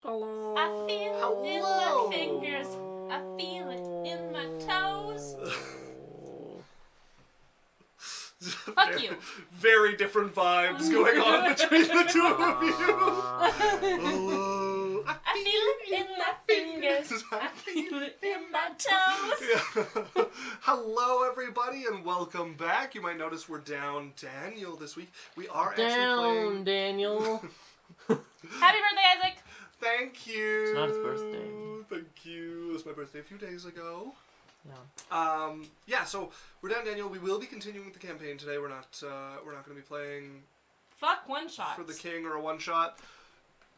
Hello. I feel it in my fingers. I feel it in my toes. Fuck you. Very different vibes going on between the two of you. Hello. I feel it in my fingers. I feel it in my toes. Yeah. Hello, everybody, and welcome back. You might notice we're down Daniel this week. We are actually playing... Daniel. Happy birthday, Isaac. Thank you. It's not his birthday. Thank you. It was my birthday a few days ago. Yeah. So we're down Daniel. We will be continuing with the campaign today. We're not going to be playing Fuck one shot. for the king or a one shot.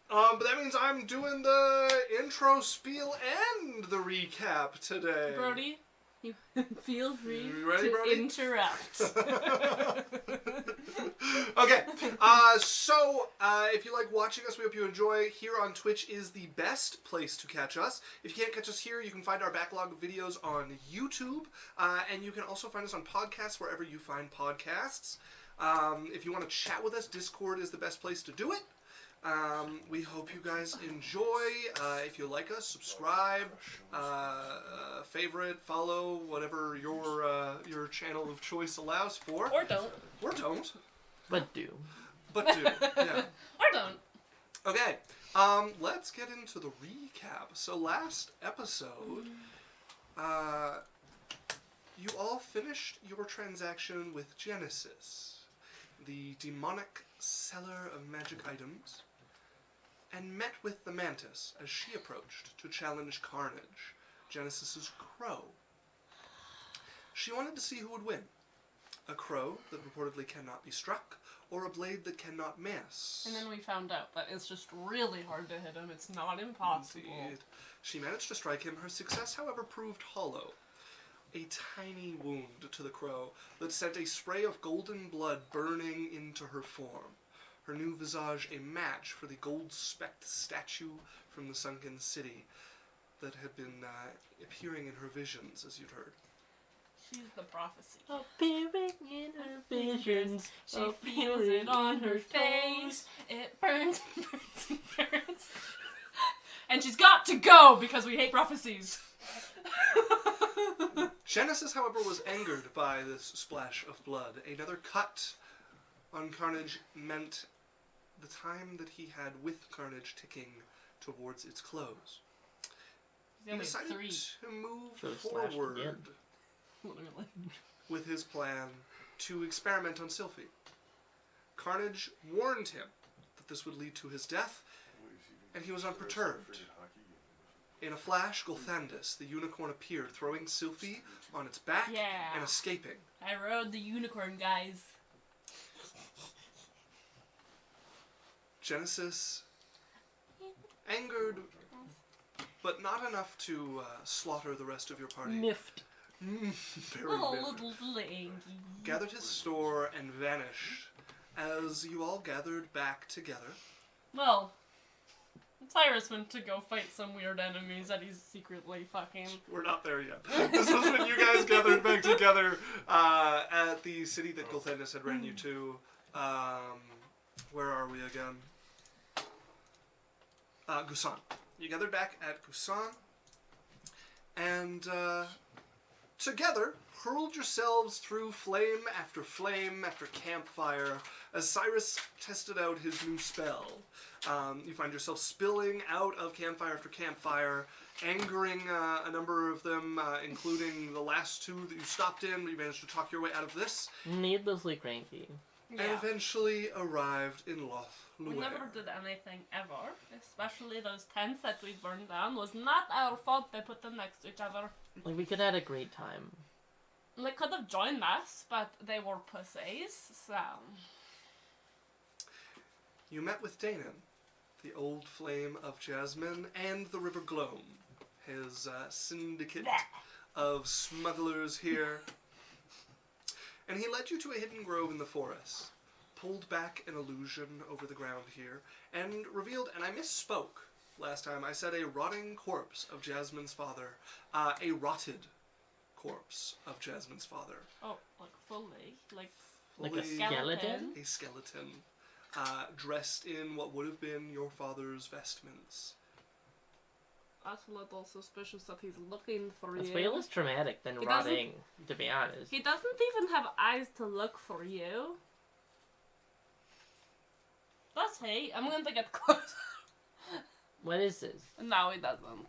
But that means I'm doing the intro spiel and the recap today. Brody, you feel free You ready, to Brody? interrupt. Okay, so if you like watching us, we hope you enjoy. Here on Twitch is the best place to catch us. If you can't catch us here, you can find our backlog of videos on YouTube, and you can also find us on podcasts wherever you find podcasts. If you want to chat with us, Discord is the best place to do it. We hope you guys enjoy. If you like us, subscribe, favorite, follow, whatever your channel of choice allows for. Or don't. Or don't. But do. But do, yeah. Or don't. Okay, let's get into the recap. So last episode, you all finished your transaction with Genesis, the demonic seller of magic items, and met with the Mantis as she approached to challenge Carnage, Genesis's crow. She wanted to see who would win. A crow that reportedly cannot be struck, or a blade that cannot miss. And then we found out that it's just really hard to hit him. It's not impossible. Indeed. She managed to strike him. Her success, however, proved hollow. A tiny wound to the crow that sent a spray of golden blood burning into her form. Her new visage a match for the gold-specked statue from the sunken city that had been appearing in her visions, as you'd heard. She's the prophecy. Appearing in her visions. She feels it on her face. It burns and burns and burns. And she's got to go because we hate prophecies. Genesis, however, was angered by this splash of blood. Another cut on Carnage meant the time that he had with Carnage ticking towards its close. He decided to move forward Literally. with his plan to experiment on Cylph'e. Carnage warned him that this would lead to his death, and he was unperturbed. In a flash, Gulthandis, the unicorn, appeared, throwing Cylph'e on its back and escaping. I rode the unicorn, guys. Genesis, angered, but not enough to slaughter the rest of your party. Miffed. Very Oh, miffed. little lady. Gathered his store and vanished as you all gathered back together. Well, Cyrus went to go fight some weird enemies that he's secretly fucking. We're not there yet. This was when you guys gathered back together at the city that Gulthandis had ran you to. Where are we again? Gusan. You gathered back at Gusan, and together hurled yourselves through flame after campfire as Cyrus tested out his new spell. You find yourself spilling out of campfire after campfire, angering a number of them, including the last two that you stopped in, but you managed to talk your way out of this. Needlessly cranky. And eventually arrived in Loth'Luair. We never did anything ever, especially those tents that we burned down. Was not our fault they put them next to each other. Like, we could have had a great time. They could have joined us, but they were pussies, so... You met with Danon, the old flame of Jasmine, and the River Gloam, his syndicate of smugglers here. And he led you to a hidden grove in the forest, pulled back an illusion over the ground here, and revealed, and I misspoke last time, I said a rotting corpse of Jasmine's father, a rotted corpse of Jasmine's father. Oh, like fully? Like a skeleton? A skeleton, dressed in what would have been your father's vestments, That's a little suspicious that he's looking for It's you. way less dramatic than He rotting, to be honest. He doesn't even have eyes to look for you. Does he? I'm going to get close. What is this? No, he doesn't.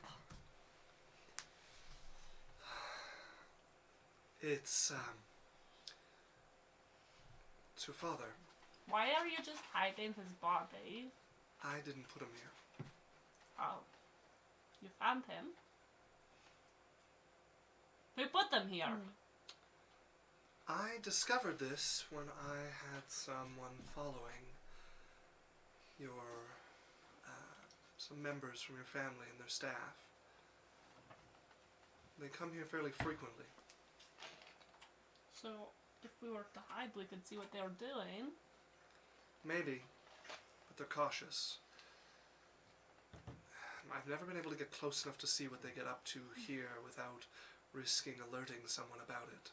It's your father. Why are you just hiding his body? I didn't put him here. Oh. You found him? Who put them here? I discovered this when I had someone following some members from your family and their staff. They come here fairly frequently. So, if we were to hide, we could see what they were doing. Maybe, but they're cautious. I've never been able to get close enough to see what they get up to here without risking alerting someone about it.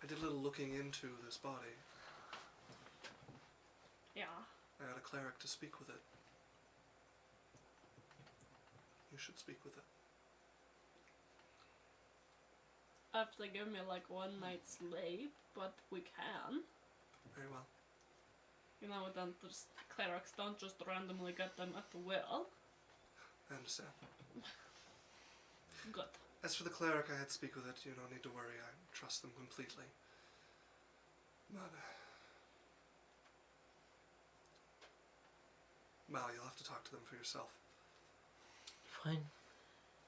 I did a little looking into this body. Yeah. I got a cleric to speak with it. You should speak with it. Have to give me like one night's sleep, but we can. Very well. You know, then just clerics don't just randomly get them at will. I understand. Good. As for the cleric I had to speak with it, you don't need to worry. I trust them completely. But, well, you'll have to talk to them for yourself. Fine.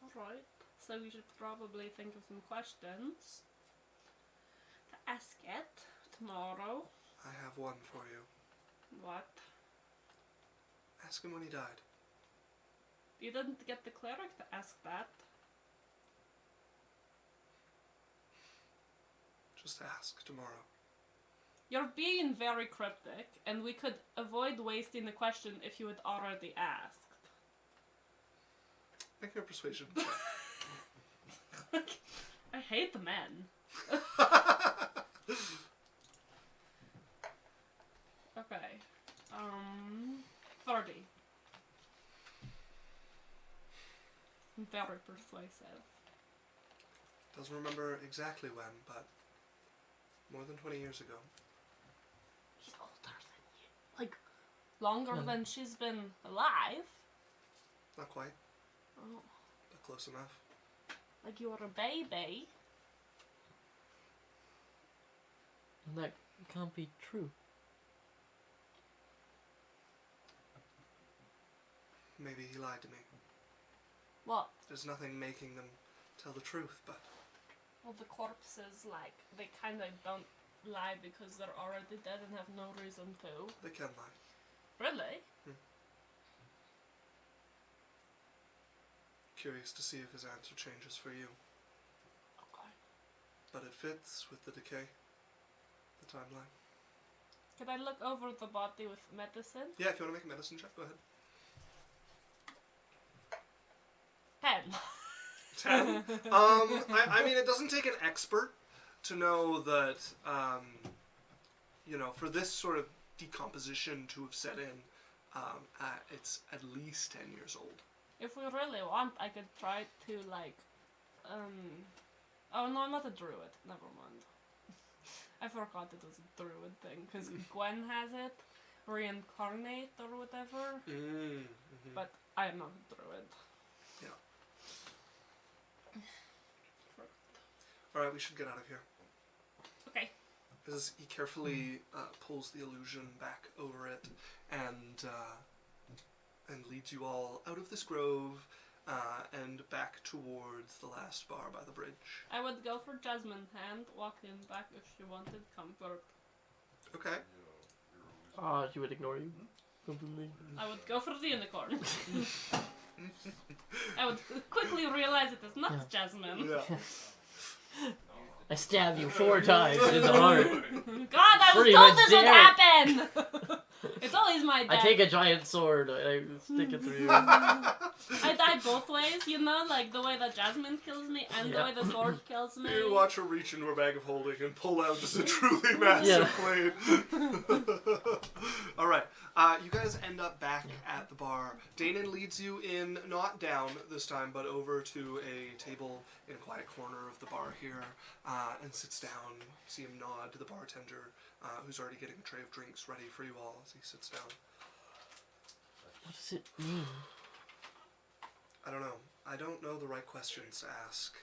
Alright. So we should probably think of some questions to ask it tomorrow. I have one for you. What? Ask him when he died. You didn't get the cleric to ask that. Just ask tomorrow. You're being very cryptic, and we could avoid wasting the question if you had already asked. Make your persuasion. I hate the men. Okay. 30. Very persuasive. Doesn't remember exactly when, but more than 20 years ago. She's older than you. Like, longer than she's been alive. Not quite, Oh, but close enough. like you were a baby. That can't be true. Maybe he lied to me. What? There's nothing making them tell the truth, but Well, the corpses, like, they kind of don't lie because they're already dead and have no reason to. they can lie. Really? Curious to see if his answer changes for you. Okay. But it fits with the decay, the timeline. Can I look over the body with medicine? Yeah, if you want to make a medicine check, go ahead. 10. 10? I mean, it doesn't take an expert to know that, you know, for this sort of decomposition to have set in, it's at least 10 years old. If we really want, I could try to, like, oh no, I'm not a druid. Never mind. I forgot it was a druid thing, because Gwen has it. Reincarnate or whatever. But I am not a druid. Yeah. Alright, we should get out of here. Okay. As he carefully pulls the illusion back over it and leads you all out of this grove and back towards the last bar by the bridge. I would go for Jasmine hand, walk in back if she wanted comfort. Okay. She would ignore you completely. I would go for the unicorn. I would quickly realize it is not Jasmine. Yeah. I stab you 4 times in the heart. God, I was told this would happen! It's always my death. I take a giant sword and I stick it through you. I die both ways, you know, like the way that Jasmine kills me and the way the sword kills me. You watch her reach into her bag of holding and pull out just a truly massive blade. Alright, Danon leads you in, not down this time, but over to a table in a quiet corner of the bar here, and sits down. See him nod to the bartender, who's already getting a tray of drinks ready for you all as he sits down. What does it mean? I don't know. I don't know the right questions to ask.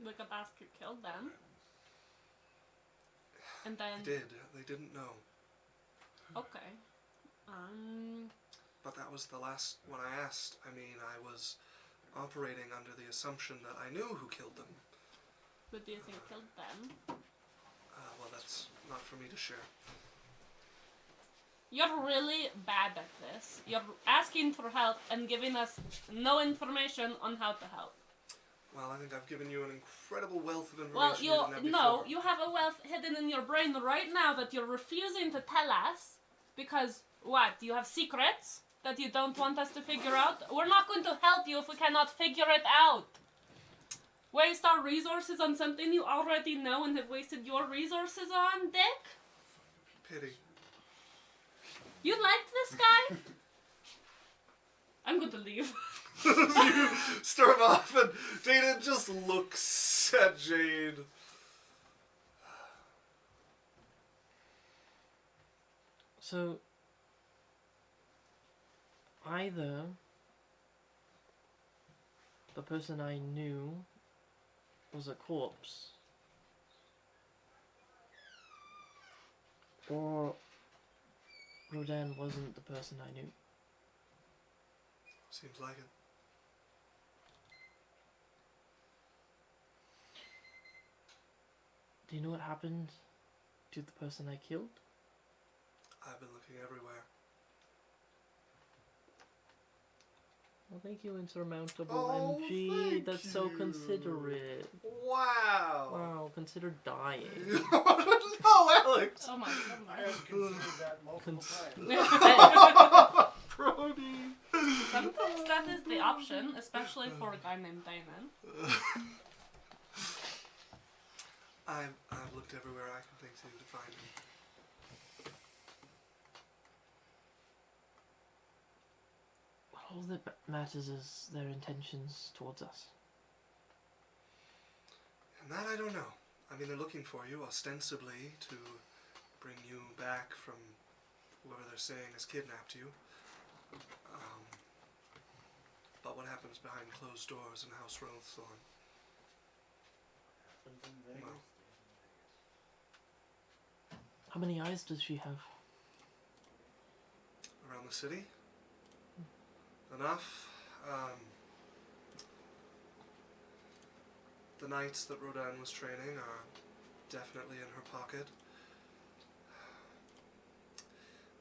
We could ask who killed them. And then... They did. They didn't know. Okay. But that was the last one I asked. I mean, I was operating under the assumption that I knew who killed them. Who do you think killed them? Well, that's not for me to share. You're really bad at this. You're asking for help and giving us no information on how to help. Well, I think I've given you an incredible wealth of information. Well, you didn't have no, before. you have a wealth hidden in your brain right now that you're refusing to tell us because, what, you have secrets that you don't want us to figure out? We're not going to help you if we cannot figure it out. Waste our resources on something you already know and have wasted your resources on, Dick? Pity. You liked this guy? I'm going to leave. You storm off, and Dana just looks at Jade. So, either the person I knew was a corpse, or Rodan wasn't the person I knew. Seems like it. Do you know what happened to the person I killed? I've been looking everywhere. Well, thank you, Insurmountable Oh, MG. thank That's so you. considerate. Wow. Wow, consider dying. No, Alex. Oh my I have goodness. considered that multiple times. Brody. Sometimes that is the option, especially for a guy named Damon. I've looked everywhere I can think to find him. All that matters is their intentions towards us. And that I don't know. I mean, they're looking for you, ostensibly, to bring you back from whoever they're saying has kidnapped you. But what happens behind closed doors in House Rosethorn? Well, How many eyes does she have? around the city? Enough. The knights that Rodan was training are definitely in her pocket.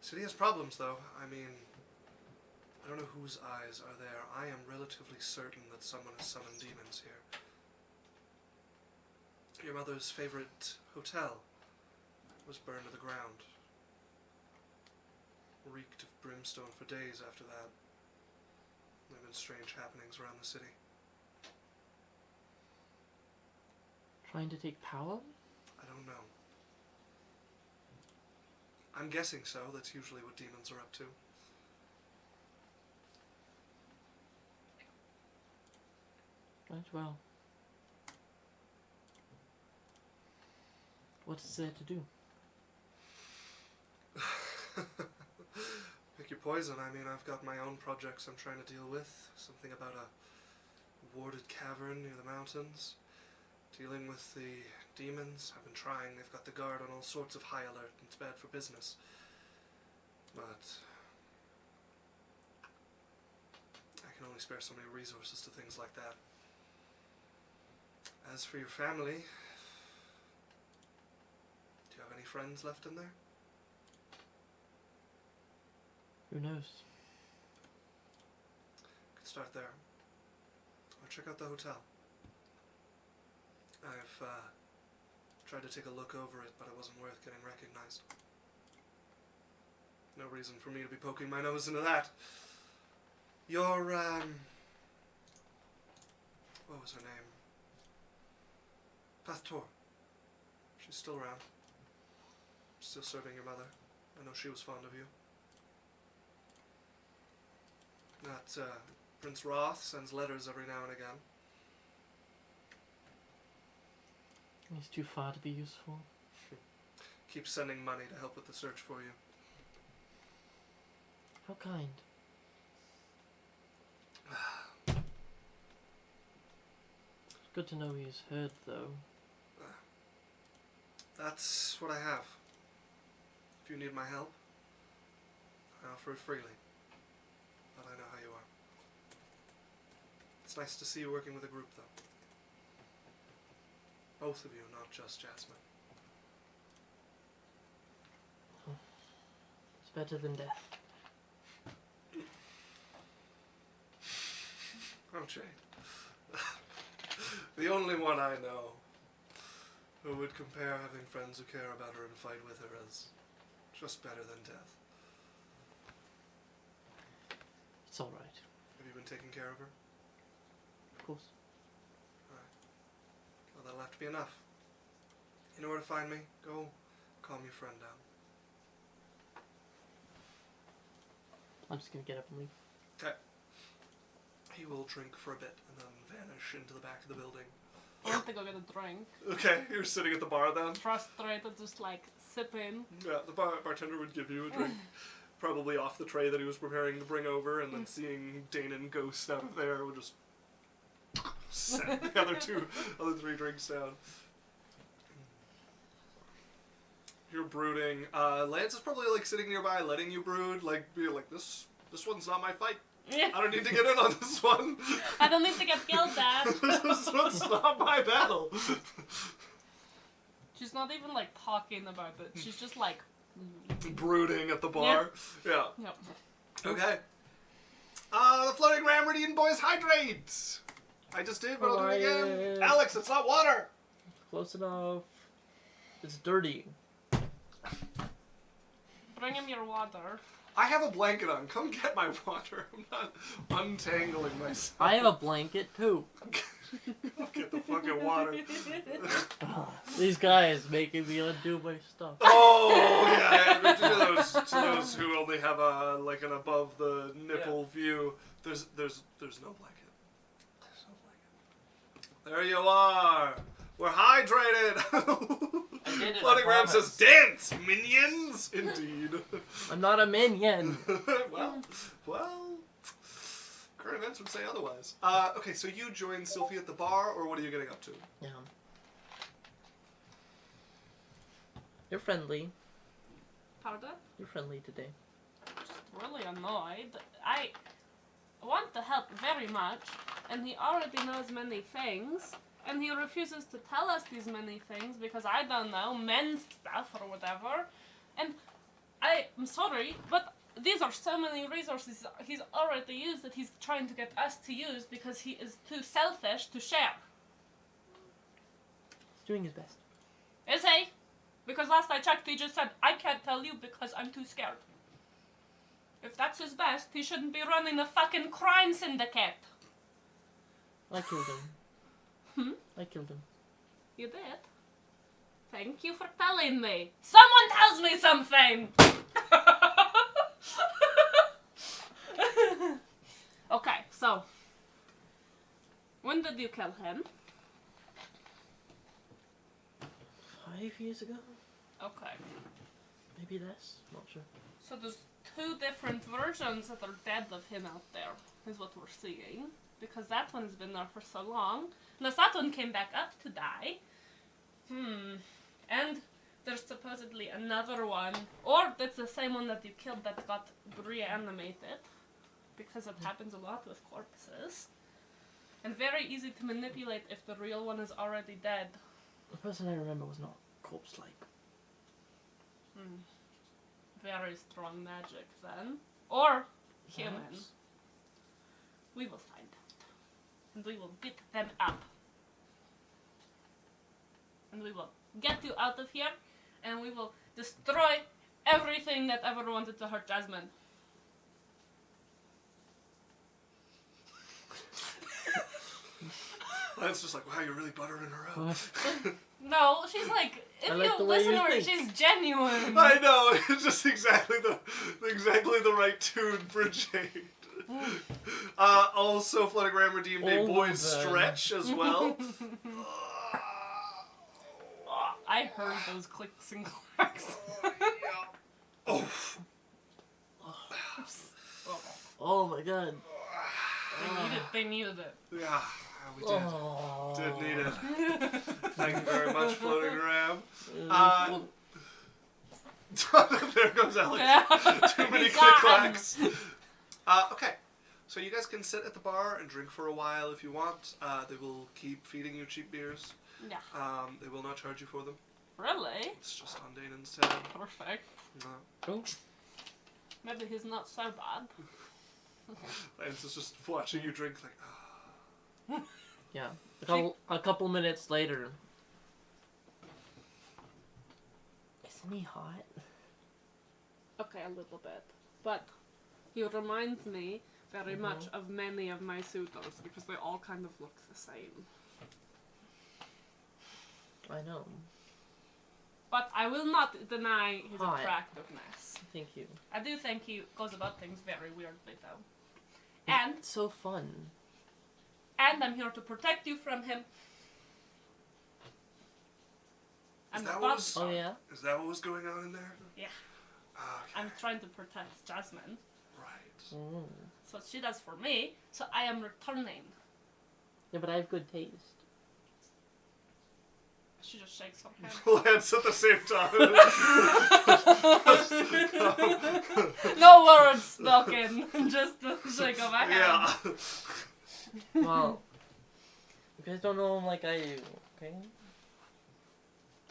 The city has problems, though. I mean, I don't know whose eyes are there. I am relatively certain that someone has summoned demons here. Your mother's favorite hotel was burned to the ground. Reeked of brimstone for days after that. There have been strange happenings around the city. Trying to take power? I don't know. I'm guessing so. That's usually what demons are up to. Right, well. What is there to do? Pick your poison. I mean, I've got my own projects I'm trying to deal with. Something about a warded cavern near the mountains. Dealing with the demons. I've been trying. They've got the guard on all sorts of high alert. It's bad for business. But I can only spare so many resources to things like that. As for your family, do you have any friends left in there? Who knows? Could start there. Or check out the hotel. I've tried to take a look over it, but it wasn't worth getting recognized. No reason for me to be poking my nose into that. Your, what was her name? Pathtor. She's still around. Still serving your mother. I know she was fond of you. That Prince Roth sends letters every now and again. He's too far to be useful. Keeps sending money to help with the search for you. How kind. It's good to know he's heard, though. That's what I have. If you need my help, I offer it freely. But I know how you are. It's nice to see you working with a group, though. Both of you, not just Jasmine. It's better than death. Oh, Jade. The only one I know who would compare having friends who care about her and fight with her as just better than death. It's alright. Have you been taking care of her? Of course. Well, that'll have to be enough. You know where to find me? Go calm your friend down. I'm just gonna get up and leave. Okay. He will drink for a bit and then vanish into the back of the building. I want to go get a drink. Okay, you're sitting at the bar then? Frustrated, just like sipping. Yeah, the bartender would give you a drink. Probably off the tray that he was preparing to bring over, and then seeing Danon ghost out of there would just set the other three drinks down. You're brooding. Lance is probably like sitting nearby, letting you brood, like be like, this one's not my fight. Yeah. I don't need to get in on this one. I don't need to get killed, Dad. This one's not my battle. She's not even like talking about it. She's just like Brooding at the bar. Yeah. Yep. Okay. The floating Ramradian boys hydrate. I just did, but I'll do it again. Quiet. Alex, it's not water. Close enough. It's dirty. Bring him your water. I have a blanket on. Come get my water. I'm not untangling myself. I have a blanket too. Get the fucking water. These guys making me undo my stuff. Oh yeah. To those who only have a like an above the nipple view, there's no blanket. There's no blanket. There you are. We're hydrated. Floating Ram says, "Dance, minions." Indeed. I'm not a minion. well. Current events would say otherwise. Okay, so you join Cylph'e at the bar, or what are you getting up to? Yeah. You're friendly. Pardon? You're friendly today. Just really annoyed. I want to help very much, and he already knows many things, and he refuses to tell us these many things because I don't know, men's stuff or whatever. And I'm sorry, but these are so many resources he's already used that he's trying to get us to use because he is too selfish to share. He's doing his best. Is he? Because last I checked, he just said, I can't tell you because I'm too scared. If that's his best, he shouldn't be running a fucking crime syndicate. I killed him. I killed him. You did? Thank you for telling me. Someone tells me something! Okay, so. When did you kill him? 5 years ago? Okay. Maybe less? Not sure. So there's two different versions that are dead of him out there, is what we're seeing. Because that one's been there for so long. Unless that one came back up to die. And there's supposedly another one, or that's the same one that you killed that got reanimated. Because it happens a lot with corpses. And very easy to manipulate if the real one is already dead. The person I remember was not corpse-like. Very strong magic then. Or human. Perhaps. We will find out. And we will beat them up. And we will get you out of here. And we will destroy everything that ever wanted to hurt Jasmine. That's just like, wow, you're really buttering her up. No, she's like, if I like you the way listen you to her, think. she's genuine. I know, it's just exactly the right tune for Jade. Also, Floodigram redeemed a Oh, boy's then. stretch as well. I heard those clicks and clacks. Oh. Oh my god. They needed it. Yeah, we did. Oh. Did need it. Thank you very much, Floating Ram. There goes Alex. Yeah. Too many He's click gone. clacks. Okay, so you guys can sit at the bar and drink for a while if you want. They will keep feeding you cheap beers. Yeah. They will not charge you for them. Really? It's just on Danon's tab. Perfect. Oh. Maybe he's not so bad. Lance is just watching you drink like, Yeah. A couple minutes later. Isn't he hot? Okay, a little bit. But he reminds me very much of many of my suitors because they all kind of look the same. I know. But I will not deny his Hot. attractiveness. Thank you. I do think he goes about things very weirdly, though. And It's so fun. I'm here to protect you from him. Is I'm that about- what was, Oh yeah? is that what was going on in there? Yeah. Okay. I'm trying to protect Jasmine. Right. Mm. That's what she does for me, so I am returning. Yeah, but I have good taste. She just shakes her head. Lance at the same time. No words spoken, just the shake of my head. Yeah. Well, you guys don't know him like I do, okay?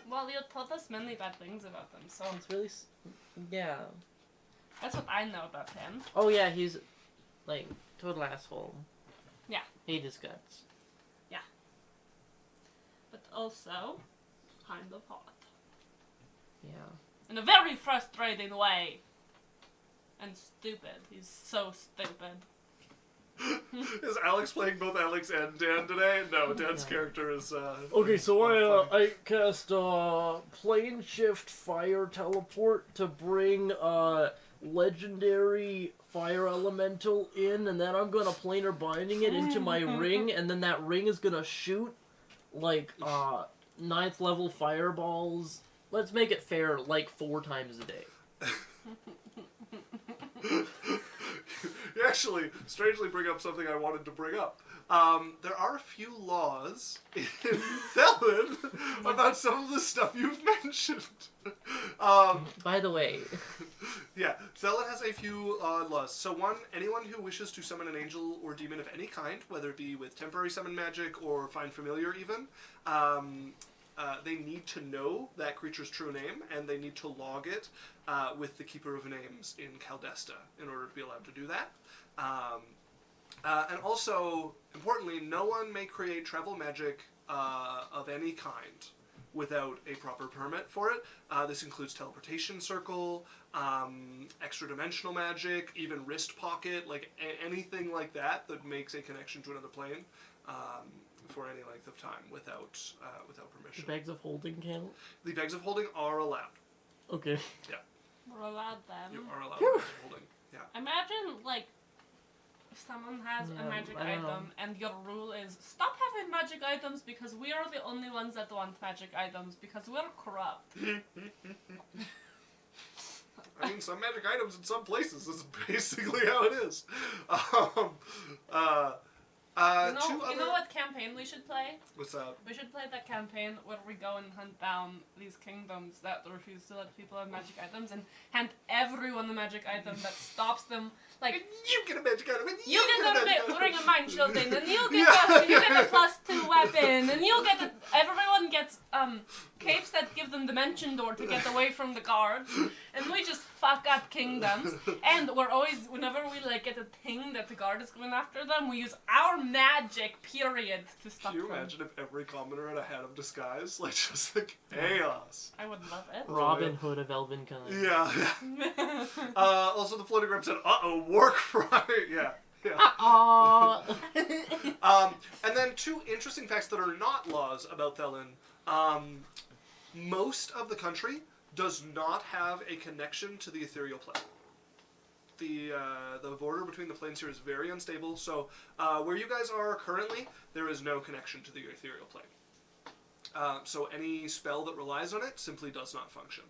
Well, you told us many bad things about him, so It's really, yeah. that's what I know about him. Oh yeah, he's, like, total asshole. Yeah. Hate his guts. But also, kind of hot. Yeah. In a very frustrating way. And stupid. He's so stupid. Is Alex playing both Alex and Dan today? No, Dan's No. character is, Okay, so funny. I cast plane shift fire teleport to bring legendary fire elemental in, and then I'm gonna planar binding it into my ring, and then that ring is gonna shoot like 9th level fireballs. Let's make it fair, like 4 times a day. You actually strangely bring up something I wanted to bring up. There are a few laws in Thelen about some of the stuff you've mentioned. By the way, Yeah, Thelen has a few laws. So one, anyone who wishes to summon an angel or demon of any kind, whether it be with temporary summon magic or find familiar even, they need to know that creature's true name, and they need to log it with the Keeper of Names in Caldesta in order to be allowed to do that. And also, importantly, no one may create travel magic of any kind without a proper permit for it. This includes teleportation circle, extra-dimensional magic, even wrist pocket, like anything like that that makes a connection to another plane for any length of time without permission. bags of holding count? The bags of holding are allowed. Okay. We're allowed them. You are allowed bags of holding. Yeah. Imagine, like, if someone has Yeah, a magic I don't know. item and your rule is stop having magic items because we are the only ones that want magic items because we're corrupt. I mean, some magic items in some places. That's basically how it is. You know what campaign we should play? What's that? We should play that campaign where we go and hunt down these kingdoms that refuse to let people have magic items and hand everyone a magic item that stops them. Like, You get a magic item, and you get a the ring of mind shielding, and you get Yeah. you get a +2 weapon, and you get everyone gets capes that give them dimension door to get away from the guards, and we just fuck up kingdoms. And we're always, whenever we like get a thing that the guard is going after them, we use our magic period to stop Can you them. imagine if every commoner had a hat of disguise? Like, just the chaos. I would love it. Robin Hood of Elvenkind. Yeah. Also, the floating room said, uh-oh, war cry. Yeah. Aww. And then 2 interesting facts that are not laws about Thelen. Most of the country does not have a connection to the ethereal plane. the border between the planes here is very unstable. So where you guys are currently, there is no connection to the ethereal plane. So any spell that relies on it simply does not function.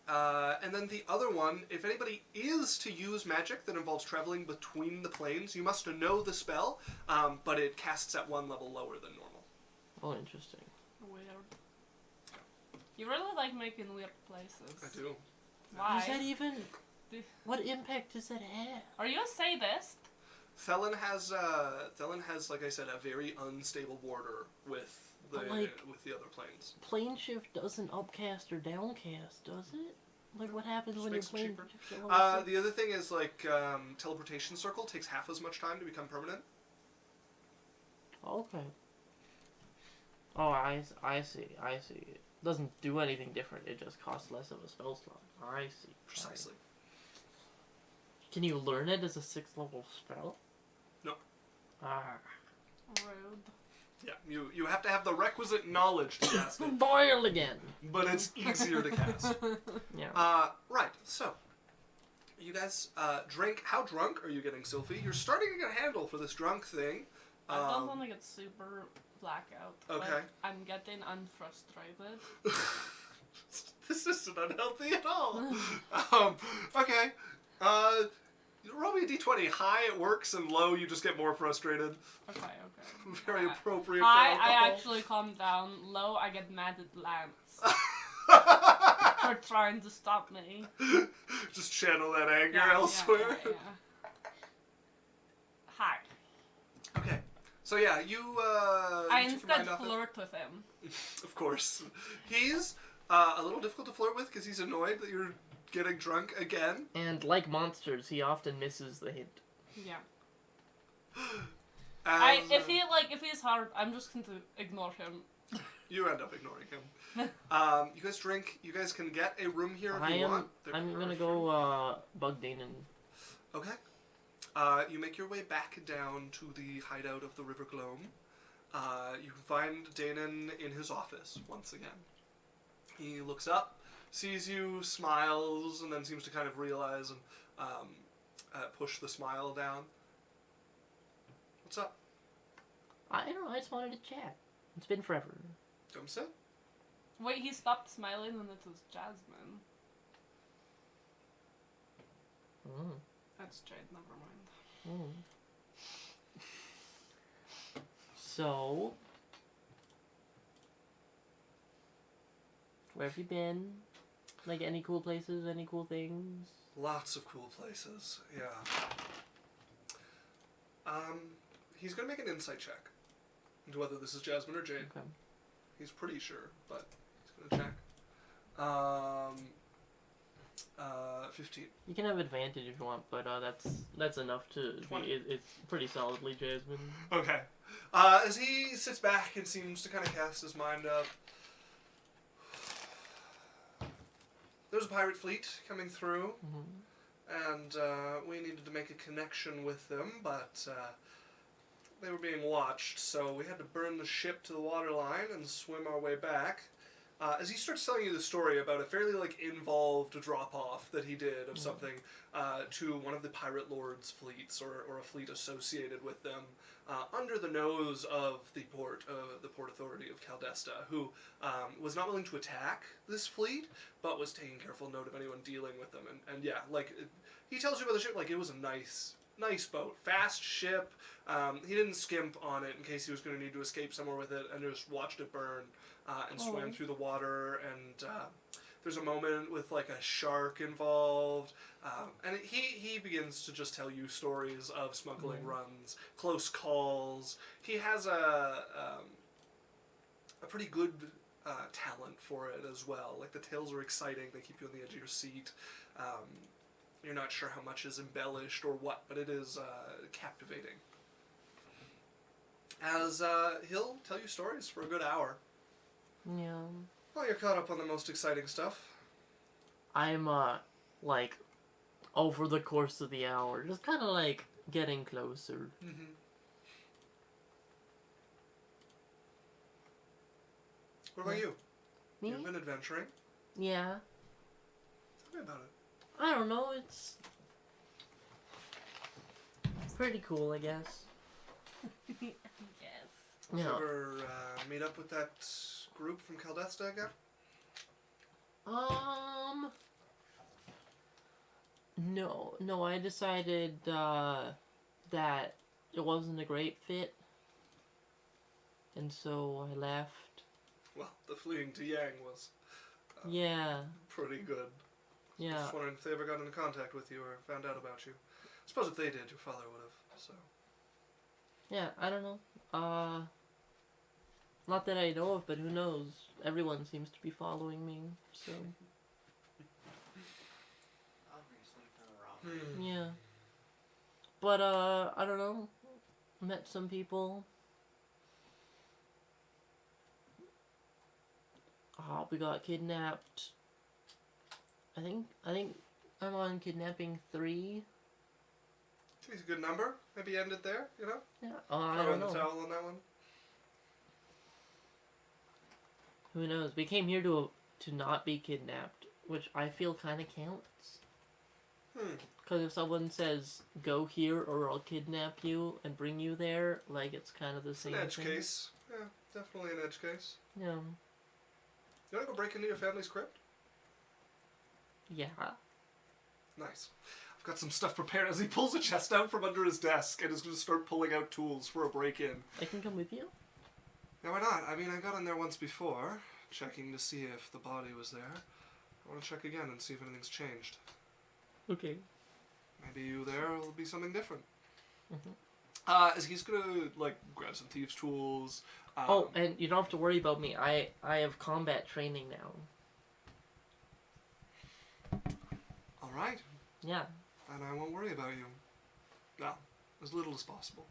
And then the other one, if anybody is to use magic that involves traveling between the planes, you must know the spell, but it casts at one level lower than normal. Oh, interesting. Weird. You really like making weird places. I do. Why? Is that even... What impact does that have? Are you a sadist? Thelen has, like I said, a very unstable border with the other planes. Plane shift doesn't upcast or downcast, does it? Like, what happens Just when your makes it plane cheaper. shifts? The other thing is, like, teleportation circle takes half as much time to become permanent. Okay. Oh, I see. It doesn't do anything different. It just costs less of a spell slot. I see. Precisely. Can you learn it as a 6th level spell? No. Ah. Rude. Yeah, you have to have the requisite knowledge to cast it. Boil again! But it's easier to cast. Yeah. Right, so, you guys drink. How drunk are you getting, Cylph'e? You're starting to get a handle for this drunk thing. I don't want to get super blackout. Okay. Like, I'm getting unfrustrated. This isn't unhealthy at all. Okay. Roll me a d20. High, it works, and low, you just get more frustrated. Okay. Very appropriate High, for I alcohol. actually calm down. Low, I get mad at Lance for trying to stop me. Just channel that anger Yeah, elsewhere. Yeah. High. Okay. So yeah, you I you took your instead mind off it. flirt with him. Of course. He's a little difficult to flirt with because he's annoyed that you're getting drunk again. And like monsters, he often misses the hint. Yeah. As, If he's hard, I'm just going to ignore him. you end up ignoring him. You guys drink. You guys can get a room here if you want. I'm gonna go bug Danon. Okay. You make your way back down to the hideout of the River Gloam. You find Danon in his office once again. He looks up, sees you, smiles, and then seems to kind of realize and push the smile down. What's up? I don't know, I just wanted to chat. It's been forever. Come sit. Wait, he stopped smiling and it was Jasmine. Mm. That's Jade, never mind. So, where have you been? Like, any cool places, any cool things? Lots of cool places, yeah. He's gonna make an insight check into whether this is Jasmine or Jade. Okay. He's pretty sure, but he's gonna check. 15. You can have advantage if you want, but that's enough to 20. be, it's pretty solidly Jasmine. Okay. As he sits back and seems to kind of cast his mind up, there's a pirate fleet coming through, and we needed to make a connection with them, but they were being watched, so we had to burn the ship to the waterline and swim our way back. As he starts telling you the story about a fairly involved drop-off that he did of something to one of the pirate lords' fleets or a fleet associated with them, under the nose of the port authority of Caldesta, who was not willing to attack this fleet, but was taking careful note of anyone dealing with them. And yeah, he tells you about the ship like it was a nice boat, fast ship. He didn't skimp on it in case he was going to need to escape somewhere with it, and just watched it burn and swam through the water. And there's a moment with a shark involved, and he begins to just tell you stories of smuggling runs, close calls. He has a pretty good talent for it as well. The tales are exciting; they keep you on the edge of your seat. You're not sure how much is embellished or what, but it is captivating. As he'll tell you stories for a good hour. Yeah. Well, you're caught up on the most exciting stuff. I'm, over the course of the hour, just kind of, getting closer. Mm-hmm. What about you? Me? You've been adventuring. Yeah. Tell me about I don't know, it's pretty cool, I guess. Yes. Did you Yeah. ever meet up with that group from Caldesta again? No, I decided, that it wasn't a great fit. And so I left. Well, the fleeing to Yang was Yeah, pretty good. yeah. Just wondering if they ever got into contact with you or found out about you. I suppose if they did, your father would have, so. Yeah, I don't know. Not that I know of, but who knows? Everyone seems to be following me, so. Obviously for Rob. Yeah. But, I don't know. Met some people. We got kidnapped. I think I'm on kidnapping 3. It's a good number. Maybe end it there, you know? Yeah. I Throw don't in the know. towel on that one. Who knows? We came here to not be kidnapped, which I feel kind of counts. Because if someone says, go here or I'll kidnap you and bring you there, like, it's kind of the It's same an edge thing. case. Yeah, definitely an edge case. Yeah. You want to go break into your family's crypt? Yeah. Nice. I've got some stuff prepared as he pulls a chest out from under his desk and is going to start pulling out tools for a break-in. I can come with you? Yeah, why not? I mean, I got in there once before, checking to see if the body was there. I want to check again and see if anything's changed. Okay. Maybe you there will be something different. Mm-hmm. As he's going to, like, grab some thieves' tools. Oh, and you don't have to worry about me. I have combat training now. Alright. Yeah. And I won't worry about you. Well, as little as possible.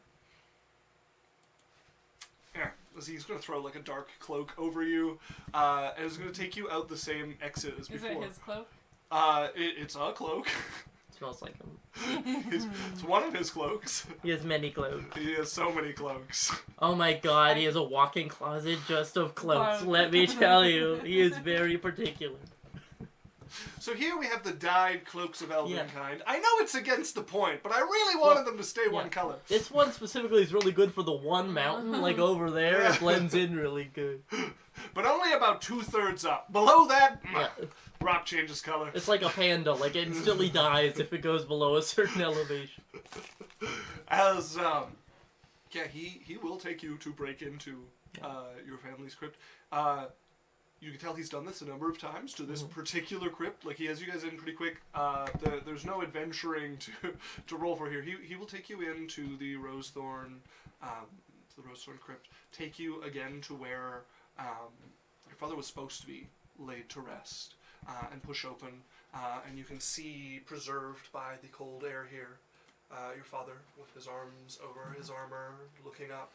Here, as he's going to throw like a dark cloak over you, and it's going to take you out the same exit as Is before. it his cloak? It's a cloak. Smells like him. It's one of his cloaks. He has many clothes. He has so many cloaks. Oh my god, he has a walk-in closet just of cloaks. Wow. Let me tell you, he is very particular. So here we have the dyed cloaks of Elven Yeah. kind. I know it's against the point, but I really wanted them to stay one yeah. color. This one specifically is really good for the one mountain, like over there. Yeah. It blends in really good. But only about 2/3 up. Below that, Yeah. rock changes color. It's like a panda, like it instantly dies if it goes below a certain elevation. As yeah, he will take you to break into your family's crypt. You can tell he's done this a number of times to this particular crypt. Like, he has you guys in pretty quick. There's no adventuring to roll for here. He will take you into the Rosethorn, crypt. Take you again to where your father was supposed to be laid to rest, and push open, and you can see, preserved by the cold air here, your father with his arms over his armor, looking up.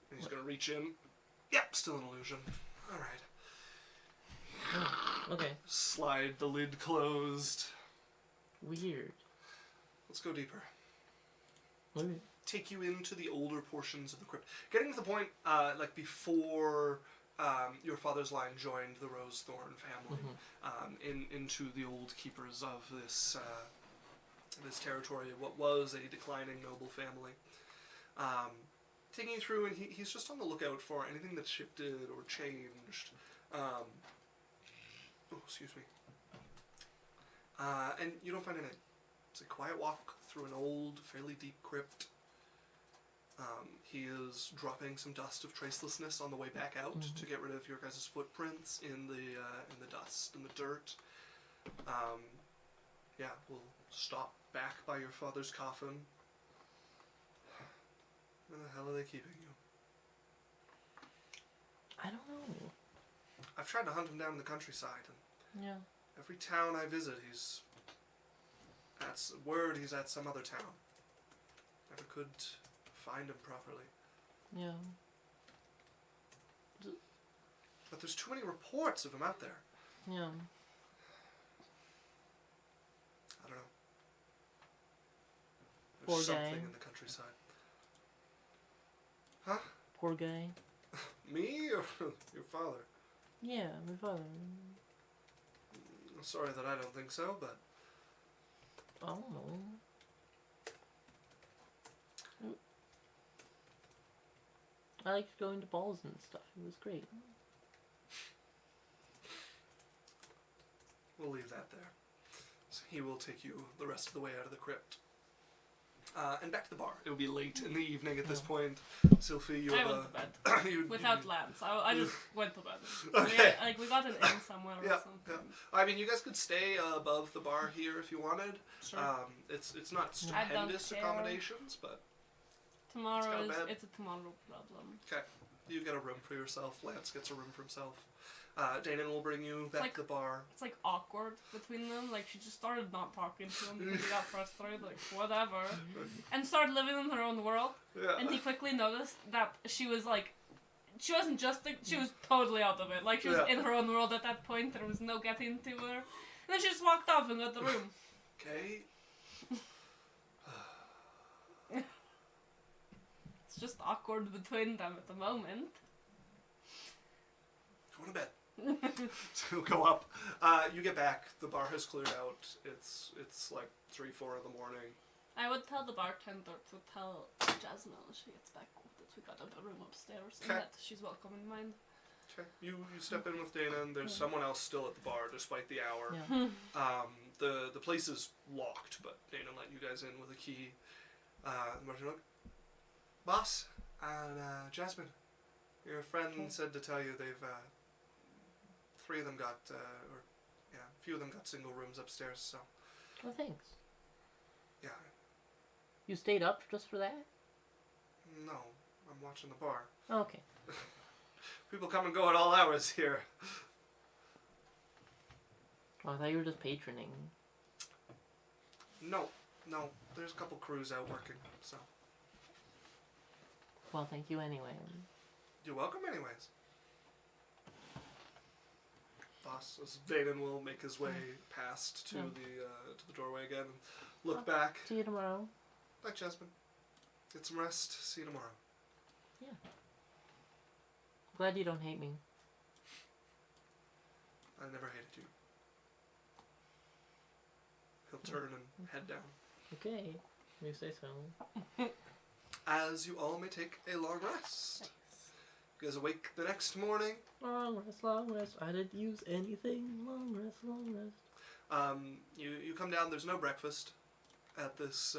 And he's going to reach in. Yep, still an illusion. Alright. Okay. Slide the lid closed. Weird. Let's go deeper. Okay. Take you into the older portions of the crypt. Getting to the point, like before your father's line joined the Rosethorn family, into the old keepers of this territory, what was a declining noble family. Taking you through, and he's just on the lookout for anything that's shifted or changed. Oh, excuse me. And you don't find anything. It's a quiet walk through an old, fairly deep crypt. He is dropping some dust of tracelessness on the way back out to get rid of your guys' footprints in the dust and the dirt. Yeah, we'll stop back by your father's coffin. Where the hell are they keeping you? I don't know. I've tried to hunt him down in the countryside, and Yeah. every town I visit, he's at some other town. Never could find him properly. Yeah. But there's too many reports of him out there. Yeah. I don't know. Poor There's something guy. in the countryside. Huh? Poor guy. Me or your father? Yeah, my father. Sorry that I don't think so, but I don't know. I liked going to balls and stuff. It was great. we'll leave that there. So he will take you the rest of the way out of the crypt. And back to the bar. It will be late in the evening at this point. Cylph'e, you I have went to bed. Without lamps. I just went to bed. Okay. We got an inn somewhere or something. Yeah. I mean, you guys could stay above the bar here if you wanted. Sure. It's not I don't stupendous care. accommodations, but It's a tomorrow problem. okay. You get a room for yourself. Lance gets a room for himself. Danon will bring you back to the bar. It's like awkward between them. Like she just started not talking to him because he got frustrated. Like whatever, and started living in her own world. Yeah. And he quickly noticed that she was like, she wasn't just she was totally out of it. Like she was in her own world at that point. There was no getting to her. And then she just walked off and got the room. Okay. It's just awkward between them at the moment. Go to bed. So go up. You get back. The bar has cleared out. It's like 3, 4 in the morning. I would tell the bartender to tell Jasmine when she gets back that we got a room upstairs and that she's welcome in mine. Okay. You step in with Dana, and there's someone else still at the bar despite the hour. Yeah. The place is locked, but Dana let you guys in with a key. Look, boss and Jasmine, your friend said to tell you they've 3 of them got a few of them got single rooms upstairs. So Oh, thanks. yeah. You stayed up just for that? No, I'm watching the bar. Oh, okay. People come and go at all hours here. Oh, I thought you were just patroning. No, there's a couple crews out working, so. Well, thank you anyway. You're welcome anyways. Boss, as Danon will make his way past to the doorway again and look back. See you tomorrow. Bye, Jasmine. Get some rest. See you tomorrow. Yeah. Glad you don't hate me. I never hated you. He'll turn and head down. Okay. You say so. As you all may take a long rest. You guys awake the next morning. Long rest, long rest. I didn't use anything. Long rest, long rest. You come down. There's no breakfast at this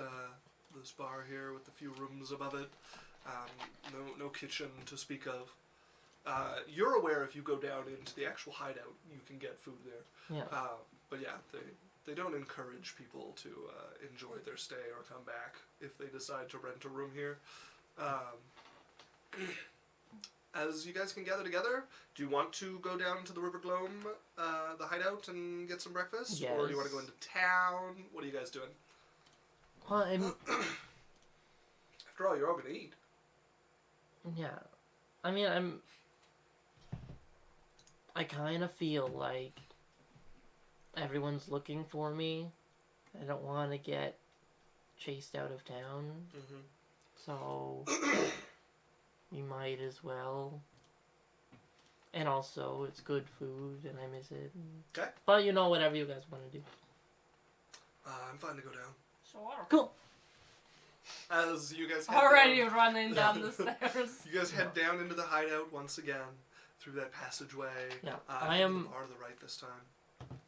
this bar here with the few rooms above it. No kitchen to speak of. You're aware if you go down into the actual hideout, you can get food there. Yeah. But yeah, they don't encourage people to enjoy their stay or come back if they decide to rent a room here. As you guys can gather together, do you want to go down to the River Gloam, the hideout, and get some breakfast? Yes. Or do you want to go into town? What are you guys doing? Well, I'm... After all, you're all going to eat. Yeah. I mean, I kind of feel like everyone's looking for me. I don't want to get chased out of town. Mm-hmm. So... we might as well. And also, it's good food, and I miss it. Okay. But, you know, whatever you guys want to do. I'm fine to go down. Sure. Cool. As you guys head Already down, running down the stairs. you guys head down into the hideout once again through that passageway. Yeah, I am to the bar to the right this time.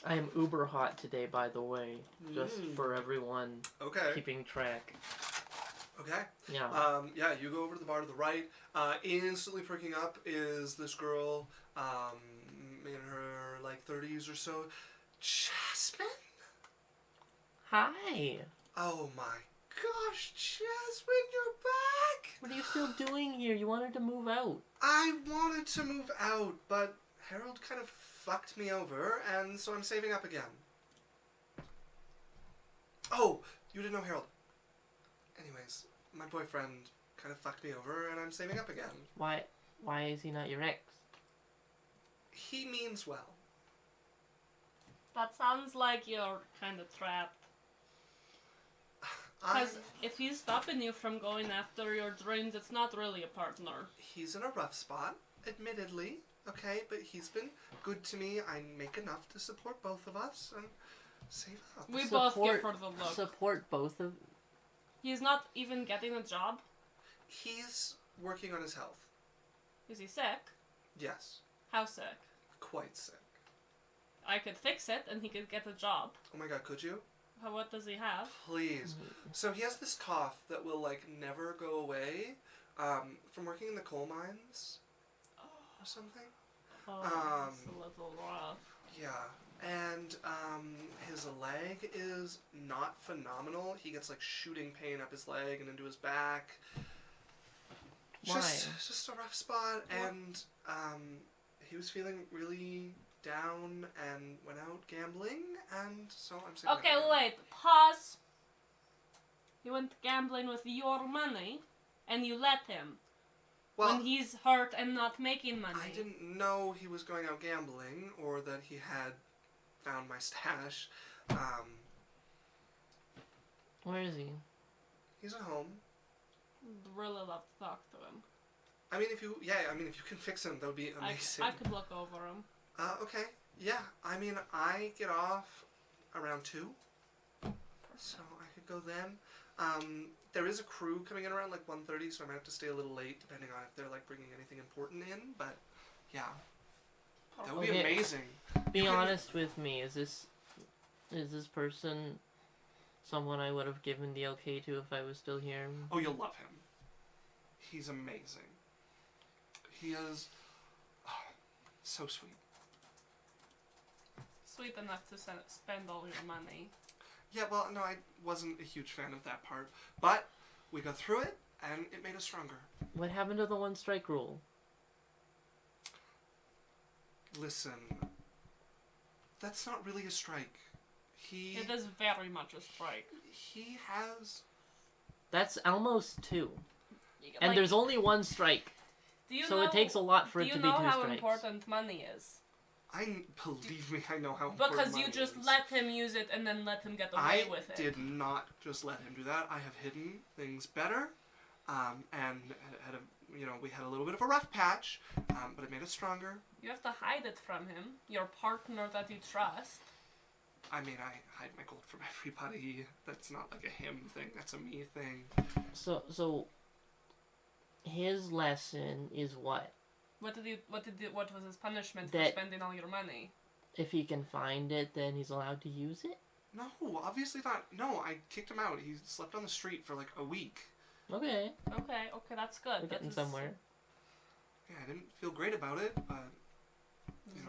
I am uber hot today, by the way. Just for everyone Okay. keeping track. Okay. Yeah. You go over to the bar to the right. Instantly pricking up is this girl, in her like 30s or so. Jasmine? Hi. Oh my gosh, Jasmine, you're back! What are you still doing here? You wanted to move out. I wanted to move out, but Harold kind of fucked me over, and so I'm saving up again. Oh, you didn't know Harold. Anyways, my boyfriend kind of fucked me over, and I'm saving up again. Why is he not your ex? He means well. That sounds like you're kind of trapped. Because if he's stopping you from going after your dreams, it's not really a partner. He's in a rough spot, admittedly. okay? But he's been good to me. I make enough to support both of us and save up. We both give her the look. Support both of... He's not even getting a job? He's working on his health. Is he sick? Yes. How sick? Quite sick. I could fix it and he could get a job. Oh my god, could you? What does he have? Please. So he has this cough that will, like, never go away from working in the coal mines or something. Oh, it's a little rough. Yeah. And his leg is not phenomenal. He gets, like, shooting pain up his leg and into his back. Why? Just a rough spot. What? And he was feeling really down and went out gambling, and so I'm saying... Okay, wait. Pause. He went gambling with your money, and you let him. Well, when he's hurt and not making money. I didn't know he was going out gambling, or that he had found my stash. Where is he? He's at home. Really love to talk to him. I mean, if you can fix him, that would be amazing. I could look over him. Okay. Yeah. I mean, I get off around 2. So I could go then. There is a crew coming in around like 1:30, so I might have to stay a little late depending on if they're like bringing anything important in, but yeah. That would be amazing. Be honest with me. Is this person someone I would have given the okay to if I was still here? Oh, you'll love him. He's amazing. He is so sweet. Sweet enough to spend all your money. Yeah, well, no, I wasn't a huge fan of that part. But we got through it, and it made us stronger. What happened to the one strike rule? Listen, that's not really a strike. It is very much a strike. He has... That's almost 2. And like, there's only 1 strike. So it takes a lot for it to be 2 strikes. Do you know how important money is? Believe me, I know how important Because money you just is. let him use it and then let him get away with it. I did not just let him do that. I have hidden things better, and we had a little bit of a rough patch, but it made us stronger. You have to hide it from him, your partner that you trust. I mean, I hide my gold from everybody. That's not like a him thing. That's a me thing. So his lesson is what? What was his punishment for spending all your money? If he can find it, then he's allowed to use it? No, obviously not. No, I kicked him out. He slept on the street for like a week. Okay, that's good. We're getting somewhere. Yeah, I didn't feel great about it, but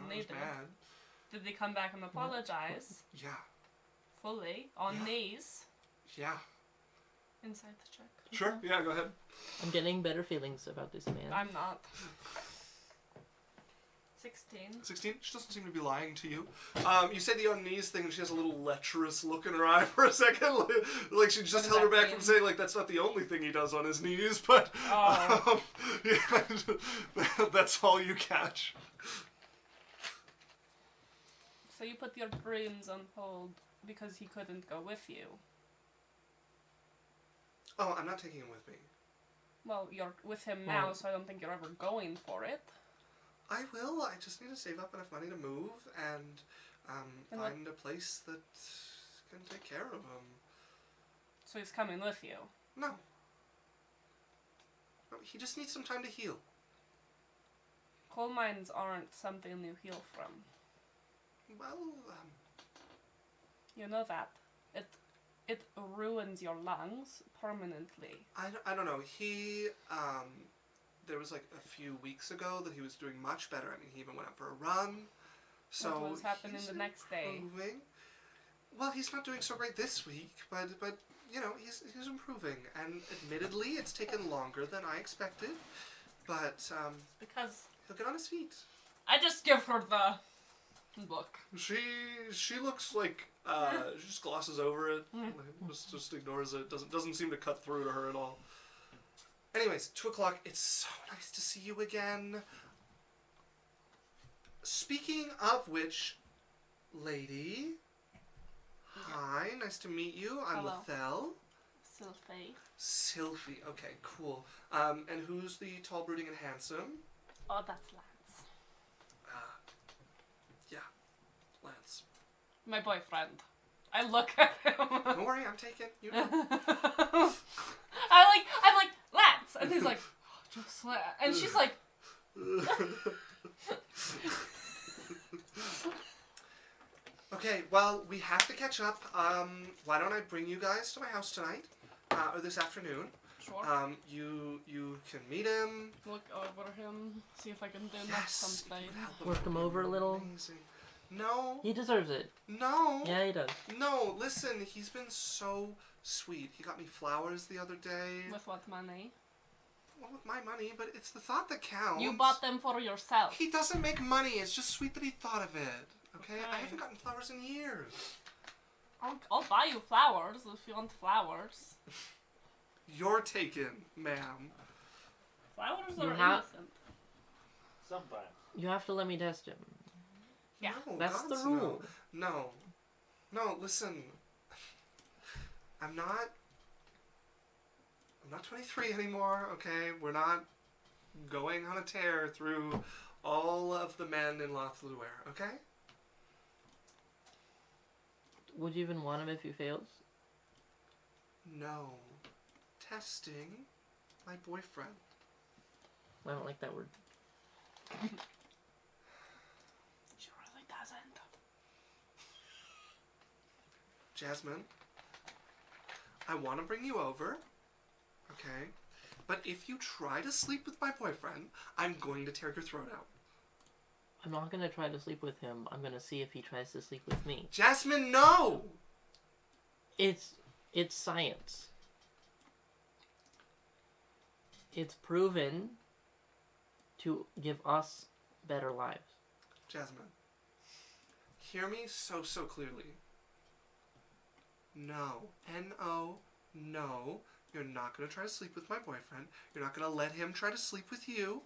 I was mad. Did they come back and apologize? Yeah. Fully? On knees? Yeah. Inside the check. Sure, yeah, go ahead. I'm getting better feelings about this man. I'm not. 16. 16? She doesn't seem to be lying to you. You said the on knees thing, and she has a little lecherous look in her eye for a second. Like she just held her back from saying, like, that's not the only thing he does on his knees, but... yeah, that's all you catch. So you put your dreams on hold because he couldn't go with you. Oh, I'm not taking him with me. Well, you're with him now, so I don't think you're ever going for it. I will. I just need to save up enough money to move and find a place that can take care of him. So he's coming with you? No. No, he just needs some time to heal. Coal mines aren't something you heal from. Well, You know that. It ruins your lungs permanently. I don't know. He, there was like a few weeks ago that he was doing much better. I mean, he even went out for a run. So what was happening the next day? Well, he's not doing so great this week, but he's improving. And admittedly, it's taken longer than I expected. But because he'll get on his feet. I just give her the look. She looks like she just glosses over it. Just ignores it. Doesn't seem to cut through to her at all. Anyways, 2:00. It's so nice to see you again. Speaking of which, lady. Hi, nice to meet you. I'm Lathel. Cylph'e. Okay, cool. And who's the tall, brooding, and handsome? Oh, that's Lance. My boyfriend. I look at him. Don't worry, I'm taking. You know. I'm like, Lance! And he's like, oh, just Lance. And she's like, Okay, well, we have to catch up. Why don't I bring you guys to my house tonight? Or this afternoon. sure. You can meet him. Look over him, see if I can do Yes, something. if you can help Work him over a little. Amazing. No. He deserves it. No. Yeah, he does. No, listen, he's been so sweet. He got me flowers the other day. With what money? Well, with my money, but it's the thought that counts. You bought them for yourself. He doesn't make money. It's just sweet that he thought of it. Okay? I Okay. haven't gotten flowers in years. I'll buy you flowers if you want flowers. You're taken, ma'am. Flowers You are have- innocent. Sometimes. You have to let me test him. Yeah. No, That's the God's rule. No. No, listen. I'm not 23 anymore, okay? We're not going on a tear through all of the men in Loth'Luair, okay? Would you even want him if he fails? No. Testing my boyfriend. I don't like that word. She really doesn't. Jasmine, I want to bring you over, okay? But if you try to sleep with my boyfriend, I'm going to tear your throat out. I'm not gonna try to sleep with him. I'm gonna see if he tries to sleep with me. Jasmine, no! It's science. It's proven to give us better lives. Jasmine, hear me so clearly. No. N-O, no. You're not going to try to sleep with my boyfriend. You're not going to let him try to sleep with you.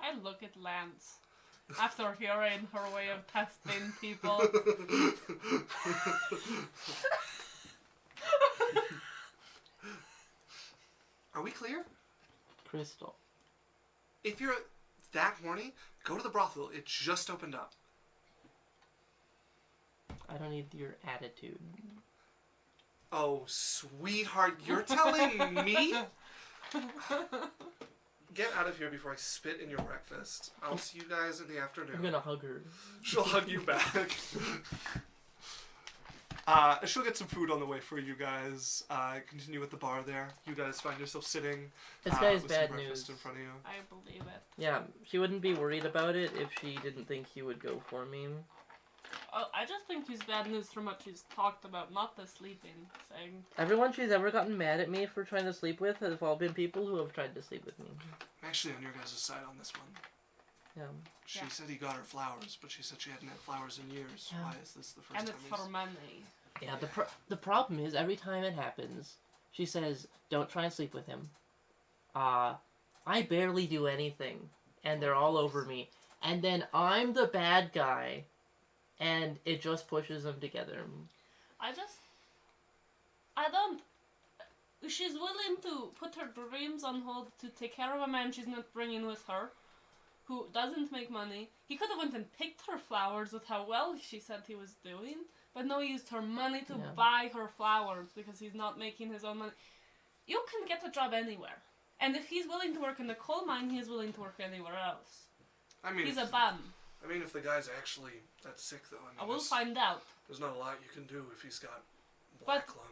I look at Lance after hearing her way of testing people. Are we clear? Crystal. If you're that horny, go to the brothel. It just opened up. I don't need your attitude. Oh, sweetheart, you're telling me? Get out of here before I spit in your breakfast. I'll see you guys in the afternoon. I'm gonna hug her. She'll hug you back. She'll get some food on the way for you guys. Continue at the bar there. You guys find yourself sitting. This guy's with some bad breakfast news. in front of you. I believe it. Yeah, she wouldn't be worried about it if she didn't think he would go for me. I just think he's bad news from what she's talked about, not the sleeping thing. Everyone she's ever gotten mad at me for trying to sleep with have all been people who have tried to sleep with me. I'm actually on your guys' side on this one. Yeah. She Yeah. said he got her flowers, but she said she hadn't had flowers in years. Yeah. Why is this the first And time it's for money. Yeah, the problem is every time it happens, she says, don't try and sleep with him. I barely do anything, and they're all over me. And then I'm the bad guy, and it just pushes them together. She's willing to put her dreams on hold to take care of a man she's not bringing with her, who doesn't make money. He could have went and picked her flowers with how well she said he was doing, but no, he used her money to Yeah. buy her flowers because he's not making his own money. You can get a job anywhere. And if he's willing to work in the coal mine, he's willing to work anywhere else. I mean, He's a bum. I mean, if the guy's actually that sick, though, I mean, I will there's, find out. there's not a lot you can do if he's got black lung.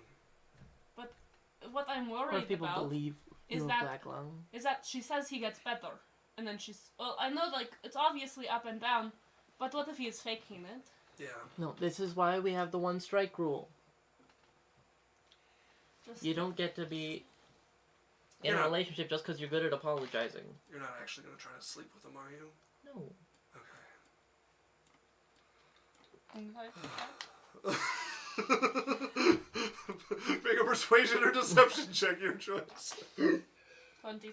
What I'm Or worried if people about believe is you have that- black lung. is that she says he gets better. And then well, I know, like, it's obviously up and down, but what if he is faking it? Yeah. No, this is why we have the one strike rule. Just You don't get to be in You're a not- relationship just because you're good at apologizing. You're not actually going to try to sleep with him, are you? No. Okay. Make a persuasion or deception check, your choice. 23.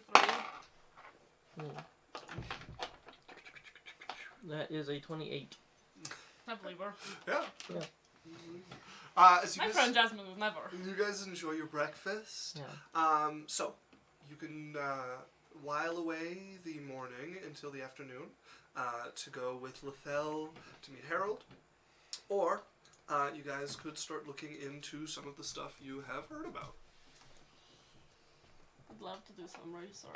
That is a 28. I believe her. Yeah. Yeah. As you My guys, friend Jasmine would never. you guys enjoy your breakfast. Yeah. So you can while away the morning until the afternoon to go with Lathel to meet Harold, or you guys could start looking into some of the stuff you have heard about. I'd love to do some research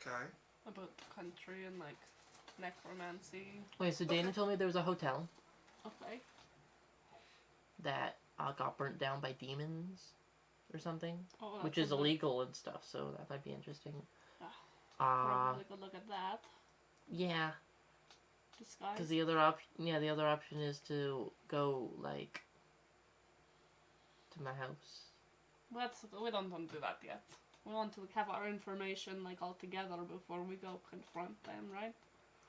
Okay. about the country and like necromancy. Wait, so Dana told me there was a hotel Okay. that got burnt down by demons or something, Oh, which that's is a good- illegal and stuff, so that might be interesting. Probably could look at that. Yeah, Disguise. because the other option is to go like to my house. We don't want to do that yet. We want to have our information like all together before we go confront them, right?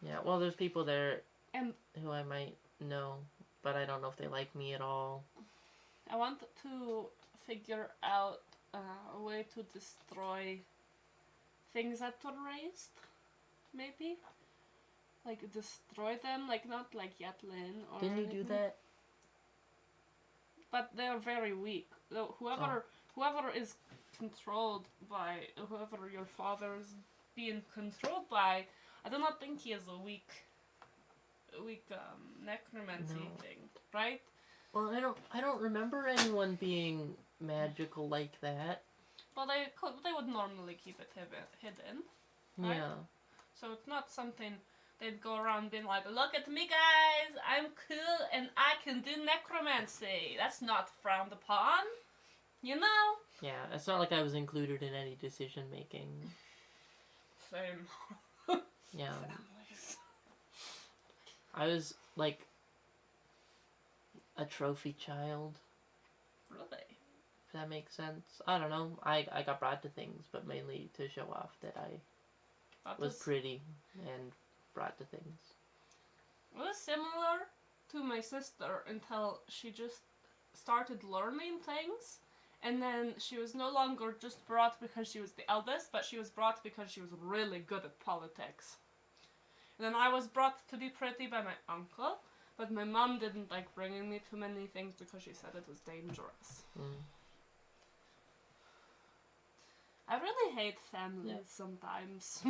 Yeah, well, there's people there And who I might know, but I don't know if they like me at all. I want to figure out a way to destroy things that were raised, maybe? Like, destroy them, like, not like Yatlin or Didn't you do anything. that? But they're very weak. Whoever is controlled by, whoever your father is being controlled by, I do not think he is a weak necromancy No. thing, right? Well, I don't remember anyone being magical like that. Well, they would normally keep it hidden. Right? Yeah. So it's not something they'd go around being like, look at me guys, I'm cool and I can do necromancy. That's not frowned upon. You know? Yeah, it's not like I was included in any decision making. Same. Yeah. Families. I was like a trophy child, Really? if that makes sense. I don't know. I got brought to things, but mainly to show off that I That was pretty and brought to things. It was similar to my sister until she just started learning things. And then she was no longer just brought because she was the eldest, but she was brought because she was really good at politics. And then I was brought to be pretty by my uncle, but my mom didn't like bringing me too many things because she said it was dangerous. Mm. I really hate families sometimes.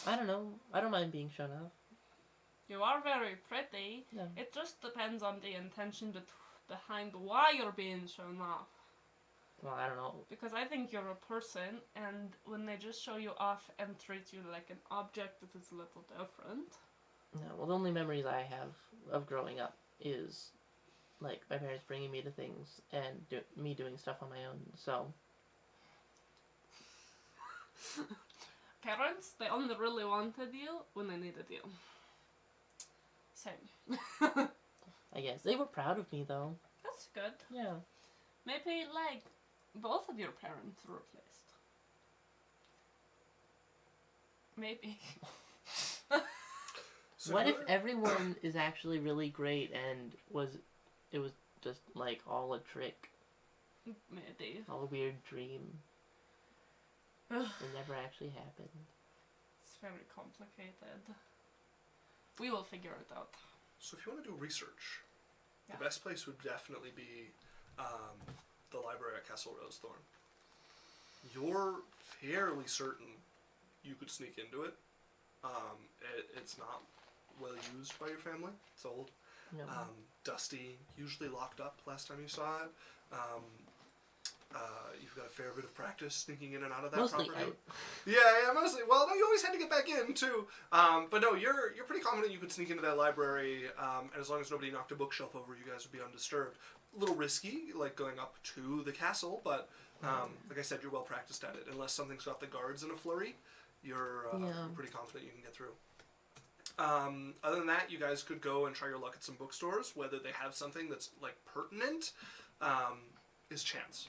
I don't know. I don't mind being shown off. You are very pretty. Yeah. It just depends on the intention behind why you're being shown off. Well, I don't know. Because I think you're a person, and when they just show you off and treat you like an object, it is a little different. No, well, the only memories I have of growing up is, like, my parents bringing me to things and me doing stuff on my own, so... Parents, they only really wanted you when they needed you. Same. I guess. They were proud of me, though. That's good. Yeah. Maybe, like, both of your parents were replaced. Maybe. So What if you're- everyone is actually really great and it was just, like, all a trick? Maybe. All a weird dream. Ugh. It never actually happened. It's very complicated. We will figure it out. So if you want to do research, Yeah. the best place would definitely be the library at Castle Rosethorn. You're fairly certain you could sneak into it. It's not well used by your family. It's old. No. Dusty, usually locked up last time you saw it. You've got a fair bit of practice sneaking in and out of that Mostly property. out. Yeah, mostly. Well, no, you always had to get back in too. But no, you're pretty confident you could sneak into that library, and as long as nobody knocked a bookshelf over, you guys would be undisturbed. A little risky, like going up to the castle, but like I said, you're well practiced at it. Unless something's got the guards in a flurry, you're pretty confident you can get through. Other than that, you guys could go and try your luck at some bookstores. Whether they have something that's like pertinent is chance.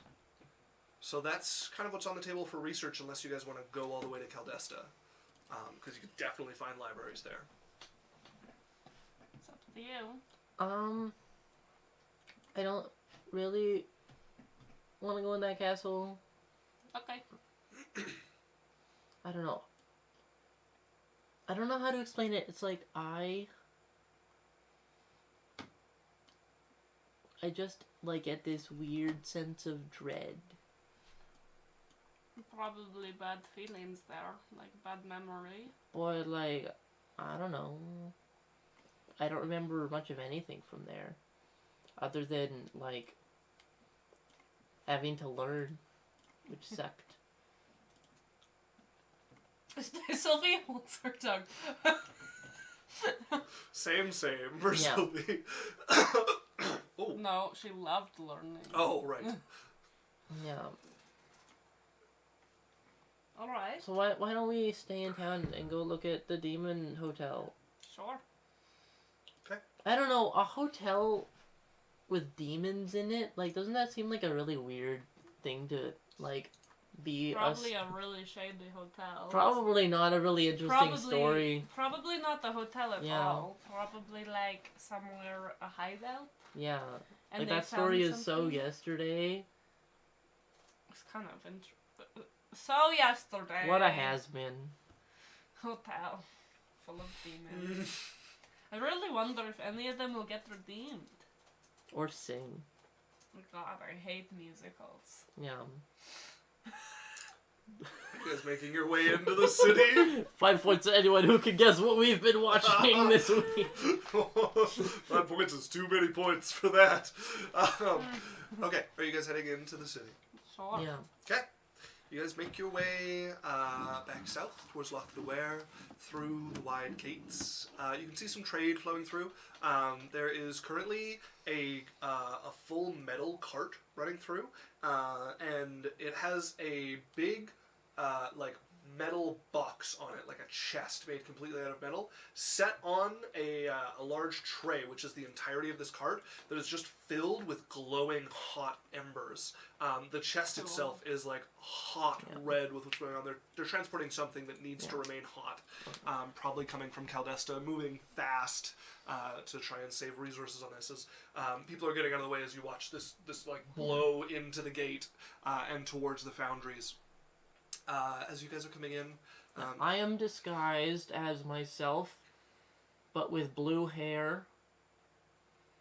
So that's kind of what's on the table for research, unless you guys want to go all the way to Caldesta, because you could definitely find libraries there. It's up to you. I don't really want to go in that castle. Okay. I don't know. I don't know how to explain it. It's like I just like get this weird sense of dread. Probably bad feelings there, like bad memory. Or like, I don't know. I don't remember much of anything from there. other than, like, having to learn, which sucked. Cylph'e holds her tongue. Same for Yeah. Cylph'e. Oh. No, she loved learning. Oh, right. Yeah. Alright, So why don't we stay in town and go look at the demon hotel? sure. I don't know, a hotel with demons in it, like, doesn't that seem like a really weird thing to, like, be Probably a really shady hotel. Probably not a really interesting story. Probably not the hotel at Yeah. all. Probably like somewhere a hideout. Yeah. And Like, they that story found is so something. yesterday. It's kind of so yesterday. What a has-been. Hotel full of demons. I really wonder if any of them will get redeemed. Or sing. Oh God, I hate musicals. Yeah. You guys making your way into the city? 5 points to anyone who can guess what we've been watching this week. 5 points is too many points for that. Okay, are you guys heading into the city? Sure. Yeah. Okay. You guys make your way back south towards Loth'Luair through the wide gates. You can see some trade flowing through. There is currently a full metal cart running through, and it has a big like metal box on it, like a chest made completely out of metal, set on a large tray, which is the entirety of this cart, that is just filled with glowing hot embers. The chest itself is like hot red with what's going on. They're transporting something that needs to remain hot, probably coming from Caldesta, moving fast to try and save resources on this. As people are getting out of the way as you watch this like blow into the gate and towards the foundries. As you guys are coming in, I am disguised as myself, but with blue hair.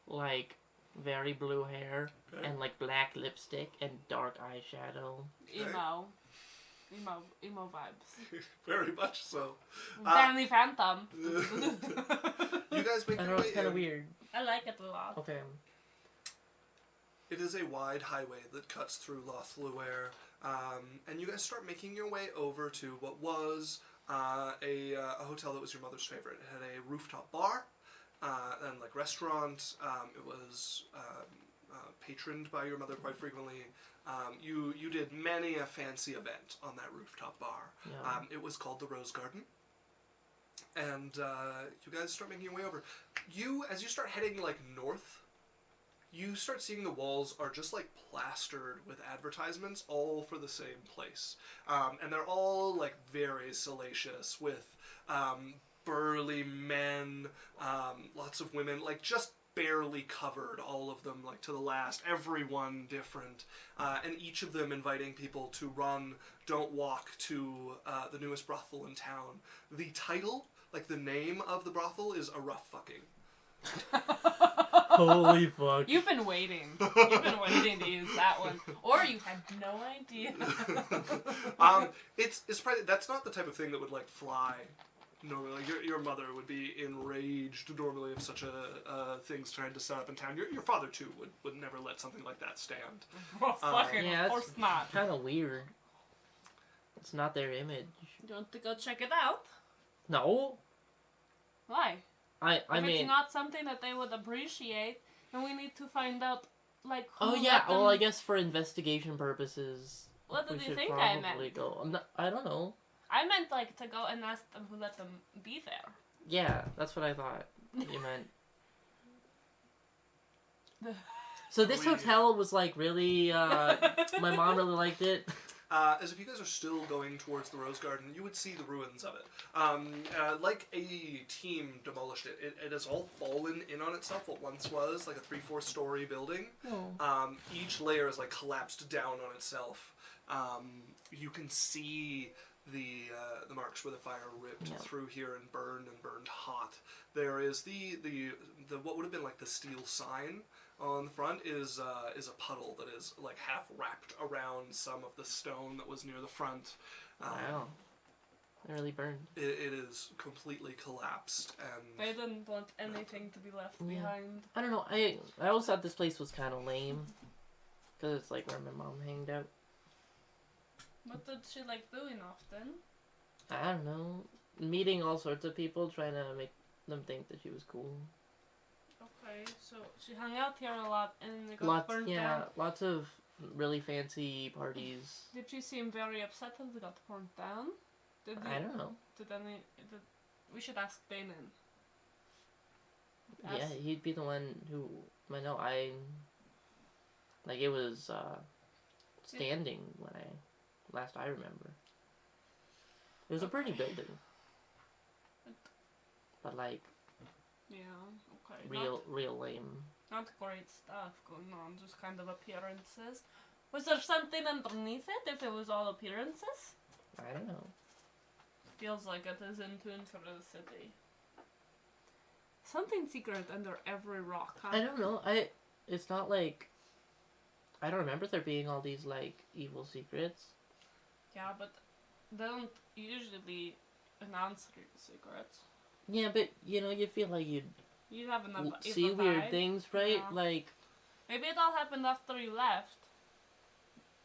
Like, very blue hair. Okay. And, like, black lipstick and dark eyeshadow. Emo vibes. very much so. Danny Phantom. You guys make I your know, way it's kind of in. weird. I like it a lot. Okay. It is a wide highway that cuts through Loth'Luair, and you guys start making your way over to what was a hotel that was your mother's favorite. It had a rooftop bar and like restaurant. It was patroned by your mother quite frequently. You did many a fancy event on that rooftop bar. Yeah. It was called the Rose Garden. And you guys start making your way over. As you start heading like north, you start seeing the walls are just like plastered with advertisements, all for the same place. And they're all like very salacious with burly men, lots of women, like just barely covered, all of them, like to the last, everyone different. And each of them inviting people to run, don't walk to the newest brothel in town. The title, like the name of the brothel, is A Rough Fucking. Holy fuck. You've been waiting. You've been waiting to use that one. Or you had no idea. It's probably, that's not the type of thing that would like fly normally. Like, your mother would be enraged normally if such a thing's tried to set up in town. Your father too would never let something like that stand. Oh, fucking, yeah, of course not. Kind of weird. It's not their image. Do you want to go check it out? No. Why? I If mean. it's not something that they would appreciate, then we need to find out, like, who Oh yeah. let them... Well, I guess for investigation purposes. What did we you should think I meant? probably go. I don't know. I meant, like, to go and ask them who let them be there. Yeah, that's what I thought you meant. So this hotel was like really. My mom really liked it. As if you guys are still going towards the Rose Garden, you would see the ruins of it. Like a team demolished it. It has all fallen in on itself. What once was like a 3-4 story building. Oh. Each layer is like collapsed down on itself. You can see the marks where the fire ripped through here and burned hot. There is the what would have been like the steel sign on the front is a puddle that is like half wrapped around some of the stone that was near the front. Wow. They're really burned. It is completely collapsed, They and didn't want anything to be left behind. I don't know. I always thought this place was kind of lame. Because it's like where my mom hanged out. What did she like doing often? I don't know. Meeting all sorts of people, trying to make them think that she was cool. Okay, so she hung out here a lot and it got burnt down. Lots of really fancy parties. Did she seem very upset that it got burnt down? I don't know. We should ask Danon. Yeah, he'd be the one who. I know. Like it was standing when last I remember. It was a pretty building, but like real lame. Not great stuff going on, just kind of appearances. Was there something underneath it? If it was all appearances, I don't know. feels like it is in tune for the city. Something secret under every rock. Huh? I don't know. It's not like. I don't remember there being all these like evil secrets. Yeah, but they don't usually announce the secrets. Yeah, but you feel like you'd have enough see weird things, right? Yeah. Like maybe it all happened after you left.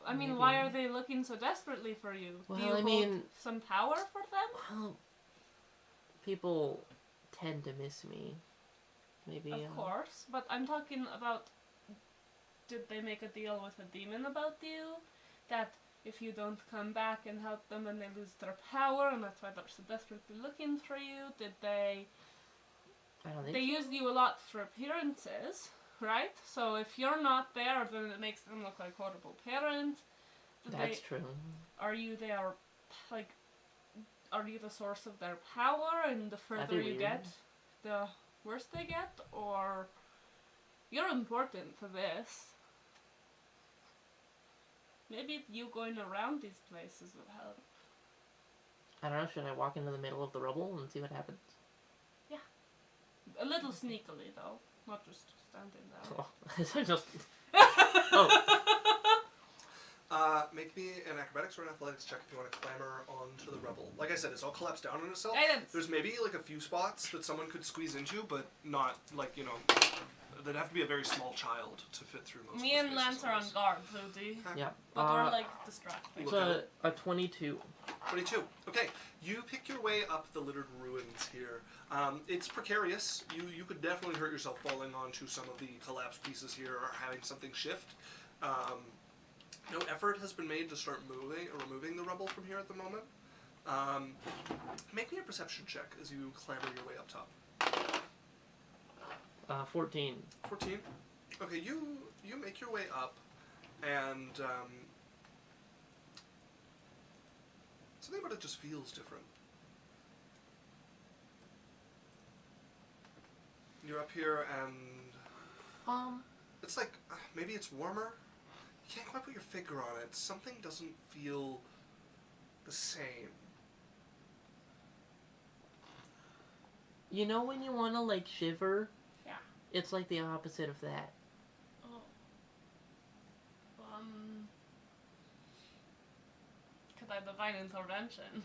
I mean, why are they looking so desperately for you? Well, Do you hold some power for them? Well, people tend to miss me. Maybe. Of course, but I'm talking about. Did they make a deal with a demon about you? That if you don't come back and help them and they lose their power and that's why they're so desperately looking for you? Did they... I don't think They used you a lot for appearances, right? So if you're not there, then it makes them look like horrible parents. That's true. Are you their... Like... Are you the source of their power and the further you get, the worse they get? Or... You're important for this. Maybe you going around these places would help. I don't know, should I walk into the middle of the rubble and see what happens? Yeah. A little sneakily, though. Not just standing there. Oh, is I just... make me an acrobatics or an athletics check if you want to clamber onto the rubble. Like I said, it's all collapsed down on itself. Guidance. There's maybe like a few spots that someone could squeeze into, but not like, they'd have to be a very small child to fit through most Me of the and Lance are on guard, Ludi. Yeah. But we're like distracted. It's a 22. 22. Okay, you pick your way up the littered ruins here. It's precarious. You could definitely hurt yourself falling onto some of the collapsed pieces here or having something shift. No effort has been made to start moving or removing the rubble from here at the moment. Make me a perception check as you clamber your way up top. 14. 14. Okay, you make your way up, and something about it just feels different. You're up here, and it's like maybe it's warmer. You can't quite put your finger on it. Something doesn't feel the same. You know when you want to like shiver? Yeah. It's like the opposite of that. Oh. Could I divine intervention?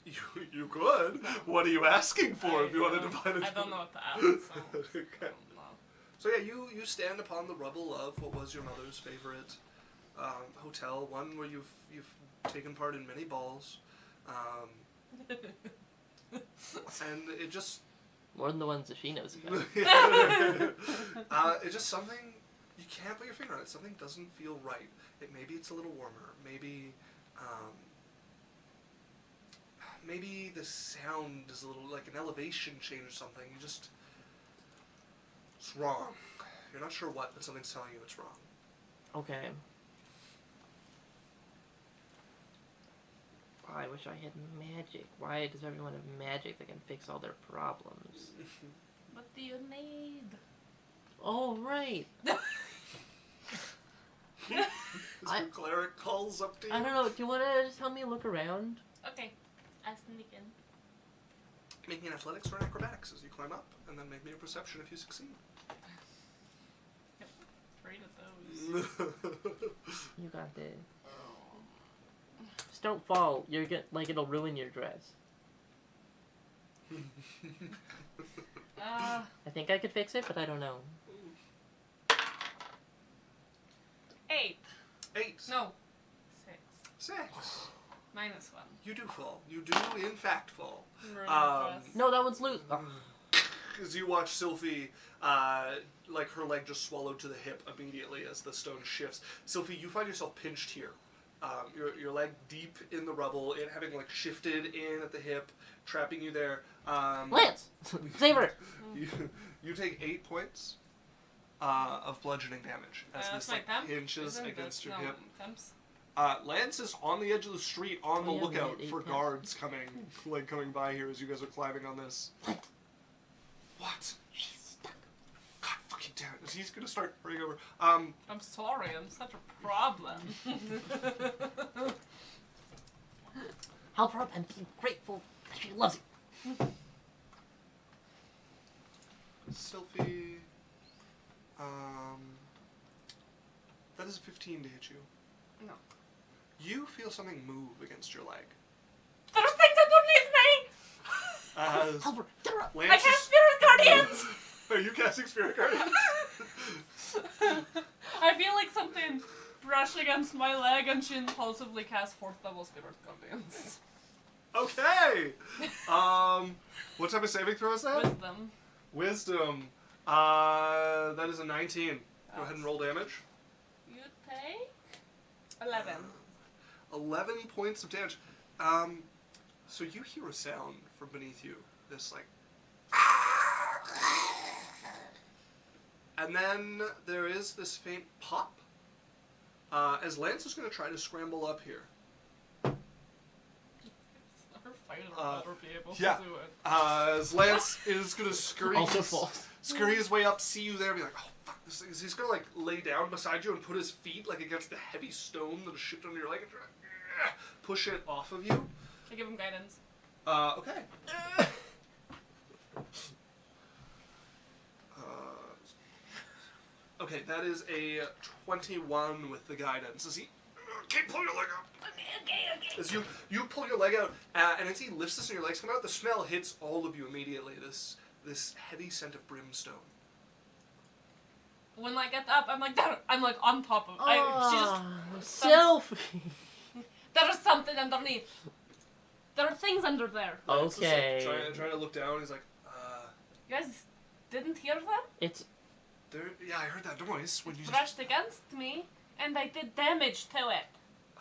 You could. What are you asking for if you want to divine it? I don't know what to ask. So. Okay. So yeah, you stand upon the rubble of what was your mother's favorite hotel, one where you've taken part in many balls, and it just more than the ones that she knows about. it's just something you can't put your finger on it. Something doesn't feel right. Maybe it's a little warmer. Maybe maybe the sound is a little like an elevation change or something. It's wrong. You're not sure what, but something's telling you it's wrong. Okay. I wish I had magic. Why does everyone have magic that can fix all their problems? What do you need? Oh, right. Your cleric calls up to you. I don't know. Do you want to just help me look around? Okay. I sneak in. Make me an athletics or an acrobatics as you climb up, and then make me a perception if you succeed. Yep. 3 of those. You got the Just don't fall. You're it'll ruin your dress. I think I could fix it, but I don't know. 8. 8. No. 6. 6. -1. You do fall. You do, in fact, fall. No, that one's loose. Oh. As you watch Cylph'e, like her leg just swallowed to the hip immediately as the stone shifts. Cylph'e, you find yourself pinched here. Your leg deep in the rubble, it having like shifted in at the hip, trapping you there. Lance! Save her! You take 8 points of bludgeoning damage as this like pinches against your hip. Temps? Lance is on the edge of the street on the lookout for temps. guards coming by here as you guys are climbing on this. What? She's stuck. God fucking damn it. He's gonna start hurrying over. I'm sorry, I'm such a problem. Help her up and be grateful that she loves you. Cylph'e, that is a 15 to hit you. No. You feel something move against your leg. There's things underneath me! Help her! Get her up! I cast Spirit Guardians! Are you casting Spirit Guardians? I feel like something brushed against my leg and she impulsively cast 4th level Spirit Guardians. Okay! What type of saving throw is that? Wisdom. Wisdom. That is a 19. Go ahead and roll damage. You take 11. 11 points of damage. So you hear a sound from beneath you. This like... And then there is this faint pop. As Lance is going to try to scramble up here. Her fighter will never be able to Yeah. do it. As Lance is going to Also scurry his way up, see you there, be like, oh fuck, this thing. He's going to like lay down beside you and put his feet like against the heavy stone that is shifted under your leg and try to push it off of you. I give him guidance. Okay. Okay, that is a 21 with the guidance. As he, can't pull your leg out. Okay. As you pull your leg out, and as he lifts this and your legs come out, the smell hits all of you immediately. This heavy scent of brimstone. When I get up, I'm like on top of. Cylph'e! There is something underneath. There are things under there. Okay. Like, trying to look down. He's like, You guys didn't hear them? It's... yeah, I heard that noise when you. Brushed against me, and I did damage to it.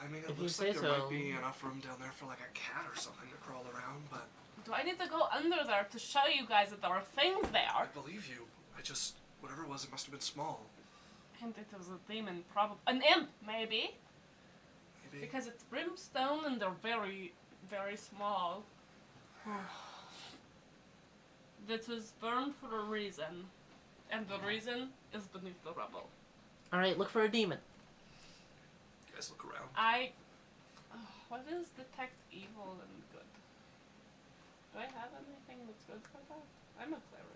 I mean, it If you looks say like there so. might be enough room down there for like a cat or something to crawl around, but. Do I need to go under there to show you guys that there are things I there? believe you. Whatever it was, it must have been small. And it was a demon, probably. An imp, maybe? Maybe. Because it's brimstone and they're very, very small. This was burned for a reason. And the reason is beneath the rubble. Alright, look for a demon. You guys look around. What is detect evil and good? Do I have anything that's good for that? I'm a cleric.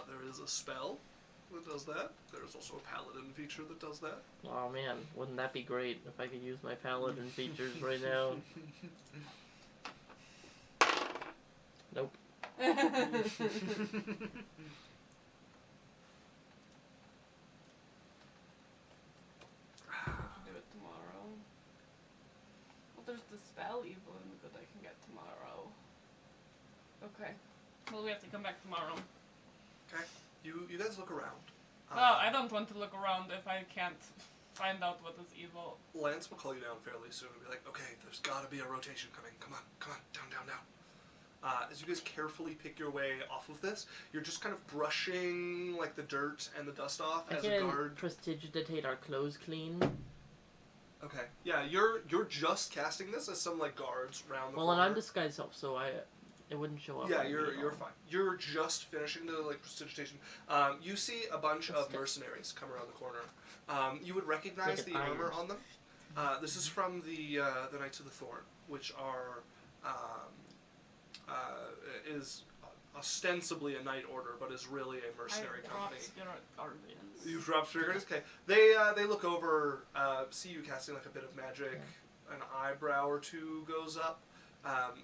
There is a spell that does that. There's also a paladin feature that does that. Oh man, wouldn't that be great if I could use my paladin features right now? Nope. Do it tomorrow. Well, there's the spell evil and good I can get tomorrow. Okay. Well, we have to come back tomorrow. Okay. You guys look around. Well, I don't want to look around if I can't find out what is evil. Lance will call you down fairly soon and be like, okay, there's gotta be a rotation coming. Come on, down. As you guys carefully pick your way off of this, you're just kind of brushing like the dirt and the dust off I as a can guard. prestidigitate our clothes clean. Okay. Yeah, you're just casting this as some like guards round the Well, corner. and I'm disguised self, so it wouldn't show up. Yeah, on me at you're all. fine. You're just finishing the like prestidigitation. You see a bunch of mercenaries come around the corner. You would recognize Like the an armor Irish. on them. This is from the Knights of the Thorn, which are is ostensibly a knight order, but is really a mercenary company. Spirit Guardians. You've dropped Spirit Guardians? Okay. They look over, see you casting like a bit of magic, an eyebrow or two goes up,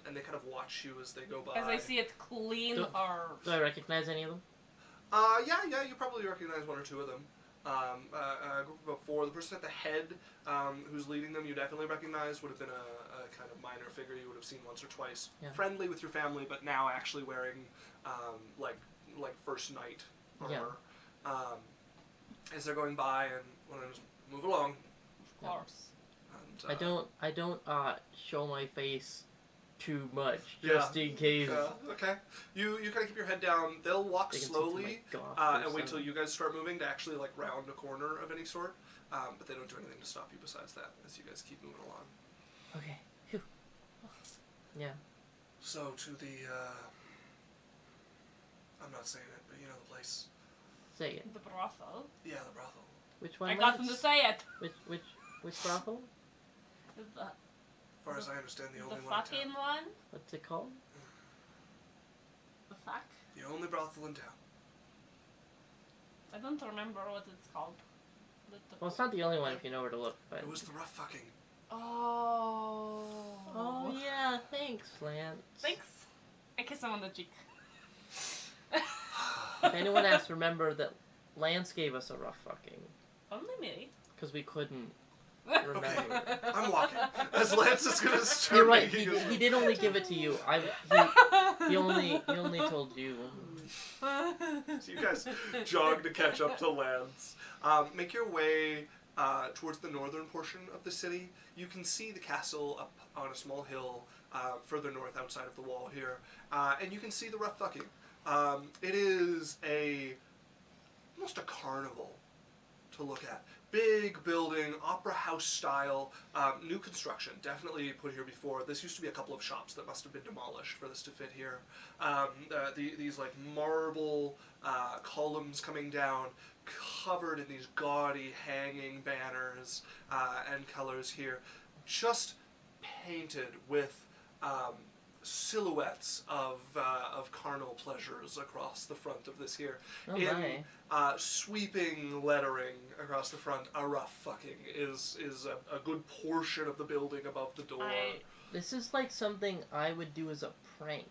and they kind of watch you as they go by. As I see it clean or... Do I recognize any of them? Yeah, you probably recognize one or two of them. A group of 4. The person at the head, who's leading them, you definitely recognize, would have been a kind of minor figure you would have seen once or twice. Yeah. Friendly with your family, but now actually wearing, like first knight armor. As they're going by, and want to just move along. Of course. And, I don't show my face too much, just in case. Okay. You kind of keep your head down. They'll walk They can see slowly, through my goth and wait till persona. you guys start moving to actually like round a corner of any sort. But they don't do anything to stop you besides that as you guys keep moving along. Okay. Phew. Yeah. So to the, I'm not saying it, but you know the place. Say it. The brothel. Yeah, the brothel. Which one? I got them to Lance? say it. Which brothel? The, As far as I understand, the only the one in fucking town. one? What's it called? The fuck? The only brothel in town. I don't remember what it's called. Well, it's not the only one if you know where to look, but... It was the rough fucking. Oh. Oh, yeah, thanks, Lance. Thanks. I kiss him on the cheek. If anyone asks, remember that Lance gave us a rough fucking. Only me. Because we couldn't Okay, remember. I'm walking. As Lance is gonna start You're right, making he did only give it to you. He only told you. So you guys jog to catch up to Lance. Make your way towards the northern portion of the city. You can see the castle up on a small hill further north outside of the wall here. And you can see the rough fucking. It is almost a carnival to look at. Big building, opera house style, new construction, definitely put here before. This used to be a couple of shops that must have been demolished for this to fit here. These like marble columns coming down, covered in these gaudy hanging banners and colors here, just painted with silhouettes of carnal pleasures across the front of this here. Oh In my. sweeping lettering across the front, a rough fucking is a good portion of the building above the door. This is like something I would do as a prank.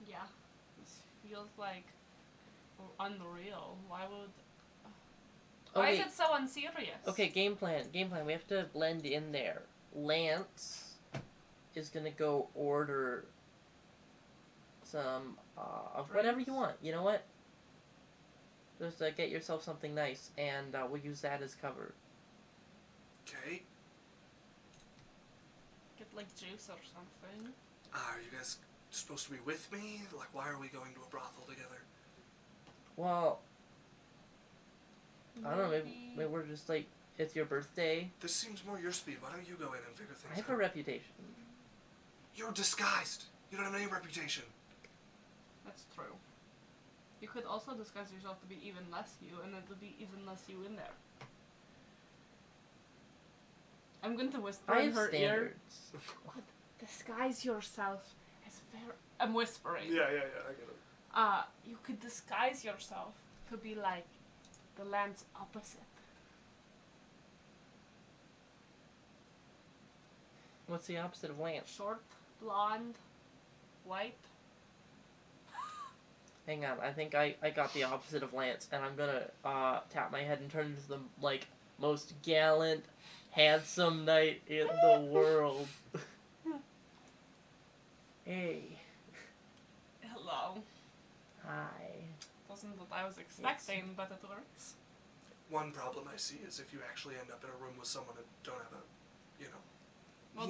Yeah. This feels like unreal. Why would... Why is Okay. it so unserious? Okay, game plan. We have to blend in there. Lance is gonna go order some of whatever you want. You know what? Just get yourself something nice, and we'll use that as cover. Okay. Get like juice or something. Are you guys supposed to be with me? Like, why are we going to a brothel together? Well, I don't know. Maybe we're just like, it's your birthday. This seems more your speed. Why don't you go in and figure things I have out? a reputation. You're disguised. You don't have any reputation. That's true. You could also disguise yourself to be even less you, and it would be even less you in there. I'm going to whisper I in have her ear. standards. What? Disguise yourself as very... I'm whispering. Yeah, I get it. You could disguise yourself to be like the land's opposite. What's the opposite of Lance? Short, blonde, white. Hang on, I think I got the opposite of Lance, and I'm gonna tap my head and turn into the like most gallant, handsome knight in the world. Hey. Hello. Hi. Wasn't what I was expecting, but it works. One problem I see is if you actually end up in a room with someone that don't have a, you know.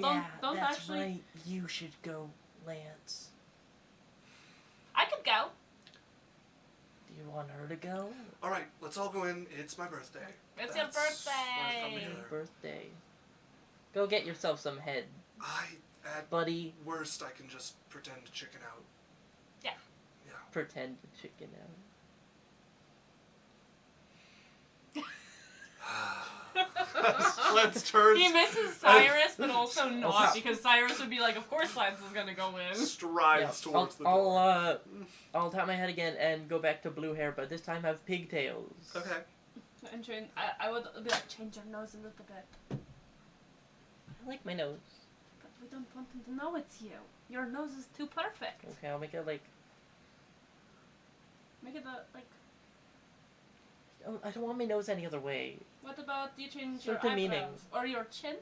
Well, Yeah, don't that's actually. right. You should go, Lance. I could go. Do you want her to go? All right, let's all go in. It's my birthday. It's your Let's come birthday. together. Birthday. Go get yourself some head, At buddy. worst, I can just pretend to chicken out. Yeah. Yeah. Pretend to chicken out. Lance turns. He misses Cyrus, but also not, Okay. because Cyrus would be like, of course Lance is gonna go in. Strides towards the door. I'll tap my head again and go back to blue hair, but this time have pigtails. Okay. And I would be like, change your nose a little bit. I like my nose. But we don't want them to know it's you. Your nose is too perfect. Okay, I'll make it like... Make it like... Oh, I don't want my nose any other way. What about you change Sort your of meaning. eyebrows? Or your chin?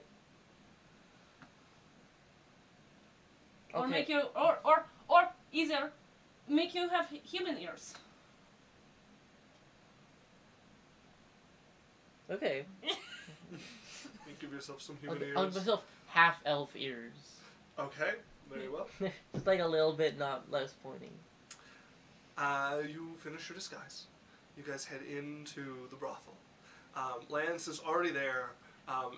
Or Okay. make you... Or easier, make you have human ears. Okay. You give yourself some human I'll ears. give myself half-elf ears. Okay, very well. Just like a little bit, not less pointy. You finish your disguise. You guys head into the brothel. Lance is already there,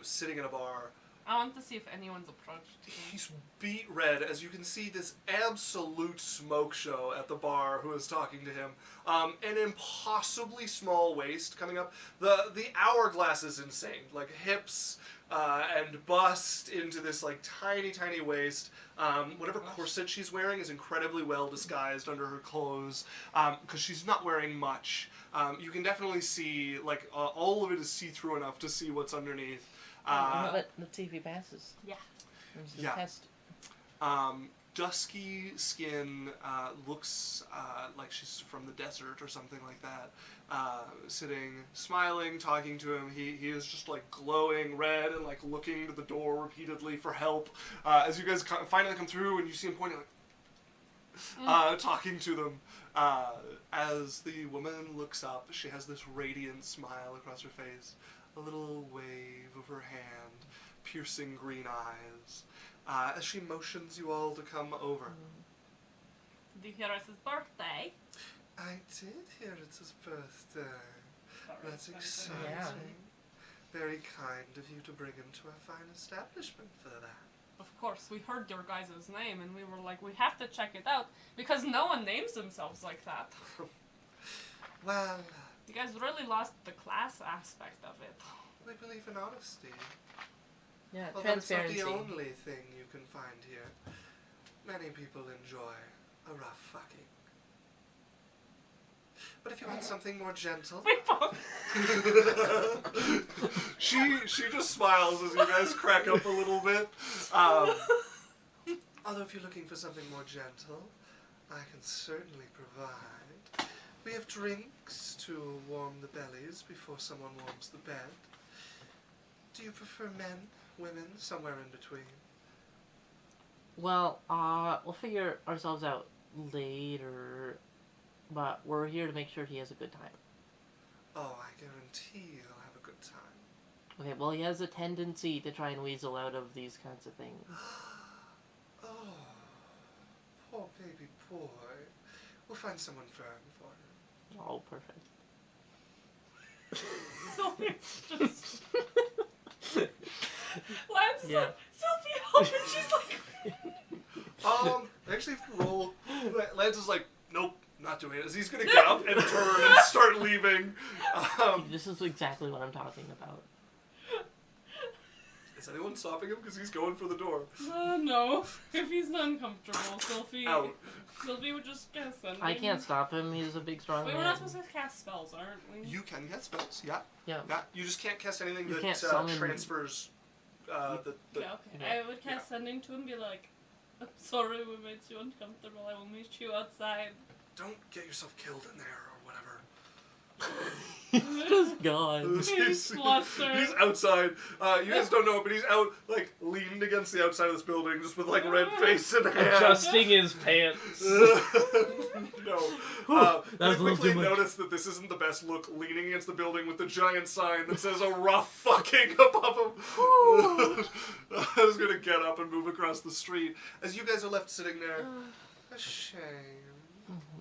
sitting in a bar. I want to see if anyone's approached him. He's beat red as you can see this absolute smoke show at the bar who is talking to him. An impossibly small waist coming up. The hourglass is insane. Like hips and bust into this like tiny, tiny waist. Whatever corset she's wearing is incredibly well disguised under her clothes because she's not wearing much. You can definitely see like all of it is see-through enough to see what's underneath. Let's see if he passes. Yeah. There's the Yeah. test. Dusky skin, looks like she's from the desert or something like that. Sitting, smiling, talking to him. He is just like glowing red and like looking to the door repeatedly for help. As you guys finally come through and you see him pointing like, talking to them. As the woman looks up, she has this radiant smile across her face. A little wave of her hand, piercing green eyes, as she motions you all to come over. Did you hear it's his birthday? I did hear it's his birthday. That's exciting. Yeah. Very kind of you to bring him to a fine establishment for that. Of course, we heard your guys' name and we were like, we have to check it out because no one names themselves like that. Well, You guys really lost the class aspect of it. we believe in honesty. Yeah, Although it's not transparency. the only thing you can find here. Many people enjoy a rough fucking. But if you want something more gentle... We both. she just smiles as you guys crack up a little bit. Although if you're looking for something more gentle, I can certainly provide. We have drinks to warm the bellies before someone warms the bed. Do you prefer men, women, somewhere in between? Well, we'll figure ourselves out later, but we're here to make sure he has a good time. Oh, I guarantee you'll have a good time. Okay, well, he has a tendency to try and weasel out of these kinds of things. Oh, poor baby boy. We'll find someone firm for him. Oh, perfect. Sylphie just... Lance is Yeah. like, Sylphie, help! And she's like... Actually, if you roll, Lance is like, nope, not doing it. As he's gonna get up and turn and start leaving. This is exactly what I'm talking about. Is anyone stopping him? Because he's going for the door. No. If he's uncomfortable, Sylphie... Out. Sylphie would just cast something. I can't stop him. He's a big, strong Wait, man. we're not supposed to cast spells, aren't we? You can cast spells, yeah. Yeah. You just can't cast anything You that can't summon- transfers. Yeah, okay. Yeah. I would cast sending to him and be like, I'm sorry we made you uncomfortable. I will meet you outside. Don't get yourself killed in there or whatever. He's just gone. He's flustered. He's outside. You guys don't know, but he's out, like, leaned against the outside of this building, just with, like, red face and hands. Adjusting his pants. No. That was You a little quickly too much. notice that this isn't the best look, leaning against the building with the giant sign that says a rough fucking above him. I was gonna get up and move across the street. As you guys are left sitting there, a shame.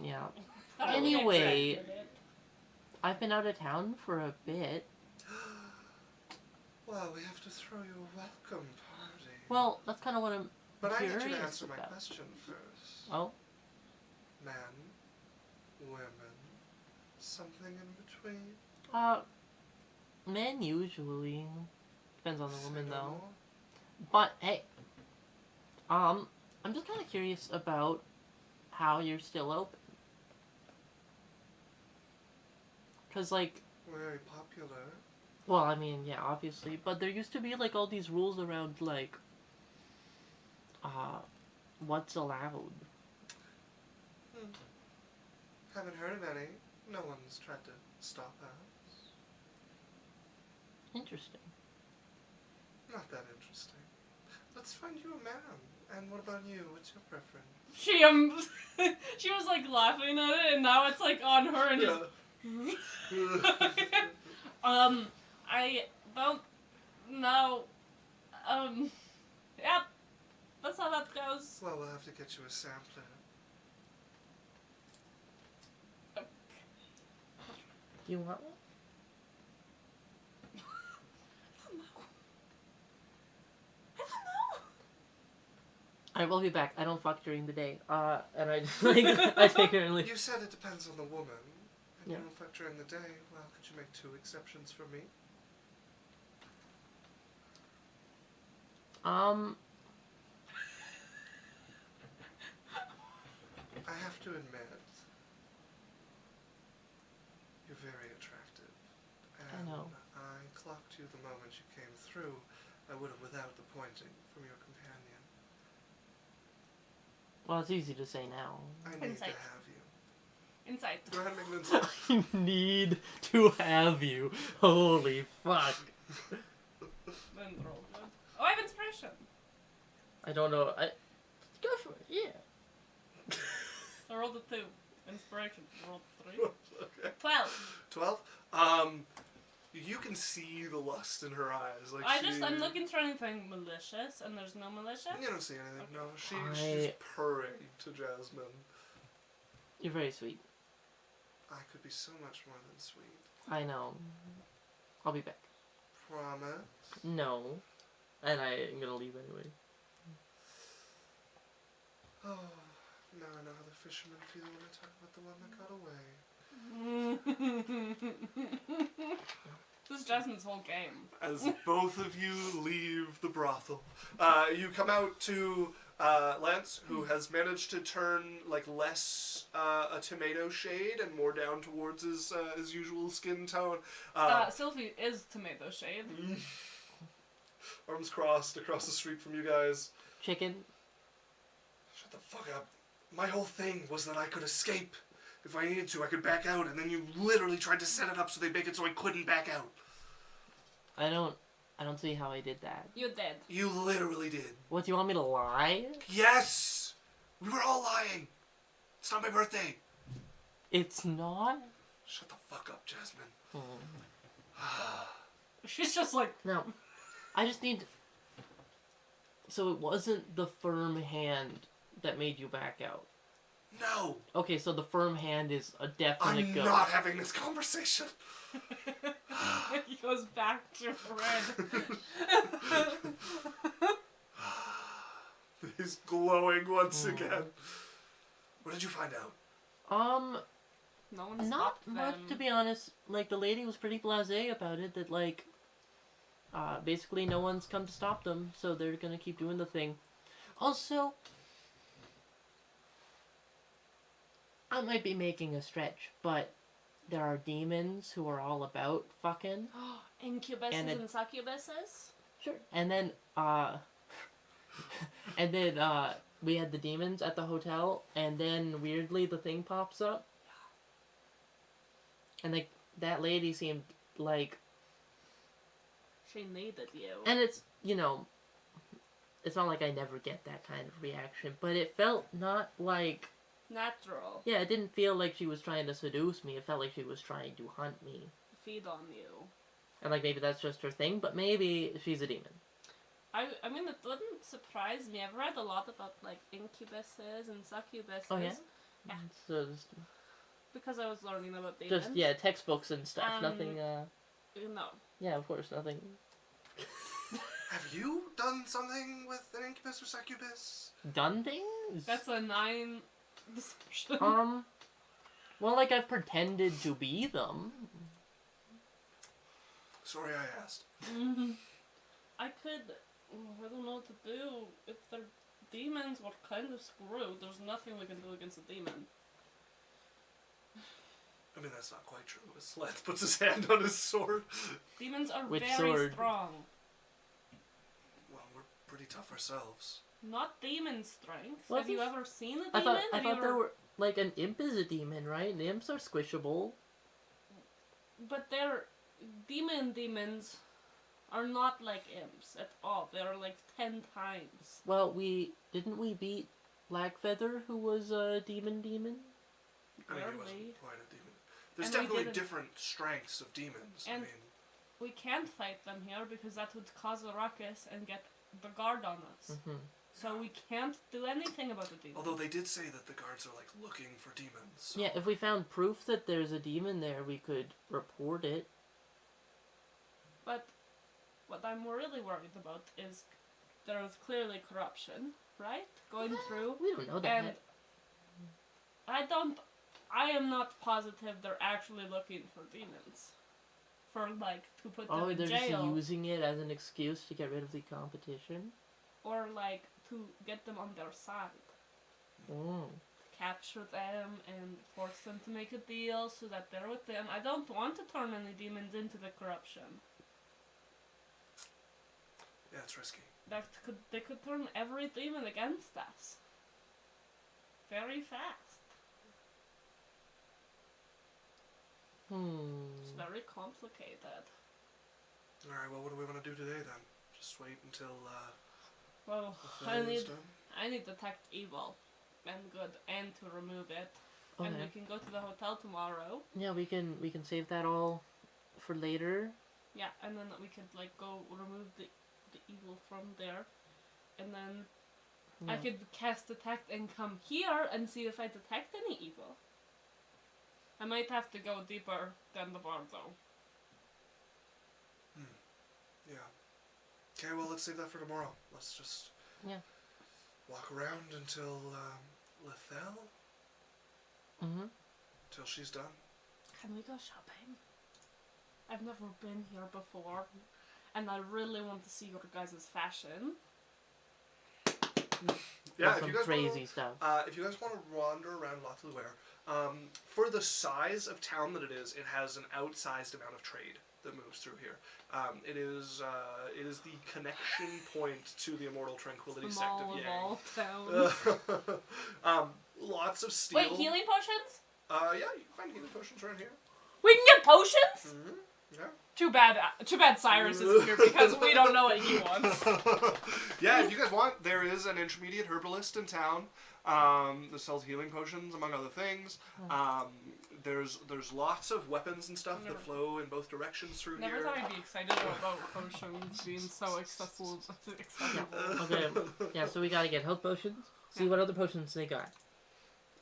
Yeah. I Anyway. rejected it. I've been out of town for a bit. Well, we have to throw you a welcome party. Well, that's kind of what I'm but I need you to curious answer my about. question first. Oh, Men, women, something in between? men usually. Depends on the woman, Say no though. more. But, hey. I'm just kind of curious about how you're still open. Because, like... Very popular. Well, I mean, yeah, obviously. But there used to be, like, all these rules around, like... what's allowed. Haven't heard of any. No one's tried to stop us. Interesting. Not that interesting. Let's find you a man. And what about you? What's your preference? She was like laughing at it, and now it's like on her and just. I don't know. Yep. That's how that goes. Well, we'll have to get you a sampler. Do you want one? I will be back. I don't fuck during the day. And I just, like, I take her and leave. You said it depends on the woman. And Yeah. you don't fuck during the day. Well, could you make 2 exceptions for me? I have to admit, you're very attractive. And I know. I clocked you the moment you came through. I would have without the pointing from your companion. Well, it's easy to say now. I need Insight. to have you. Insight. Go ahead and make an insight. I need to have you. Holy fuck. Then roll good. Oh, I have inspiration. I don't know. Go for it. Yeah. So I rolled a 2. Inspiration. Rolled 3. Okay. 12. 12? You can see the lust in her eyes. Like I'm looking for anything malicious, and there's no malicious. You don't see anything. No, she's I- purring to Jasmine. You're very sweet. I could be so much more than sweet. I know. I'll be back. Promise. No. And I'm gonna leave anyway. Oh, now I know how the fishermen feel when I talk about the one that got away. This is Jasmine's whole game. As both of you leave the brothel, you come out to Lance, who has managed to turn like less a tomato shade and more down towards his usual skin tone. Cylph'e is tomato shade. Arms crossed across the street from you guys. Chicken. Shut the fuck up. My whole thing was that I could escape. If I needed to, I could back out, and then you literally tried to set it up so they make it so I couldn't back out. I don't see how I did that. You did. You literally did. What, do you want me to lie? Yes! We were all lying. It's not my birthday. It's not? Shut the fuck up, Jasmine. She's just like, No. I just need... So it wasn't the firm hand that made you back out. No! Okay, so the firm hand is a definite I'm go. not having this conversation. he goes back to red. He's glowing once again. What did you find out? No one Not stopped much, them. to be honest. Like, the lady was pretty blasé about it, that, like, basically no one's come to stop them, so they're gonna keep doing the thing. Also, I might be making a stretch, but there are demons who are all about fucking. Incubuses And and, it- succubuses? Sure. And then, we had the demons at the hotel, and then weirdly the thing pops up. And, like, that lady seemed like... She needed you. And it's, you know, it's not like I never get that kind of reaction, but it felt not like... Natural. Yeah, it didn't feel like she was trying to seduce me. It felt like she was trying to hunt me. Feed on you. And, like, maybe that's just her thing, but maybe she's a demon. I mean, it wouldn't surprise me. I've read a lot about, like, incubuses and succubuses. Oh, yeah? Yeah. So, just, Because I was learning about demons. yeah, textbooks and stuff. Nothing, No. yeah, of course, nothing. Have you done something with an incubus or succubus? Done things? That's a 9 deception. Well, like, I've pretended to be them. Sorry I asked. I don't know what to do. If they're demons, we're kind of screwed. There's nothing we can do against a demon. I mean, that's not quite true. Lance puts his hand on his sword. Demons are Which very sword? strong. Well, we're pretty tough ourselves. Not demon strength. What Have you is- ever seen a I demon? thought there were like an imp is a demon, right? And imps are squishable. But demons are not like imps at all. They're like 10 times. Well, didn't we beat Blackfeather, who was a demon? I mean, he Barely. wasn't quite a demon. There's And we definitely didn't- different strengths of demons. I And- mean, We can't fight them here because that would cause a ruckus and get the guard on us. Mm-hmm. So we can't do anything about the demons. although they did say that the guards are like looking for demons. So. Yeah, if we found proof that there's a demon there, we could report it. But what I'm really worried about is there is clearly corruption, right? Going through. We don't know that. And I am not positive they're actually looking for demons. For, like, to put them in They're just jail. using it as an excuse to get rid of the competition. Or, like, to get them on their side. Oh. Capture them and force them to make a deal so that they're with them. I don't want to turn any demons into the corruption. Yeah, it's risky. They could turn every demon against us. Very fast. It's very complicated. Alright, well, what do we want to do today then? Just wait until Well, the I fight is need done? detect evil and good and to remove it. Okay. And we can go to the hotel tomorrow. Yeah, we can save that all for later. Yeah, and then we could like go remove the evil from there. And then Yeah. I could cast detect and come here and see if I detect any evil. I might have to go deeper than the bar though. Yeah. Okay, well, let's save that for tomorrow. Let's just walk around until Lathel, Mm-hmm. till she's done. Can we go shopping? I've never been here before, and I really want to see your guys' fashion. Yeah, Some if you guys crazy stuff. If you guys want to wander around Loth'Luair, for the size of town that it is an outsized amount of trade that moves through here. It is the connection point to the Immortal Tranquility The sect mall of of Yang. all towns. Lots of steel. Wait, healing potions? Yeah, you can find healing potions around here. We can get potions? Mm-hmm. Yeah. Too bad Cyrus isn't here because we don't know what he wants. Yeah, if you guys want, there is an intermediate herbalist in town that sells healing potions, among other things. There's lots of weapons and stuff that flow in both directions through Never here. thought I'd be excited about potions being so accessible. Okay, yeah, so we gotta get health potions. See what other potions they got.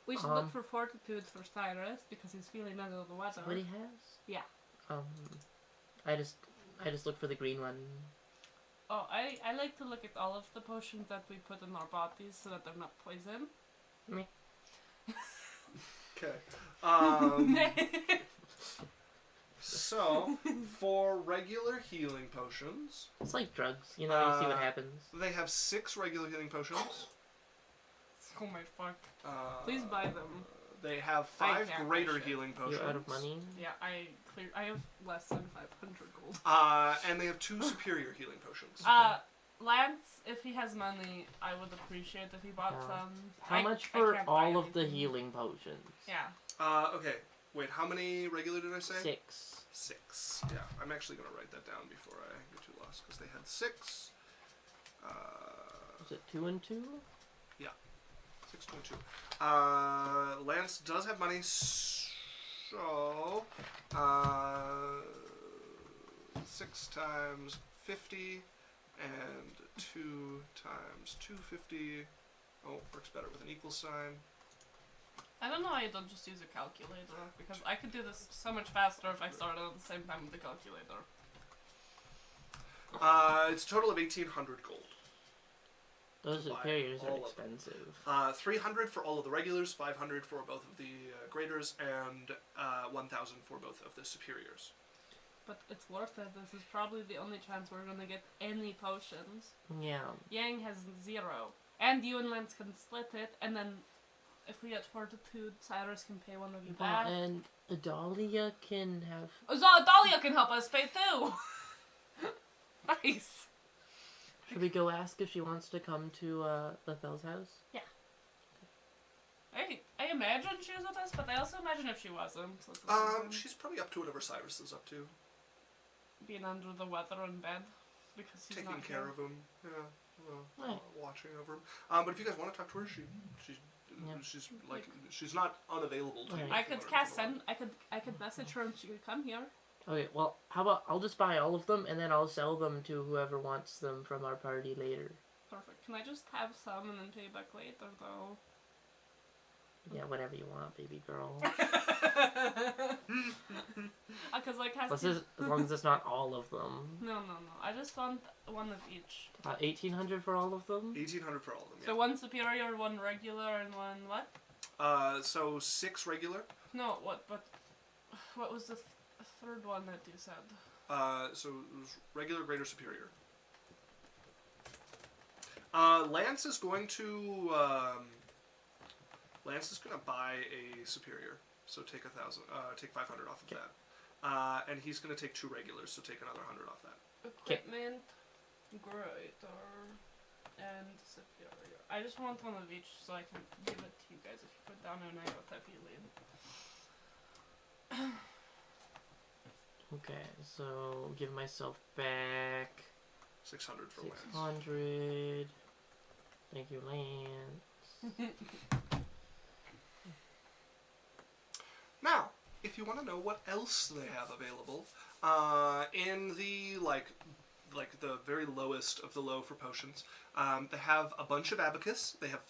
We should look for fortitude for Cyrus because he's feeling under the weather. What he has? Yeah. I just look for the green one. Oh, I like to look at all of the potions that we put in our bodies so that they're not poison. Meh. Okay. So, for regular healing potions, It's like drugs, you know. You see what happens. they have 6 regular healing potions. Oh my fuck. Please buy them. They have I 5 can't greater buy shit. healing potions. You're out of money. Yeah, I have less than 500 gold. And they have 2 superior healing potions. Lance, if he has money, I would appreciate if he bought some. How much I for can't buy all of the anything. healing potions? Yeah. Okay. Wait, how many regular did I say? 6. 6. Yeah, I'm actually going to write that down before I get too lost, because they had 6. Is it 2 and 2? 6, 2, and 2. Lance does have money, so 6 times 50 and 2 times 250. Oh, works better with an equal sign. I don't know why you don't just use a calculator, because I could do this so much faster if I started at the same time with the calculator. It's a total of 1,800 gold. Those To buy superiors are all of them. expensive. 300 for all of the regulars, 500 for both of the graders, and 1,000 for both of the superiors. But it's worth it. This is probably the only chance we're gonna get any potions. Yeah. Yang has 0. And you and Lance can split it, and then if we get Fortitude, Cyrus can pay one of you back. And Dahlia can have... Dahlia can help us pay too! Nice! Should we go ask if she wants to come to Lathel's house? Yeah. I imagine she was with us, but I also imagine if she wasn't. She's probably up to whatever Cyrus is up to. Being under the weather in bed. Because he's Taking not care here. of him. Yeah. Right. Watching over him. But if you guys want to talk to her, she's like she's not unavailable to you. I could I could message her and she could come here. Okay, well, how about I'll just buy all of them and then I'll sell them to whoever wants them from our party later. Perfect. Can I just have some and then pay back later though? Yeah, whatever you want, baby girl. Because like As long as it's not all of them. No. I just want one of each. 1,800 for all of them? 1,800 for all of them, yeah. So one superior, one regular, and one what? So 6 regular. No, what was the third one that you said? So it was regular, greater, superior. Lance is going to buy a superior, so take 1,000, take 500 off of that, and he's going to take 2 regulars, so take another 100 off that. Equipment, greater, and superior. I just want one of each so I can give it to you guys if you put down an arrow type you lead. Okay, so give myself back 600 for Lance. 600. Thank you, Lance. Now, if you want to know what else they have available, in the like the very lowest of the low for potions, they have a bunch of abacus. They have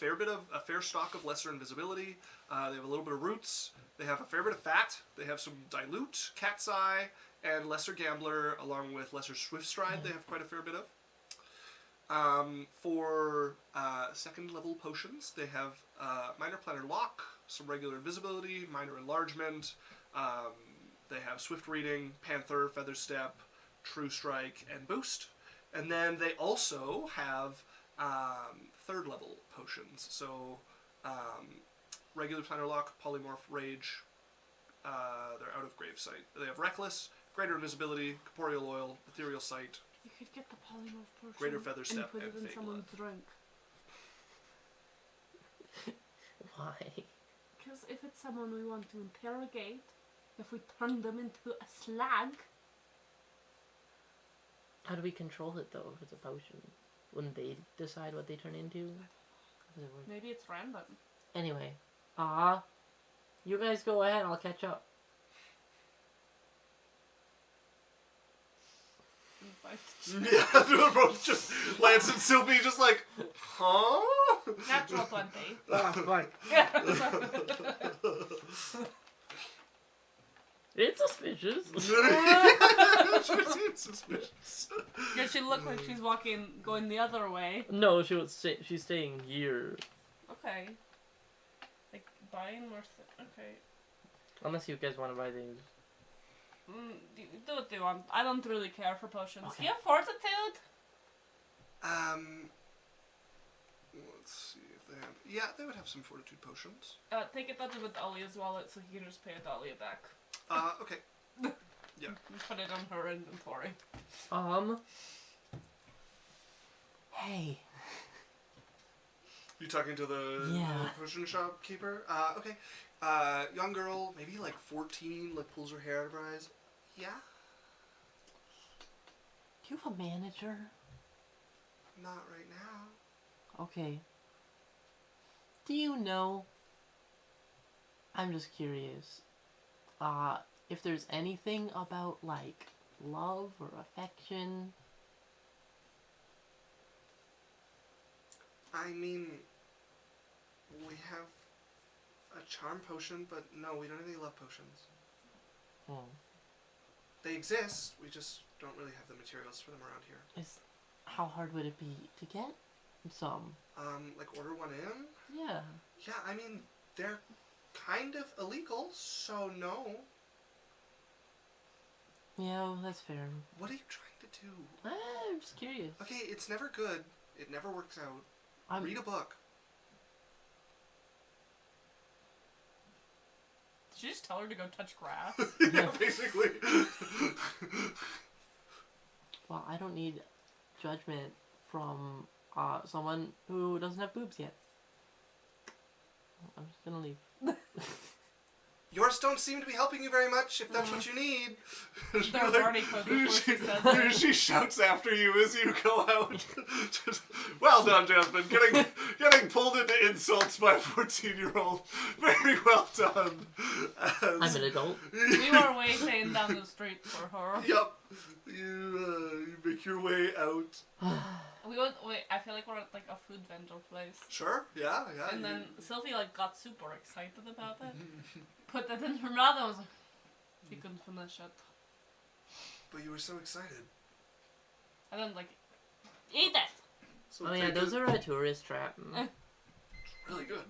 a fair stock of lesser invisibility. They have a little bit of roots. They have a fair bit of fat. They have some dilute, cat's eye, and lesser gambler, along with lesser swift stride. They have quite a fair bit of. For second level potions, they have minor planner lock, some regular invisibility, minor enlargement. They have swift reading, panther, feather step, true strike, and boost. And then they also have third level potions. So regular planner lock, polymorph, rage. They're out of gravesight. They have reckless, greater invisibility, corporeal oil, ethereal sight. You could get the polymorph potion Greater feather step and put it and in someone's drink. Why? Because if it's someone we want to interrogate, if we turn them into a slag... How do we control it, though, if it's a potion? Wouldn't they decide what they turn into? Maybe it's random. Anyway. You guys go ahead, I'll catch up. Yeah, they're both just Lance and Cylph'e just like, huh? Natural 20. Ah, fuck. It's suspicious. It's suspicious. Yeah, she looked like she's going the other way. No, she's staying here. Okay. Like, buying more okay. Unless you guys want to buy things. Do what you want. I don't really care for potions. Okay. Do you have fortitude? Let's see if they have... Yeah, they would have some fortitude potions. Take it out of Dahlia's wallet so he can just pay Dahlia back. Okay. Yeah. Put it on her inventory. Hey. You talking to the potion shop keeper? Okay. Young girl, maybe like 14, like pulls her hair out of her eyes. Yeah? Do you have a manager? Not right now. Okay. Do you know? I'm just curious. If there's anything about, like, love or affection. I mean, we have a charm potion, but no, we don't have any love potions. They exist, we just don't really have the materials for them around here. How hard would it be to get some? Like order one in? Yeah. Yeah, I mean, they're kind of illegal, so no. Yeah, that's fair. What are you trying to do? I'm just curious. Okay, it's never good. It never works out. Read a book. Did you just tell her to go touch grass? Yeah, basically. Well, I don't need judgment from someone who doesn't have boobs yet. I'm just gonna leave. Yours don't seem to be helping you very much, if that's what you need. They're already close before she says it. She shouts after you as you go out. Well done, Jasmine. Getting pulled into insults by a 14-year-old. Very well done. I'm an adult. We were waiting down the street for her. Yep. You make your way out. Wait, I feel like we're at like a food vendor place. Sure, yeah. And then Cylph'e like got super excited about it. Put that in her mouth and was like, she couldn't finish it. But you were so excited. And then like, eat it! So Oh yeah, those are a tourist trap. really good.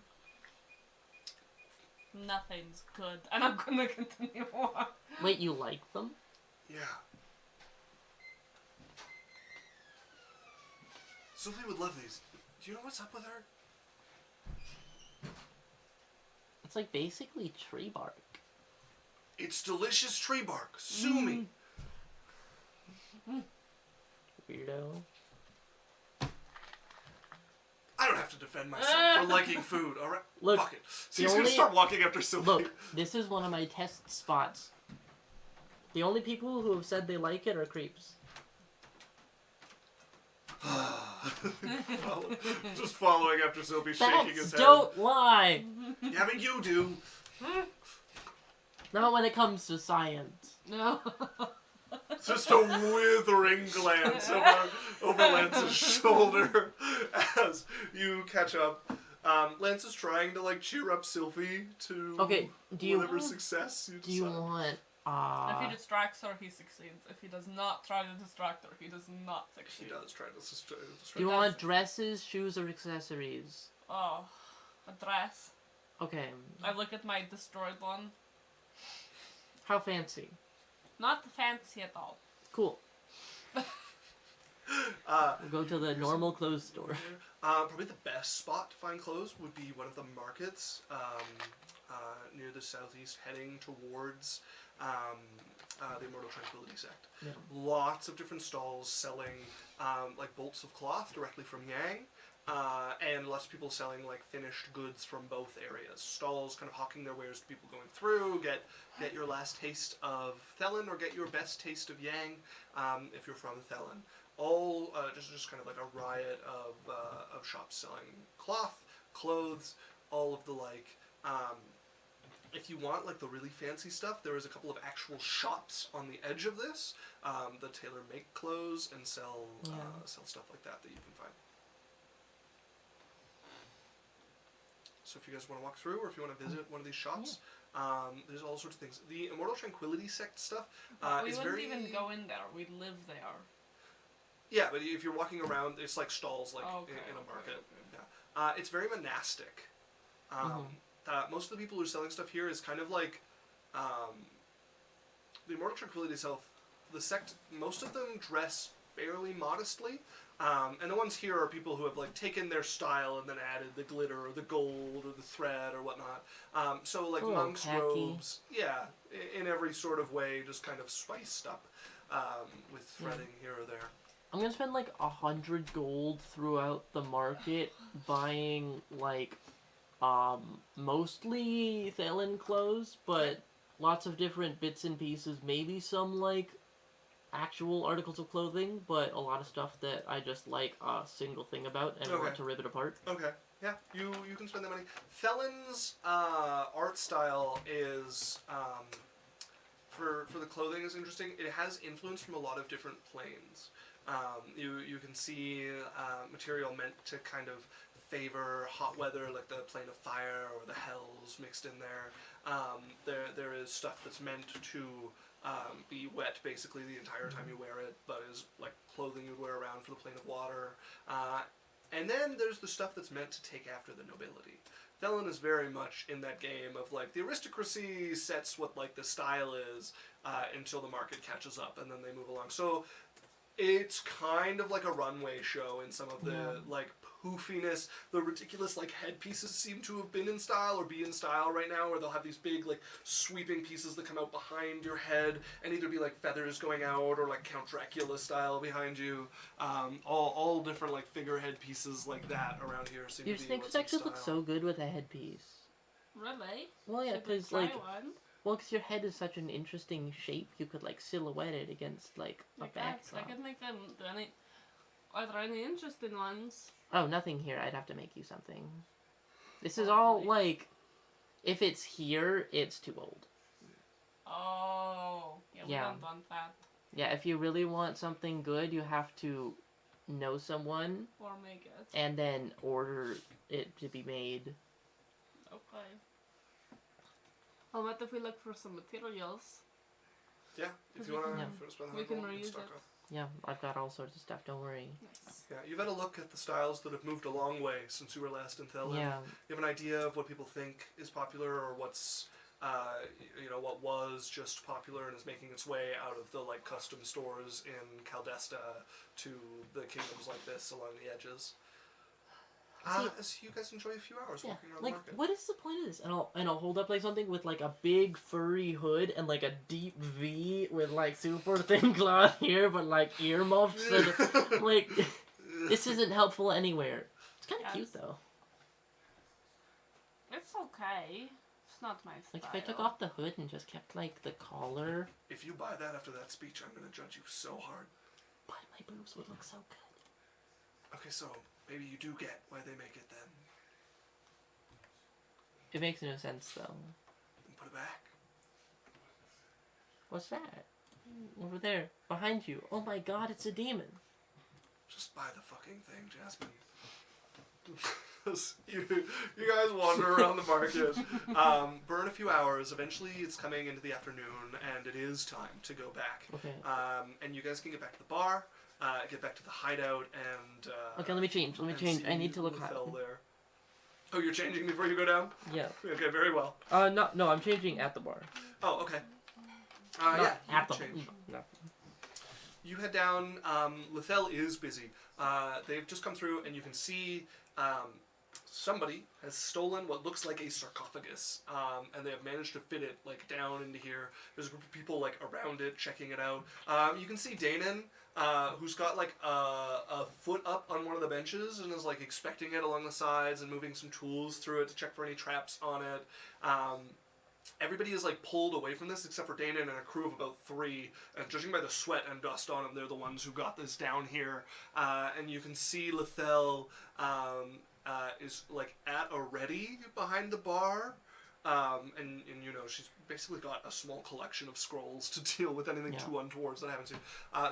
Nothing's good. And I'm gonna continue on. Wait, you like them? Yeah. Sophie would love these. Do you know what's up with her? It's like basically tree bark. It's delicious tree bark. Sue me. Weirdo. I don't have to defend myself for liking food, alright? Look, fuck it. She's gonna start walking after Sophie. Look, this is one of my test spots. The only people who have said they like it are creeps. Just following after Sophie, shaking his head. Don't lie! Yeah, but you do. Not when it comes to science. No. Just a withering glance over Lance's shoulder as you catch up. Lance is trying to like cheer up Sylphie to whatever success you decide. Do you want If he distracts her, he succeeds. If he does not try to distract her, he does not succeed. He does try to distract Do you want dresses, shoes, or accessories? Oh, a dress. Okay. I look at my destroyed one. How fancy? Not fancy at all. Cool. We'll go to the normal clothes store. Probably the best spot to find clothes would be one of the markets near the southeast, heading towards the Immortal Tranquility Sect. Yeah. Lots of different stalls selling like bolts of cloth directly from Yang, and lots of people selling like finished goods from both areas. Stalls kind of hawking their wares to people going through. Get your last taste of Thelen, or get your best taste of Yang if you're from Thelen. All just kind of like a riot of shops selling cloth, clothes, all of the like. If you want like the really fancy stuff, there is a couple of actual shops on the edge of this that tailor make clothes and sell stuff like that you can find. So if you guys want to walk through, or if you want to visit one of these shops, there's all sorts of things. The Immortal Tranquility Sect stuff we is wouldn't very... even go in there. We'd live there. Yeah, but if you're walking around, it's like stalls, like in a market. Okay. Yeah. It's very monastic. Most of the people who are selling stuff here is kind of like the Immortal Tranquility itself. The sect, most of them dress fairly modestly, and the ones here are people who have like taken their style and then added the glitter or the gold or the thread or whatnot. So like monks' tacky robes, yeah, in every sort of way, just kind of spiced up with threading here or there. I'm gonna spend like 100 gold throughout the market buying like mostly Thelen clothes, but lots of different bits and pieces, maybe some like actual articles of clothing, but a lot of stuff that I just like a single thing about and want to rip it apart. Okay, yeah, you can spend the money. Thelen's art style is for the clothing is interesting. It has influence from a lot of different planes. You can see material meant to kind of favor hot weather, like the plane of fire or the hells mixed in there. There is stuff that's meant to be wet basically the entire time you wear it, but is like clothing you'd wear around for the plane of water. And then there's the stuff that's meant to take after the nobility. Thelen is very much in that game of like the aristocracy sets what like the style is until the market catches up, and then they move along. So it's kind of like a runway show in some of the like poofiness. The ridiculous like headpieces seem to have been in style or be in style right now, where they'll have these big like sweeping pieces that come out behind your head and either be like feathers going out or like Count Dracula style behind you. All different like figurehead pieces like that around here seem Your to be snake what's in actually looks style. so good with a headpiece. Really? Well, yeah, Should we because try like, one? well, because your head is such an interesting shape, you could like silhouette it against like a I guess I backdrop. could make them. Are there any interesting ones? Oh, nothing here. I'd have to make you something. This is all like, if it's here, it's too old. Oh, yeah, we Yeah. don't want that. Yeah, if you really want something good, you have to know someone Or make it. and then order it to be made. Okay. Well, what if we look for some materials? Yeah, if you want Yeah. to spend the We can gold and reuse stock it. up. Yeah, I've got all sorts of stuff, don't worry. Nice. Yeah, you've had a look at the styles that have moved a long way since you were last in Thelen. Yeah, You have an idea of what people think is popular or what's, what was just popular and is making its way out of the like custom stores in Caldesta to the kingdoms like this along the edges. As you guys enjoy a few hours yeah. walking around Like, the market. what is the point of this? And I'll hold up like something with like a big furry hood and like a deep V with like super thin cloth here, but like earmuffs and like this isn't helpful anywhere. It's kind of cute Yes. though. It's okay. It's not my style. Like if I took off the hood and just kept like the collar, If you buy that after that speech, I'm going to judge you so hard. but my boobs would look so good. Okay, so maybe you do get why they make it then. It makes no sense though. Then put it back. What's that? Over there, behind you. Oh my God, it's a demon. Just buy the fucking thing, Jasmine. you guys wander around the market, burn a few hours. Eventually, it's coming into the afternoon, and it is time to go back. Okay. And you guys can get back to the bar, get back to the hideout, and Okay, let me change. Let me and change. I see need to look hot. Lathel there. Oh, you're changing before you go down? Yeah. Okay, very well. No, I'm changing at the bar. Oh, okay. Not Yeah, you at the can change. no. You head down. Lathel is busy. They've just come through, and you can see somebody has stolen what looks like a sarcophagus, and they have managed to fit it like down into here. There's a group of people like around it checking it out. You can see Danon, who's got like a foot up on one of the benches and is like inspecting it along the sides and moving some tools through it to check for any traps on it. Everybody is like pulled away from this except for Danon and a crew of about 3. And judging by the sweat and dust on them, they're the ones who got this down here. And you can see Lathel is like at a ready behind the bar. And you know, she's basically got a small collection of scrolls to deal with anything Yeah. too untoward that happens to.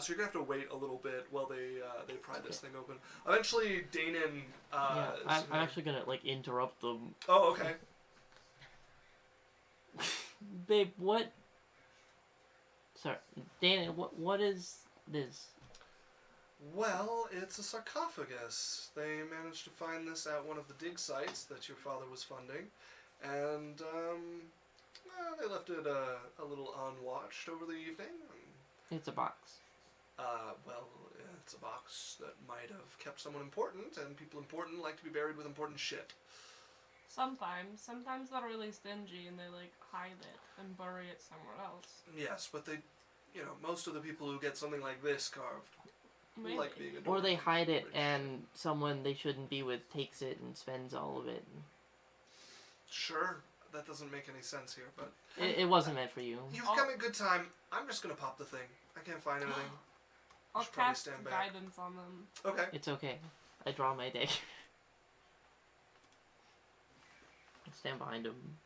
So you're gonna have to wait a little bit while they pry this thing open. Eventually, Danon. Yeah, is I'm gonna- actually gonna like interrupt them. Oh, okay. Babe, what? Sorry, Danny. What is this? Well, it's a sarcophagus. They managed to find this at one of the dig sites that your father was funding, and they left it a little unwatched over the evening. It's a box. Well, it's a box that might have kept someone important, and people important like to be buried with important shit. Sometimes they're really stingy and they like hide it and bury it somewhere else. Yes, but they, most of the people who get something like this carved Maybe. like being Or they adorned hide it with and someone they shouldn't be with takes it and spends all of it. Sure, that doesn't make any sense here, but It wasn't meant for you. you've Oh. come at good time. I'm just gonna pop the thing. I can't find anything. I'll should probably cast stand back. guidance on them. Okay. It's okay. I draw my dagger. Stand behind him.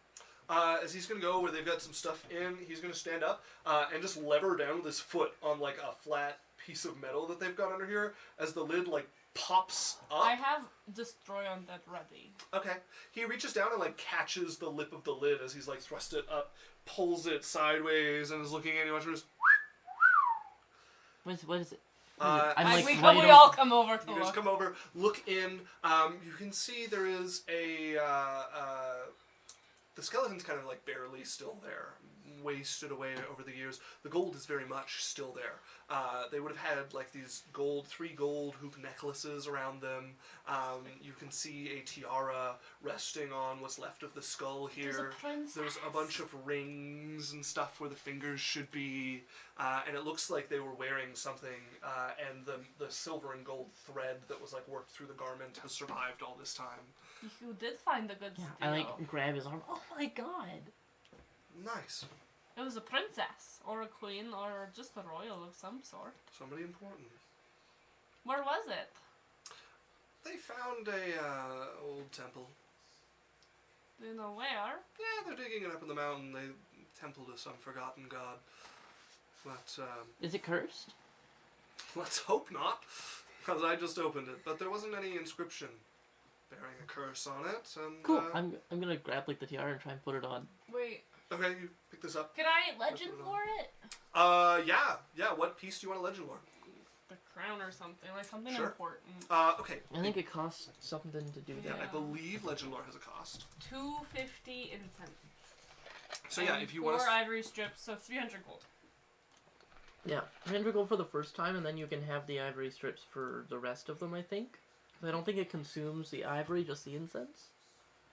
As he's gonna go where they've got some stuff in, he's gonna stand up and just lever down with his foot on like a flat piece of metal that they've got under here. As the lid like pops up. I have destroy on that ready. Okay. He reaches down and like catches the lip of the lid as he's like thrust it up, pulls it sideways, and is looking at you and just. What is it? We all come over to You look. guys come over, look in. You can see there is the skeleton's kind of like barely still there, wasted away over the years. The gold is very much still there. They would have had like these 3 gold hoop necklaces around them. You can see a tiara resting on what's left of the skull here. There's a bunch of rings and stuff where the fingers should be, and it looks like they were wearing something. And the silver and gold thread that was like worked through the garment has survived all this time. You did find a good steal. I like grab his arm. Oh my god! Nice. It was a princess, or a queen, or just a royal of some sort. Somebody important. Where was it? They found a old temple. Do you know where? Yeah, they're digging it up in the mountain. They temple to some forgotten god. But Is it cursed? let's hope not, because I just opened it. But there wasn't any inscription bearing a curse on it. And, Cool. I'm gonna grab like the tiara and try and put it on. Wait. Okay, you pick this up. Can I legend lore it? Yeah. What piece do you want to legend lore? The crown or something, like something Sure. important. Okay. I think it costs something to do Yeah, that. I believe legend lore has a cost. 250 incense. So yeah, if you want 4 ivory strips, so 300 gold. Yeah, 300 gold for the first time, and then you can have the ivory strips for the rest of them, I think. I don't think it consumes the ivory, just the incense.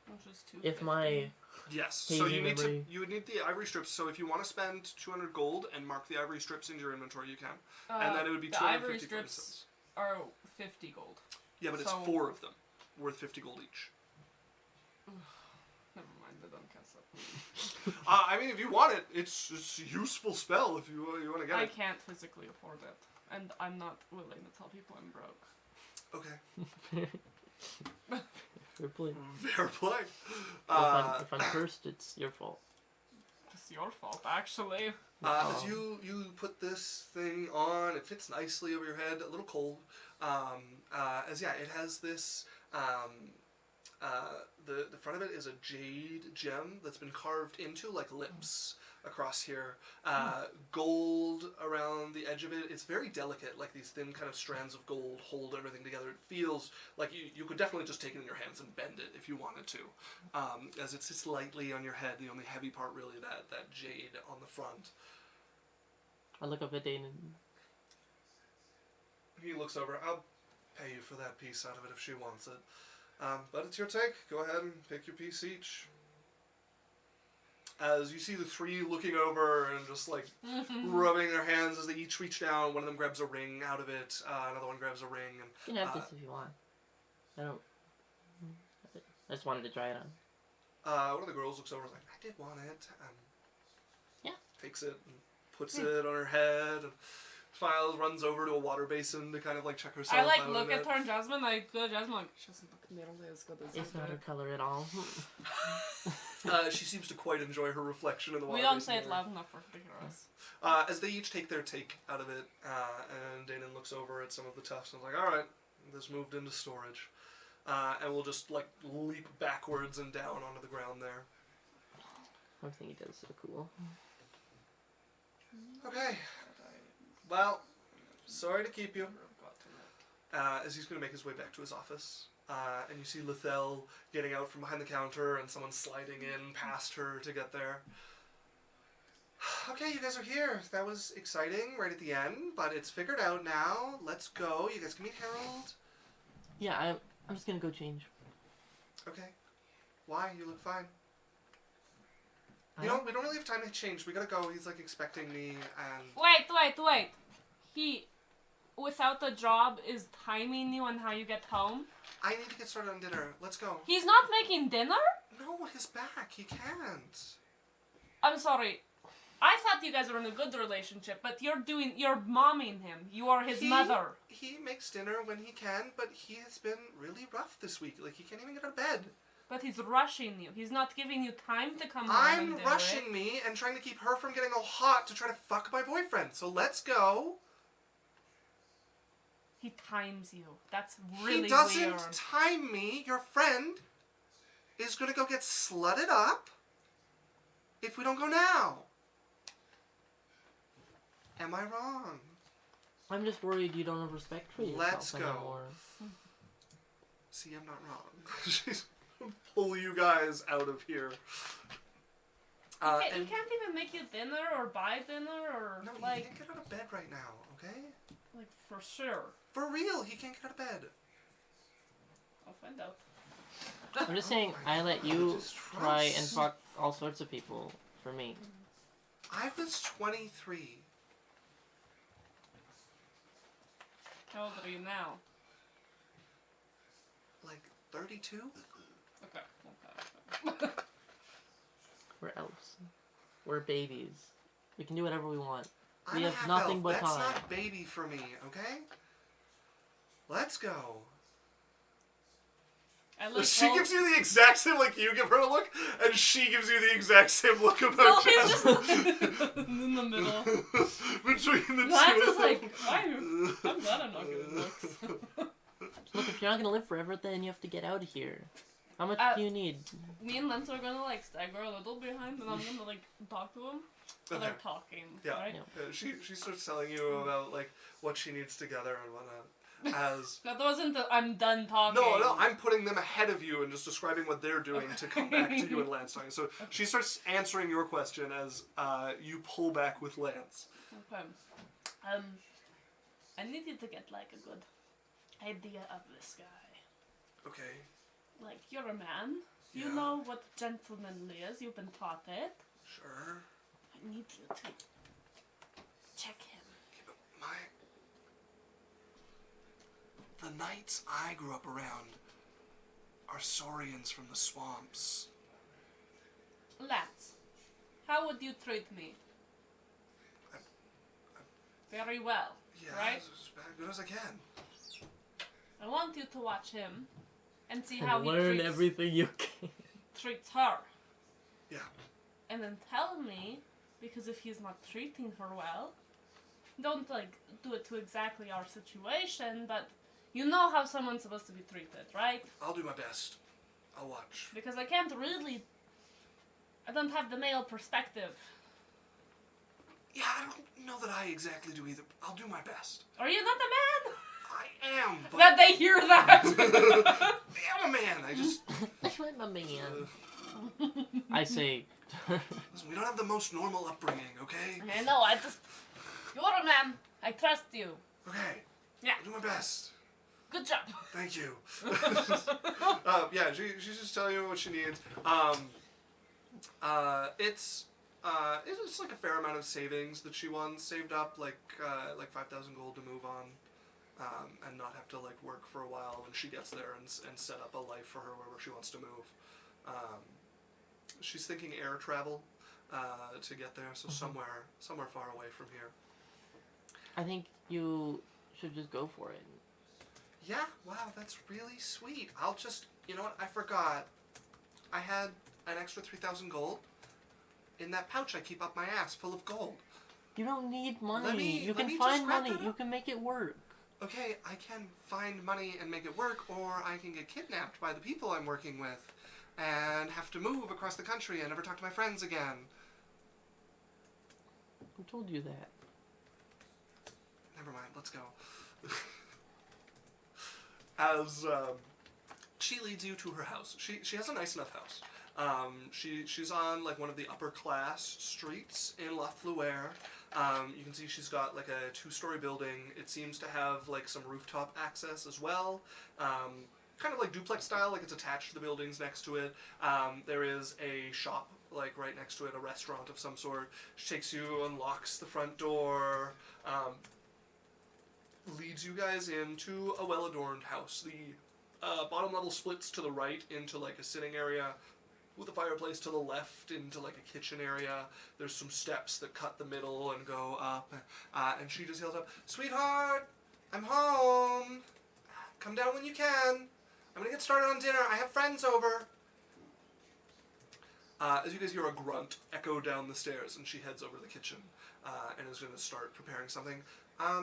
Which is 250. If my... Yes, so Hazy memory. you would need the ivory strips. So if you want to spend 200 gold and mark the ivory strips into your inventory, you can. And then it would be the 250 ivory for strips instance. are 50 gold. Yeah, but it's so- 4 of them, worth 50 gold each. Never mind, I don't cast that. I mean, if you want it, it's a useful spell if you want to get I it. can't physically afford it, and I'm not willing to tell people I'm broke. Okay. Fair play. Fair play. If I'm cursed, it's your fault. It's your fault, actually. As you put this thing on, it fits nicely over your head, a little cold. It has this, the front of it is a jade gem that's been carved into like lips across here. Gold around the edge of it. It's very delicate, like these thin kind of strands of gold hold everything together. It feels like you could definitely just take it in your hands and bend it if you wanted to. As it sits lightly on your head, the only heavy part really, that jade on the front. I look up at Dane and... He looks over. I'll pay you for that piece out of it if she wants it. But it's your take. Go ahead and pick your piece each. As you see the 3 looking over and just like rubbing their hands as they each reach down. One of them grabs a ring out of it. Another one grabs a ring. And, You can have this if you want. I don't... I just wanted to try it on. one of the girls looks over and is like, I did want it. Yeah. Takes it and puts it on her head. And smiles, runs over to a water basin to kind of like check herself out. I look at her and Jasmine, I go to Jasmine like, she doesn't look nearly as good as It's you not her do. color at all. She seems to quite enjoy her reflection in the water We don't basin say it there. loud enough for her to hear us. As they each take their take out of it, and Danon looks over at some of the tufts and is like, alright, this moved into storage. And we'll just like leap backwards and down onto the ground there. Everything he does is so cool. Okay. Well, sorry to keep you. As he's going to make his way back to his office. And you see Lathel getting out from behind the counter and someone sliding in past her to get there. Okay, you guys are here. That was exciting right at the end, but it's figured out now. Let's go. You guys can meet Harold. Yeah, I'm just gonna go change. Okay. Why? You look fine. I You know, we don't really have time to change. We gotta go. He's like expecting me and... Wait. He, without the job, is timing you on how you get home? I need to get started on dinner. Let's go. He's not making dinner? No, his back. He can't. I'm sorry. I thought you guys were in a good relationship, but you're momming him. You are his mother. He makes dinner when he can, but he has been really rough this week. Like, he can't even get out of bed. But he's rushing you. He's not giving you time to come home and I'm do rushing it. me and trying to keep her from getting all hot to try to fuck my boyfriend. So let's go. He times you. That's really He doesn't weird. time me. Your friend is gonna go get slutted up if we don't go now. Am I wrong? I'm just worried you don't have respect for yourself Let's go. anymore. See, I'm not wrong. She's gonna pull you guys out of here. You can't even make you dinner or buy dinner or No, like. he can't get out of bed right now, okay? Like for sure. For real, he can't get out of bed. I'll find out. I'm just saying, I let you try and fuck all sorts of people for me. I was 23. How old are you now? Like 32? Okay. We're elves. We're babies. We can do whatever we want. I'm We a have half nothing elf. but That's time. not baby for me, okay? Let's go. I like She gives you the exact same, like, you give her a look, and she gives you the exact same look about Cylph'e's just Jasmine. in the middle. Between the Lance two is like, I'm glad I'm not getting looks. Look, if you're not gonna live forever, then you have to get out of here. How much do you need? Me and Lance are gonna like stagger a little behind, and I'm gonna like talk to him. But they're talking, right? Yeah. She starts telling you about, like, what she needs together and whatnot. As That wasn't the I'm done talking. No, I'm putting them ahead of you and just describing what they're doing to come back to you and Lance talking. So she starts answering your question as you pull back with Lance. Okay. I need you to get like a good idea of this guy. Okay. Like, you're a man. You Yeah. know what gentlemanly is. You've been taught it. Sure. I need you to check him. The knights I grew up around are saurians from the swamps. Lance, how would you treat me? Very well, Yeah, right? as good as I can. I want you to watch him and see And how he learn everything you can. treats her. Yeah. And then tell me, because if he's not treating her well, don't like do it to exactly our situation, but you know how someone's supposed to be treated, right? I'll do my best. I'll watch. Because I don't have the male perspective. Yeah, I don't know that I exactly do either. I'll do my best. Are you not a man? I am, but... That they hear that! I'm a man, I just... I'm a man. I say... Listen, we don't have the most normal upbringing, okay? I know, you're a man. I trust you. Okay. Yeah. I'll do my best. Good job. Thank you. Yeah, she's just telling you what she needs. It's like a fair amount of savings that she wants saved up, like 5,000 gold to move on, and not have to like work for a while when she gets there and set up a life for her wherever she wants to move. She's thinking air travel to get there, so somewhere far away from here. I think you should just go for it. Yeah, wow, that's really sweet. I'll just, you know what, I forgot. I had an extra 3,000 gold in that pouch I keep up my ass full of gold. You don't need money. Let me you can just find grab money. that You up. can make it work. Okay, I can find money and make it work, or I can get kidnapped by the people I'm working with and have to move across the country and never talk to my friends again. Who told you that? Never mind, let's go. As she leads you to her house. She has a nice enough house. She's on like one of the upper class streets in Loth'Luair. You can see she's got like a 2-story building. It seems to have like some rooftop access as well. Kind of like duplex style, like it's attached to the buildings next to it. There is a shop like right next to it, a restaurant of some sort. She takes you, unlocks the front door, leads you guys into a well-adorned house. The bottom level splits to the right into like a sitting area with a fireplace to the left into like a kitchen area. There's some steps that cut the middle and go up. And she just yells up, "Sweetheart, I'm home. Come down when you can. I'm gonna get started on dinner. I have friends over." As you guys hear a grunt echo down the stairs, and she heads over to the kitchen and is gonna start preparing something.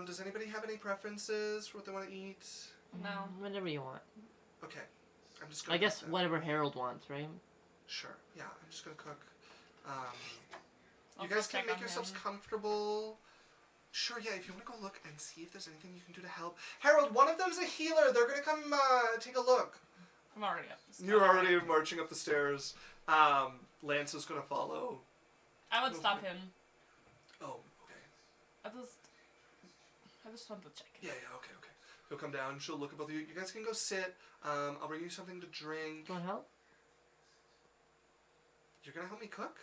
Does anybody have any preferences for what they want to eat? No. Whatever you want. Okay. I'm just gonna I guess cook that. whatever Harold wants, right? Sure. Yeah, I'm just gonna cook. I'll You guys go can check make on yourselves him. comfortable. Sure, yeah, if you want to go look and see if there's anything you can do to help. Harold, one of them's a healer. They're going to come take a look. I'm already up the stairs. You're already marching up the stairs. Lance is going to follow. I would stop him. Oh, okay. I just want to check. Yeah, okay. He'll come down. She'll look at both of you. You guys can go sit. I'll bring you something to drink. Do you want help? You're going to help me cook?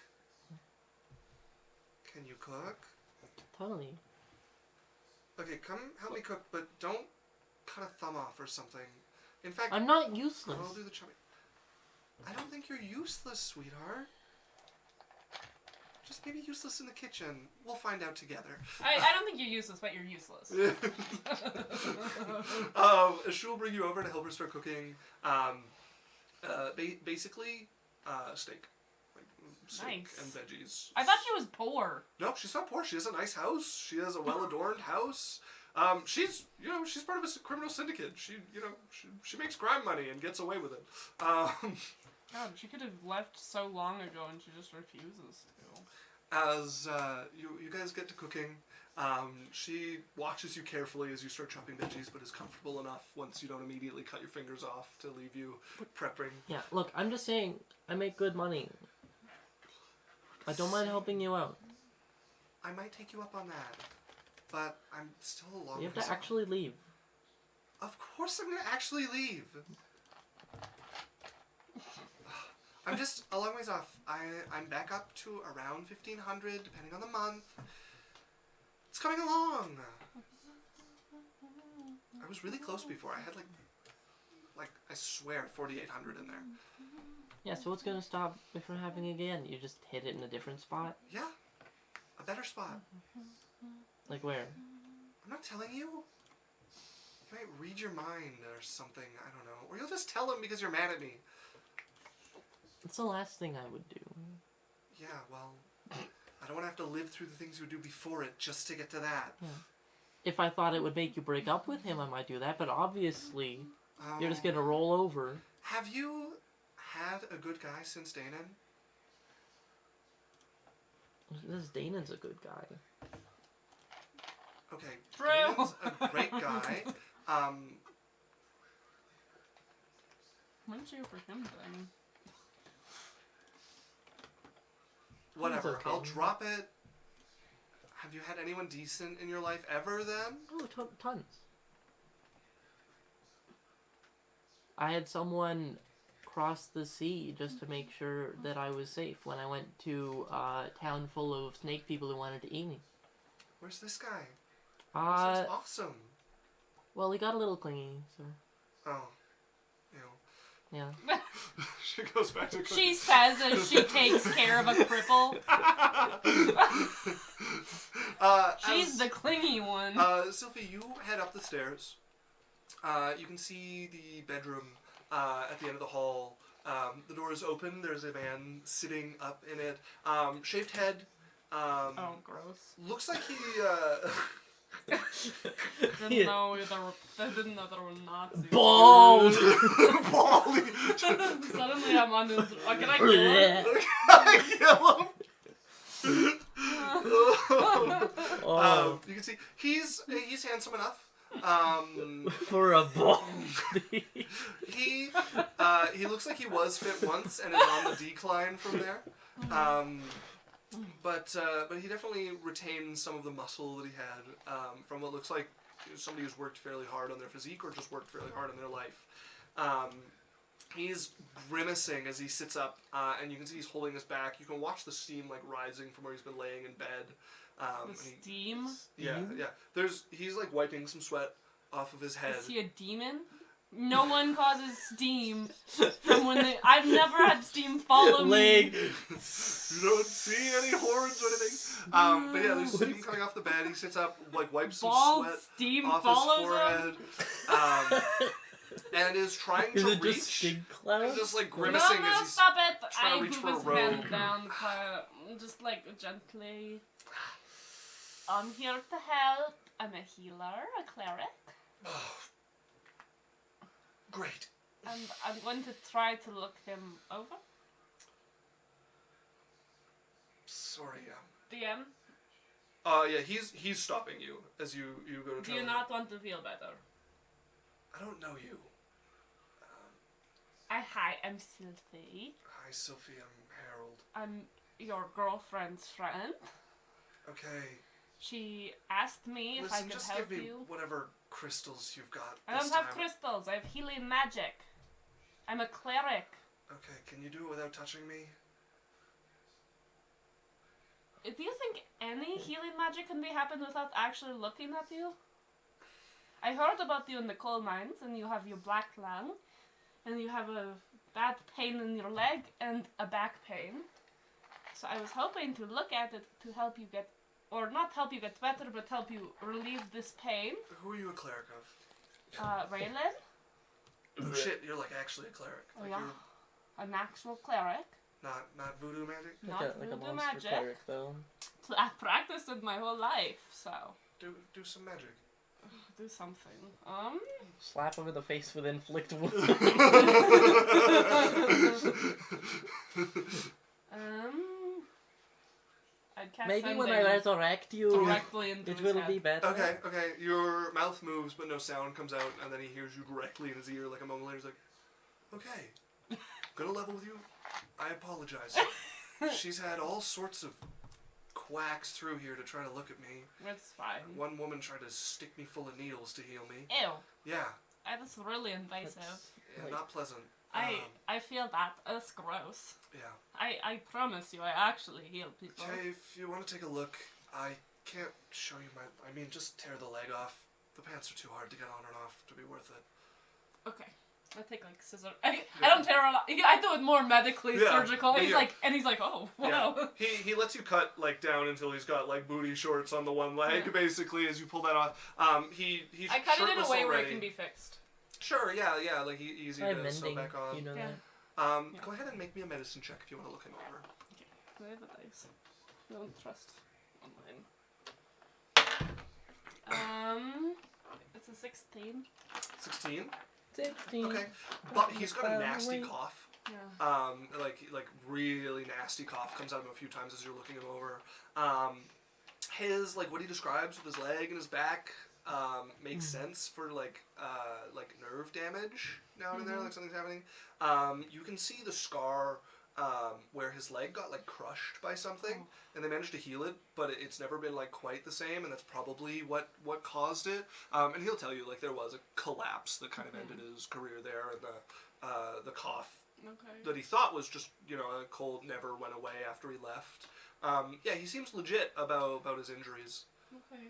Can you cook? Totally. Okay, come help me cook, but don't cut a thumb off or something. In fact, I'm not useless. I'll do the chopping. I don't think you're useless, sweetheart. Just maybe useless in the kitchen. We'll find out together. I don't think you're useless, but you're useless. She'll bring you over to help her start cooking. Basically, steak. Steak Nice. and veggies. I thought she was poor. No, she's not poor. She has a nice house. She has a well-adorned house. She's part of a criminal syndicate. She makes crime money and gets away with it. God, she could have left so long ago and she just refuses to. As you guys get to cooking, she watches you carefully as you start chopping veggies, but is comfortable enough once you don't immediately cut your fingers off to leave you prepping. Yeah, look, I'm just saying, I make good money. I don't mind helping you out. I might take you up on that, but I'm still a long way. You have to actually leave. Of course I'm going to actually leave. I'm just a long ways off. I'm back up to around 1,500, depending on the month. It's coming along. I was really close before. I had like I swear, 4,800 in there. Yeah, so what's gonna stop me from having it again? You just hit it in a different spot? Yeah, a better spot. Like where? I'm not telling you. You might read your mind or something. I don't know. Or you'll just tell him because you're mad at me. It's the last thing I would do. Yeah, well, I don't want to have to live through the things you would do before it just to get to that. Yeah. If I thought it would make you break up with him, I might do that, but obviously, you're just gonna roll over. Have you had a good guy since Danon? This Danon's a good guy. Okay, True. Danon's a great guy. When's you for him then? Whatever, okay. I'll drop it. Have you had anyone decent in your life ever then? Oh, tons. I had someone cross the sea just to make sure that I was safe when I went to a town full of snake people who wanted to eat me. Where's this guy? This is awesome. Well, he got a little clingy, so... Oh. Ew. Yeah. She goes back to cooking. She says as she takes care of a cripple. She's the clingy one. Cylph'e, you head up the stairs. You can see the bedroom at the end of the hall. The door is open. There's a man sitting up in it. Shaved head. Oh, gross. Looks like he... Didn't know there were Nazis. Bald! Baldy! Suddenly I'm on his... Oh, can I kill him? Oh. You can see he's handsome enough. For a bald. He looks like he was fit once and is on the decline from there. But he definitely retains some of the muscle that he had from what looks like somebody who's worked fairly hard on their physique or just worked fairly hard on their life. He's grimacing as he sits up, and you can see he's holding his back. You can watch the steam like rising from where he's been laying in bed. The steam? Yeah. He's like wiping some sweat off of his head. Is he a demon? No one causes steam from when they... I've never had steam follow me. You don't see any horns or anything. But yeah, there's steam coming off the bed. He sits up, like wipes some sweat steam off follows his forehead. And is trying to reach. Just stink clouds? Just like grimacing No, as he's stop it! trying I to reach move for a his robe. hand down, just like gently. I'm here to help. I'm a healer, a cleric. Oh, great. And I'm going to try to look him over. Sorry, DM? Yeah, he's stopping you as you go to Do tell you him. not want to feel better? I don't know you. Hi, I'm Cylph'e. Hi, Cylph'e, I'm Harold. I'm your girlfriend's friend. Okay. She asked me if I Listen, could just help give me you. whatever crystals you've got. I don't have crystals. I have healing magic. I'm a cleric. Okay, can you do it without touching me? Do you think any healing magic can be happened without actually looking at you? I heard about you in the coal mines, and you have your black lung, and you have a bad pain in your leg and a back pain. So I was hoping to look at it to help you get, or not help you get better, but help you relieve this pain. Who are you a cleric of? Raylan? Oh shit, you're like actually a cleric. Oh, Like yeah. An actual cleric. not voodoo magic? Not like a voodoo monster magic. cleric, though. I've practiced it my whole life, so Do some magic. do something. Slap him in the face with inflict wound. I'd cast Maybe when something I resurrect you, directly into it his will head. be better. Okay. Your mouth moves, but no sound comes out, and then he hears you directly in his ear. Like a moment later, he's like, "Okay, gonna level with you. I apologize. She's had all sorts of quacks through here to try to look at me. It's fine. One woman tried to stick me full of needles to heal me. Ew. Yeah, That's really invasive. yeah, not pleasant. I feel that. That's gross. Yeah. I promise you, I actually heal people. Okay, if you want to take a look, I can't show you my. I mean, just tear the leg off. The pants are too hard to get on and off to be worth it. Okay. I take like scissors. I don't tear a lot. I do it more medically surgical. Yeah, He's like, oh wow. Yeah. He lets you cut like down until he's got like booty shorts on the one leg, basically. As you pull that off, he's I cut it in a shirtless way where already. it can be fixed. Sure, yeah, like easy I'm to sew mending, back on. you know Yeah. that. Go ahead and make me a medicine check if you want to look him over. Okay. Can I have a dice? I don't trust online. It's a 16. 16. 16. Okay, but he's got a nasty Wait. cough. Yeah. Like really nasty cough comes out of him a few times as you're looking him over. His like what he describes with his leg and his back makes sense for like nerve damage now and then, like something's happening. You can see the scar where his leg got like crushed by something, and they managed to heal it, but it's never been like quite the same, and that's probably what caused it. And he'll tell you like there was a collapse that kind of ended his career there, and the cough that he thought was just a cold never went away after he left. Yeah, he seems legit about his injuries. Okay.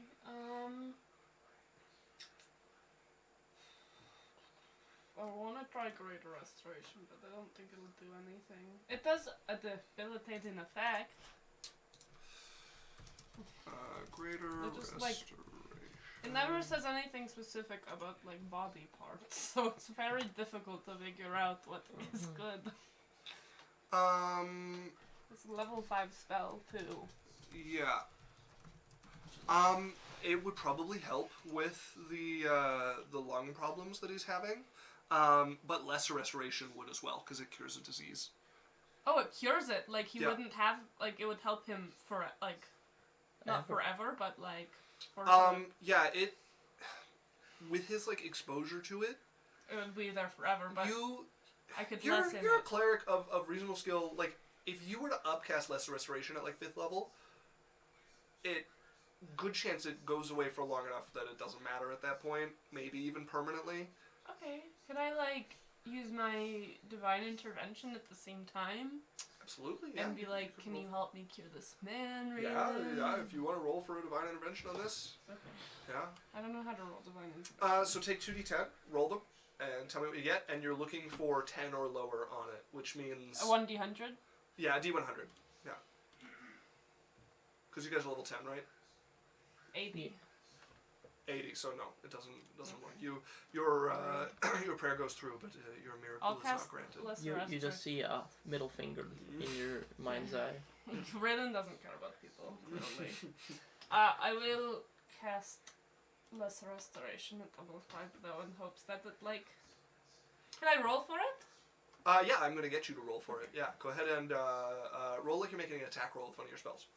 I want to try Greater Restoration, but I don't think it'll do anything. It does a debilitating effect. Greater Just, Restoration. It never says anything specific about like body parts, so it's very difficult to figure out what is good. It's a level 5 spell too. Yeah. It would probably help with the lung problems that he's having. But lesser restoration would as well, because it cures a disease. Oh, it cures it. Like he wouldn't have it would help him for like not forever, but like for yeah, it with his like exposure to it, it would be there forever, but I could lessen you're a it. cleric of reasonable skill. Like if you were to upcast lesser restoration at like 5th level, good chance it goes away for long enough that it doesn't matter at that point, maybe even permanently. Okay. Can I like use my divine intervention at the same time? Absolutely, yeah. And be like, can you help me cure this man? Really? Yeah, if you want to roll for a divine intervention on this. Okay. Yeah. I don't know how to roll divine intervention. So take 2d10, roll them, and tell me what you get, and you're looking for 10 or lower on it, which means... A 1d100? Yeah, a d100. Yeah. Because you guys are level 10, right? 80. 80, so no, it doesn't work. Your prayer goes through, but your miracle I'll is cast not granted. lesser You just see a middle finger in your mind's eye. Rodan doesn't care about people, clearly. I will cast lesser restoration at level 5 though, in hopes that it like... Can I roll for it? Yeah, I'm going to get you to roll for it. Yeah, go ahead and roll like you're making an attack roll with one of your spells.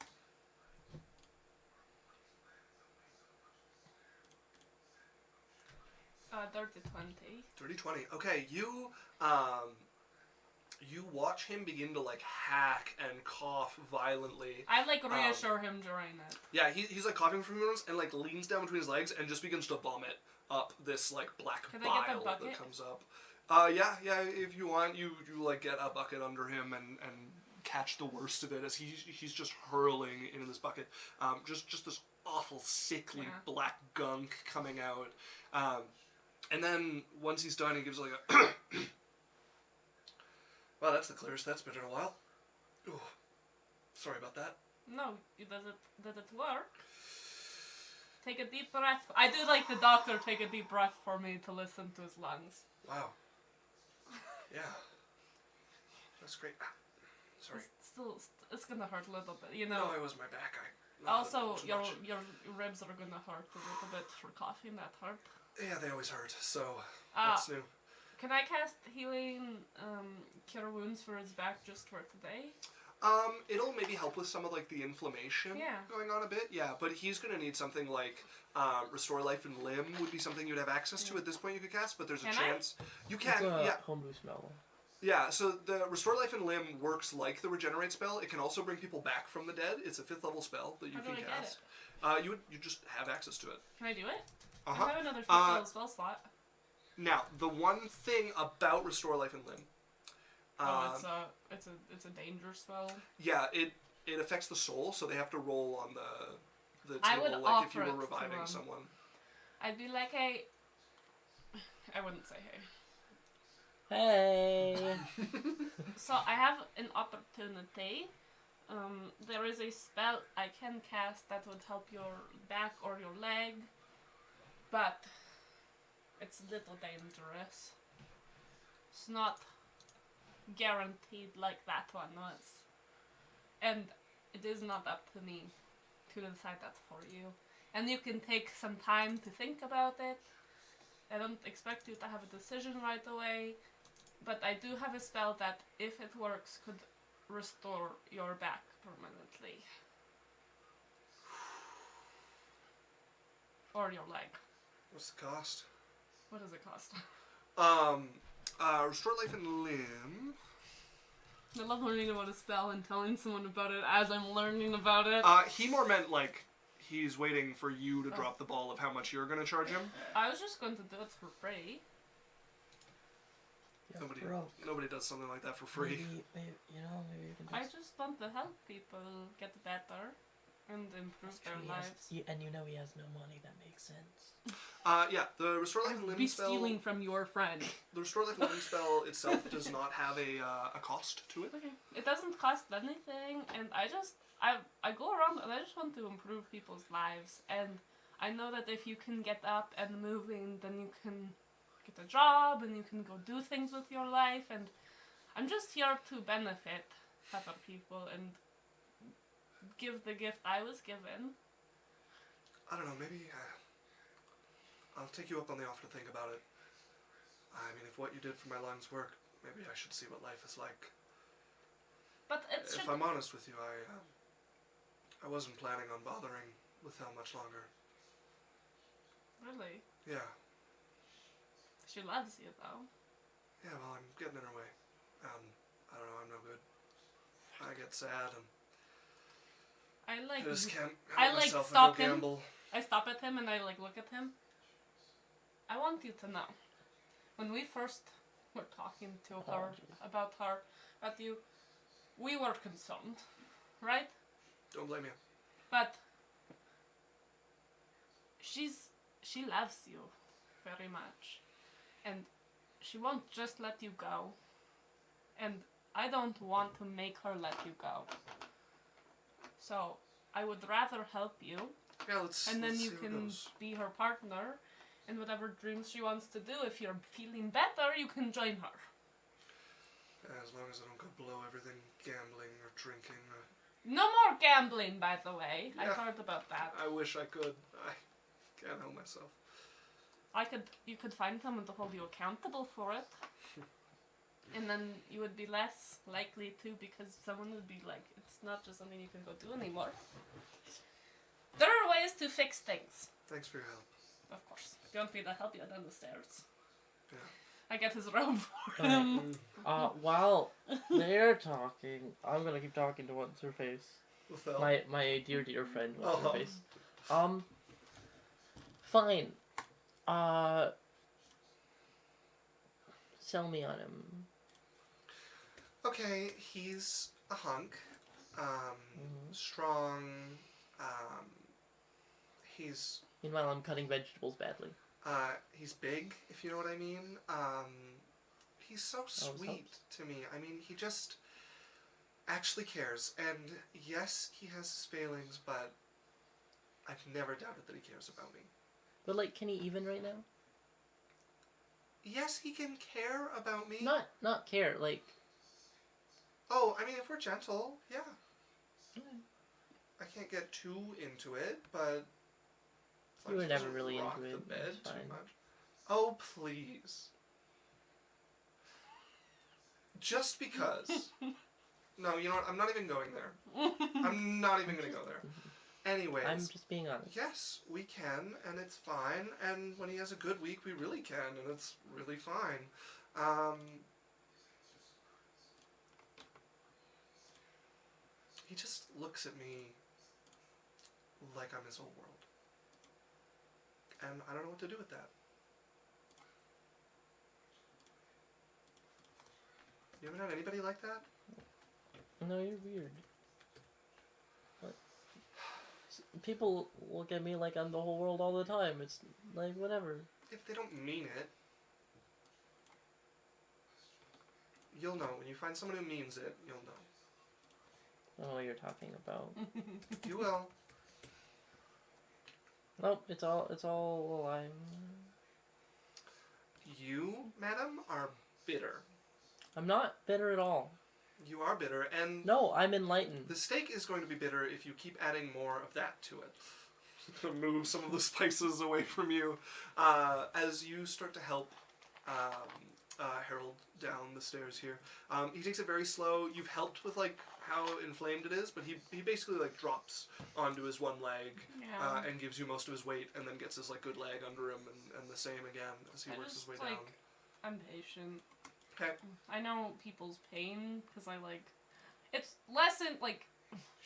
dirty 20. Dirty 20. Okay, you watch him begin to like hack and cough violently. I like reassure him during it. Yeah, he's like coughing from his and like leans down between his legs and just begins to vomit up this like black Can I get the bile bucket? that comes up. Yeah, if you want, you like get a bucket under him and catch the worst of it as he's just hurling into this bucket. Just this awful sickly black gunk coming out. And then once he's done, he gives like a wow, that's the clearest that's been in a while. Ooh, sorry about that. No, does it work? Take a deep breath. I do like the doctor take a deep breath for me to listen to his lungs. Wow. Yeah. That's great. Sorry. It's gonna hurt a little bit, you know. No, it was my back. Also, your ribs are gonna hurt a little bit for coughing. That hurt. Yeah, they always hurt. So that's new. Can I cast healing cure wounds for his back just for today? It'll maybe help with some of like the inflammation going on a bit. Yeah, but he's gonna need something like restore life and limb would be something you'd have access to at this point. You could cast, but there's a chance you can. It's a yeah. homebrew spell. Yeah, so the Restore Life and Limb works like the Regenerate spell. It can also bring people back from the dead. It's a 5th level spell that you can cast. You just have access to it. Can I do it? Uh-huh. I have another 5th level spell slot. Now, the one thing about Restore Life and Limb... it's a danger spell. Yeah, it affects the soul, so they have to roll on the I table would like if you offer were it to reviving them. someone. I'd be like, hey... I wouldn't say hey. Hey! So I have an opportunity. There is a spell I can cast that would help your back or your leg, but it's a little dangerous. It's not guaranteed like that one was. And it is not up to me to decide that for you. And you can take some time to think about it. I don't expect you to have a decision right away. But I do have a spell that, if it works, could restore your back permanently. Or your leg. What's the cost? What does it cost? Restore Life and Limb. I love learning about a spell and telling someone about it as I'm learning about it. He more meant like he's waiting for you to drop the ball of how much you're going to charge him. I was just going to do it for free. Nobody does something like that for free. Maybe you can I just want to help people get better and improve their lives. And you know he has no money, that makes sense. Yeah, the Restore Life and Limb spell... stealing from your friend. The Restore Life and Limb spell itself does not have a cost to it. Okay. It doesn't cost anything, and I go around and I just want to improve people's lives, and I know that if you can get up and moving, then you can get a job and you can go do things with your life, and I'm just here to benefit other people and give the gift I was given. I don't know, maybe I'll take you up on the offer to think about it. I mean, if what you did for my lungs work, maybe I should see what life is like. But it's if I'm honest with you, I wasn't planning on bothering with how much longer. Really? Yeah. She loves you, though. Yeah, well, I'm getting in her way. I don't know, I'm no good. I get sad and I just can't help myself and go gamble. I stop at him and I look at him. I want you to know, when we first were talking to her about you, we were concerned, right? Don't blame you. But she loves you very much. And she won't just let you go. And I don't want to make her let you go. So I would rather help you. Yeah, and then you can be her partner. And whatever dreams she wants to do, if you're feeling better, you can join her. Yeah, as long as I don't go blow everything gambling or drinking. No more gambling, by the way. Yeah, I heard about that. I wish I could. I can't help myself. You could find someone to hold you accountable for it. And then you would be less likely to, because someone would be like, it's not just something you can go do anymore. There are ways to fix things. Thanks for your help. Of course. Do you want me to help you down the stairs? Yeah. I get his robe for him. While they're talking, I'm gonna keep talking to what's her face. Lathel? My dear friend, what's her face. Fine. Sell me on him. Okay, he's a hunk. Strong. He's Meanwhile, I'm cutting vegetables badly. He's big, if you know what I mean. He's so sweet to me. I mean, he just actually cares. And yes, he has his failings, but I've never doubted that he cares about me. But, like, can he even right now? Yes, he can care about me. Not care, like... Oh, I mean, if we're gentle, yeah. Okay. I can't get too into it, but... You were never really rock into the it. bed It's too fine. much. Oh, please. Just because. No, you know what? I'm not even going there. I'm not even going to go there. Anyways. I'm just being honest. Yes, we can, and it's fine. And when he has a good week, we really can, and it's really fine. He just looks at me like I'm his whole world. And I don't know what to do with that. You haven't had anybody like that? No, you're weird. What? People look at me like I'm the whole world all the time. It's like, whatever. If they don't mean it, you'll know. When you find someone who means it, you'll know. I don't know what you're talking about. You will. Nope, it's all a lie. You, madam, are bitter. I'm not bitter at all. You are bitter, and No, I'm enlightened. the steak is going to be bitter if you keep adding more of that to it. To move some of the spices away from you. As you start to help Harold down the stairs here. He takes it very slow. You've helped with like how inflamed it is, but he basically like drops onto his one leg and gives you most of his weight, and then gets his like good leg under him, and the same again as he works his way down. I'm patient. Okay. I know people's pain because it's less in like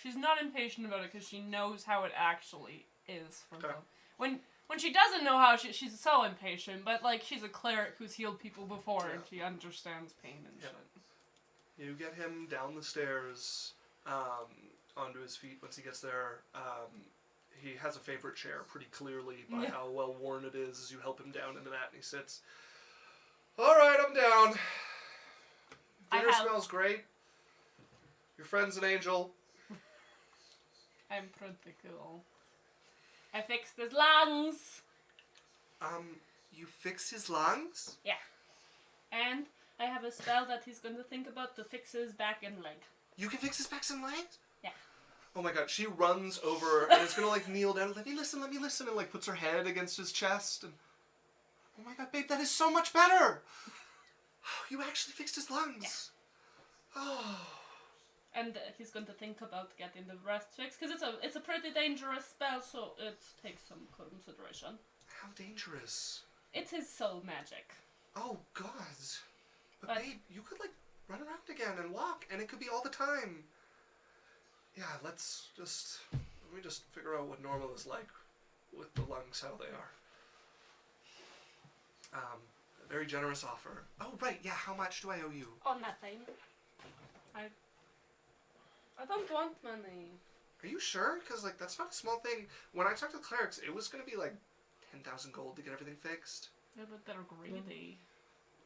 she's not impatient about it because she knows how it actually is for them. When she doesn't know how she's so impatient, but like she's a cleric who's healed people before and she understands pain and shit. You get him down the stairs onto his feet. Once he gets there, he has a favorite chair pretty clearly by how well worn it is as you help him down into that, and he sits. Alright, I'm down. Dinner smells great. Your friend's an angel. I'm pretty cool. I fixed his lungs. You fixed his lungs? Yeah. And I have a spell that he's going to think about to fix his back and leg. You can fix his back and legs? Yeah. Oh my god, she runs over and is gonna like kneel down, let me listen, and like puts her head against his chest and oh my god, babe, that is so much better! You actually fixed his lungs. Yeah. Oh. And he's going to think about getting the rest fixed because it's a pretty dangerous spell, so it takes some consideration. How dangerous? It is soul magic. Oh god. But babe, you could like run around again and walk, and it could be all the time. Yeah, let me just figure out what normal is like with the lungs, how they are. A very generous offer. Oh, right, yeah, how much do I owe you? Oh, nothing. I don't want money. Are you sure? Because, like, that's not a small thing. When I talked to the clerics, it was going to be, like, 10,000 gold to get everything fixed. Yeah, but they're greedy.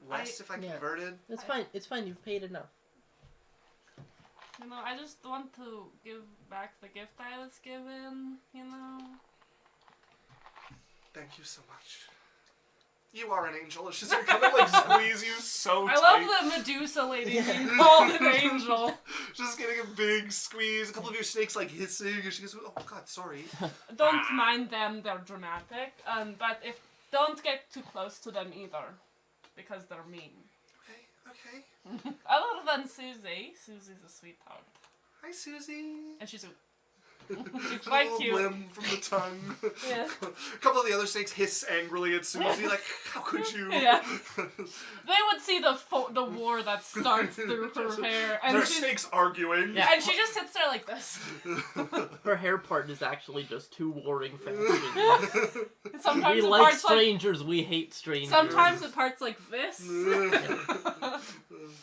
Less if I converted. It's fine. It's fine. You've paid enough. You know, I just want to give back the gift I was given, you know? Thank you so much. You are an angel. It's just gonna like squeeze you so tight. I love the Medusa lady being called an angel. Just getting a big squeeze. A couple of your snakes like hissing, and she goes, "Oh God, sorry." Don't mind them; they're dramatic. But don't get too close to them either, because they're mean. Okay. Other than Susie. Susie's a sweetheart. Hi, Susie. And she's a He's quite a little cute. blim from the tongue. Yeah. A couple of the other snakes hiss angrily at Susie, like, how could you? Yeah. They would see the war that starts through her hair, and They're she's, snakes arguing. Yeah. and she just sits there like this. Her hair part is actually just two warring factions. Sometimes We the like parts strangers, we hate strangers. Sometimes the parts like this.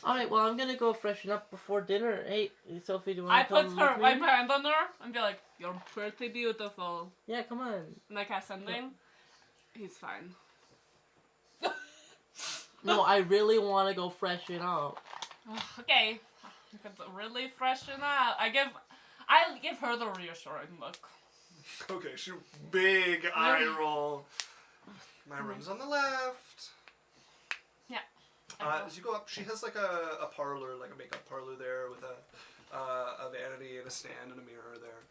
Alright, well, I'm gonna go freshen up before dinner. Hey, Sophie, do you I want to put come her with my me? hand on her and be like, "You're pretty beautiful." Yeah, come on. And I cast sending. He's fine. No, I really want to go freshen up. Okay, you could really freshen out. I give her the reassuring look. Okay, she big eye roll. My room's on the left. Yeah. As you go up, she has like a parlor, like a makeup parlor there with a vanity and a stand and a mirror there.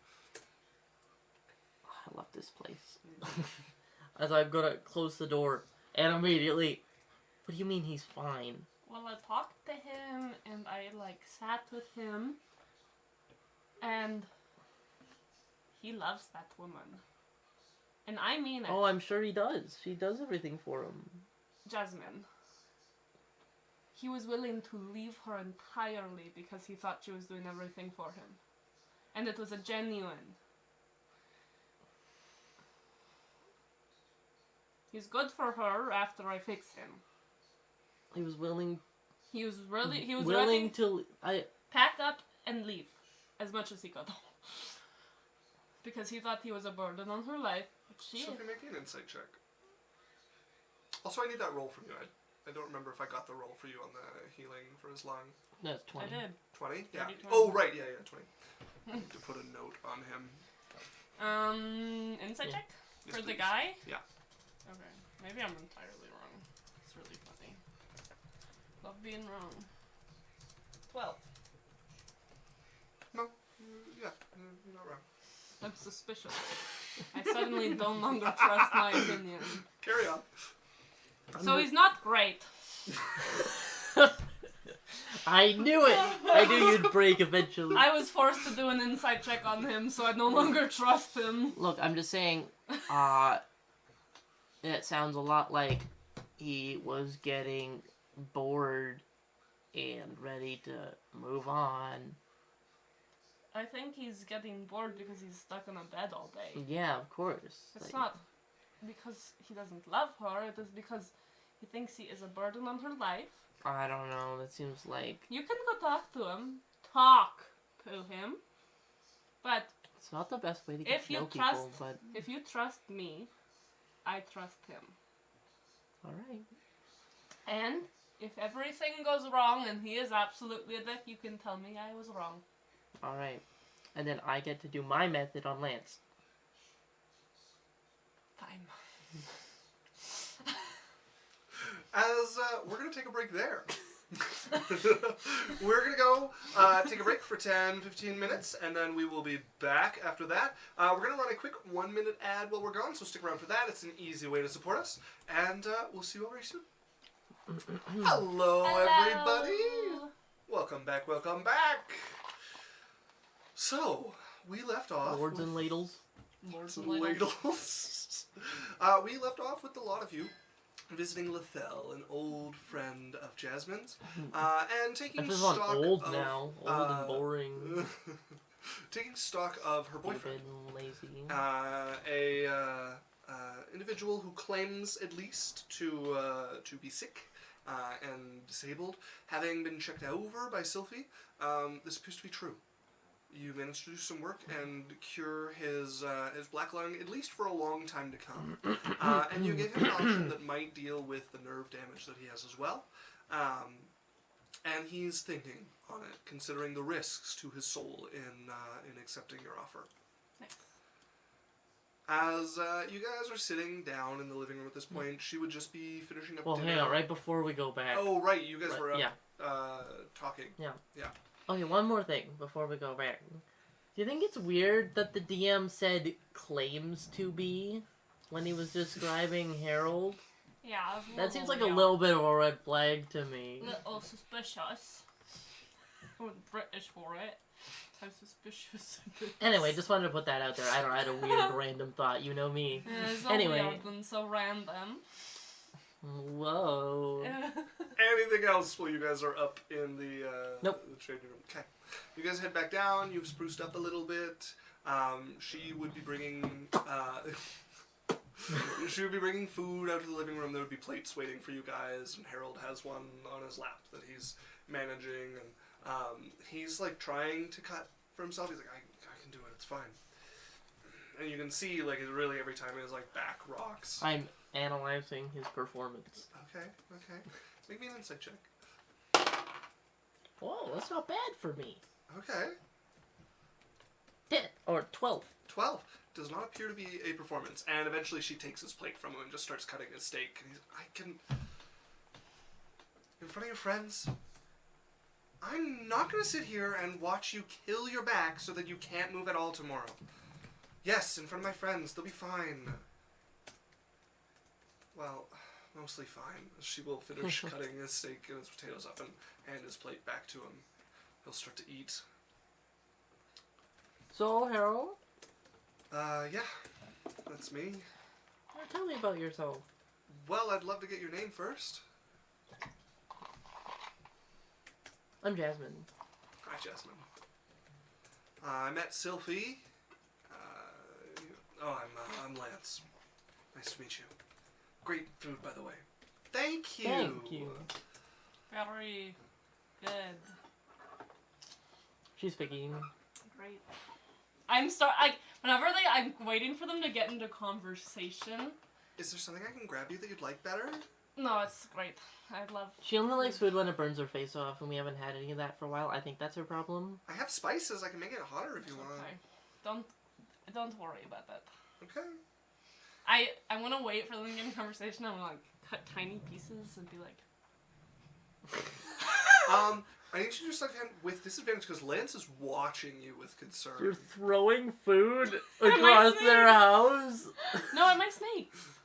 I love this place. As I'm gonna close the door, and immediately, what do you mean he's fine? Well, I talked to him and I sat with him, and he loves that woman. And I mean it. Oh, I'm sure he does. She does everything for him. Jasmine. He was willing to leave her entirely because he thought she was doing everything for him. And it was a genuine. He's good for her after I fix him. He was willing. He was ready to. pack up and leave as much as he could. Because he thought he was a burden on her life. But she... Sophie, make me an insight check. Also, I need that roll from you. I don't remember if I got the roll for you on the healing for his lung. That's 20. I did. 20? Yeah. 20. Oh, right. Yeah, 20. I need to put a note on him. Insight check? Yes, For the please. guy? Yeah. Okay. Maybe I'm entirely wrong. It's really funny. Love being wrong. 12. No. Yeah. You're not wrong. I'm suspicious. I suddenly no longer trust my opinion. Carry on. So he's not great. I knew it! I knew you'd break eventually. I was forced to do an insight check on him, so I no longer trust him. Look, I'm just saying, it sounds a lot like he was getting bored and ready to move on. I think he's getting bored because he's stuck in a bed all day. Yeah, of course. It's not because he doesn't love her, it is because he thinks he is a burden on her life. I don't know, that seems like... You can go talk to him. Talk to him. But It's not the best way to get if to you know trust, people, but... if you trust me, I trust him. Alright. And if everything goes wrong and he is absolutely a dick, you can tell me I was wrong. Alright. And then I get to do my method on Lance. Fine. As we're going to take a break there. We're going to go take a break for 10-15 minutes, and then we will be back after that. We're going to run a quick 1-minute ad while we're gone, so stick around for that. It's an easy way to support us, and we'll see you all very soon. Hello, everybody. Welcome back, welcome back. So, we left off... Lords and ladles. Lords and ladles. ladles. We left off with a lot of you visiting Lathel, an old friend of Jasmine's, and taking This is stock on old of, now. Old and boring. taking stock of her boyfriend, Stupid and lazy. individual who claims at least to be sick and disabled, having been checked over by Cylph'e. This appears to be true. You managed to do some work and cure his black lung, at least for a long time to come. And you gave him an option that might deal with the nerve damage that he has as well. And he's thinking on it, considering the risks to his soul in accepting your offer. Nice. As you guys are sitting down in the living room at this point, she would just be finishing up Well, dinner. hang on, right before we go back. Oh, right, you guys were up, yeah. talking. Yeah. Yeah. Okay, one more thing before we go back. Do you think it's weird that the DM said claims to be when he was describing Harold? Yeah, That seems like a little bit of a red flag to me. Little suspicious. I was British for it. How suspicious. Anyway, just wanted to put that out there. I don't know, I had a weird random thought. You know me. Yeah, it's so Anyway. weird and so random. Whoa. Anything else while you guys are up in the Nope. the trading room? Okay. You guys head back down. You've spruced up a little bit. She would be bringing food out to the living room. There would be plates waiting for you guys, and Harold has one on his lap that he's managing, and he's like trying to cut for himself. He's like, I can do it. It's fine. And you can see like really every time his like back rocks. I'm analyzing his performance. Okay. Make me an insight check. Whoa, that's not bad for me. Okay. 10 or 12. 12 does not appear to be a performance, and eventually she takes his plate from him and just starts cutting his steak. And I can, in front of your friends, I'm not going to sit here and watch you kill your back so that you can't move at all tomorrow. Yes, in front of my friends, they'll be fine. Well, mostly fine. She will finish cutting his steak and his potatoes up and hand his plate back to him. He'll start to eat. So, Harold? Yeah, that's me. Tell me about yourself. Well, I'd love to get your name first. I'm Jasmine. Hi, Jasmine. I met Cylph'e. I'm Lance. Nice to meet you. Great food, by the way. Thank you. Thank you. Very good. She's speaking. Great. I'm waiting for them to get into conversation. Is there something I can grab you that you'd like better? No, it's great. I love. She only likes food when it burns her face off, and we haven't had any of that for a while. I think that's her problem. I have spices. I can make it hotter if you want. Okay. Don't worry about that. Okay. I want to wait for them to get in conversation. I'm gonna like cut tiny pieces and be like. I need you to do something with disadvantage because Lance is watching you with concern. You're throwing food across their house? No, at my snakes.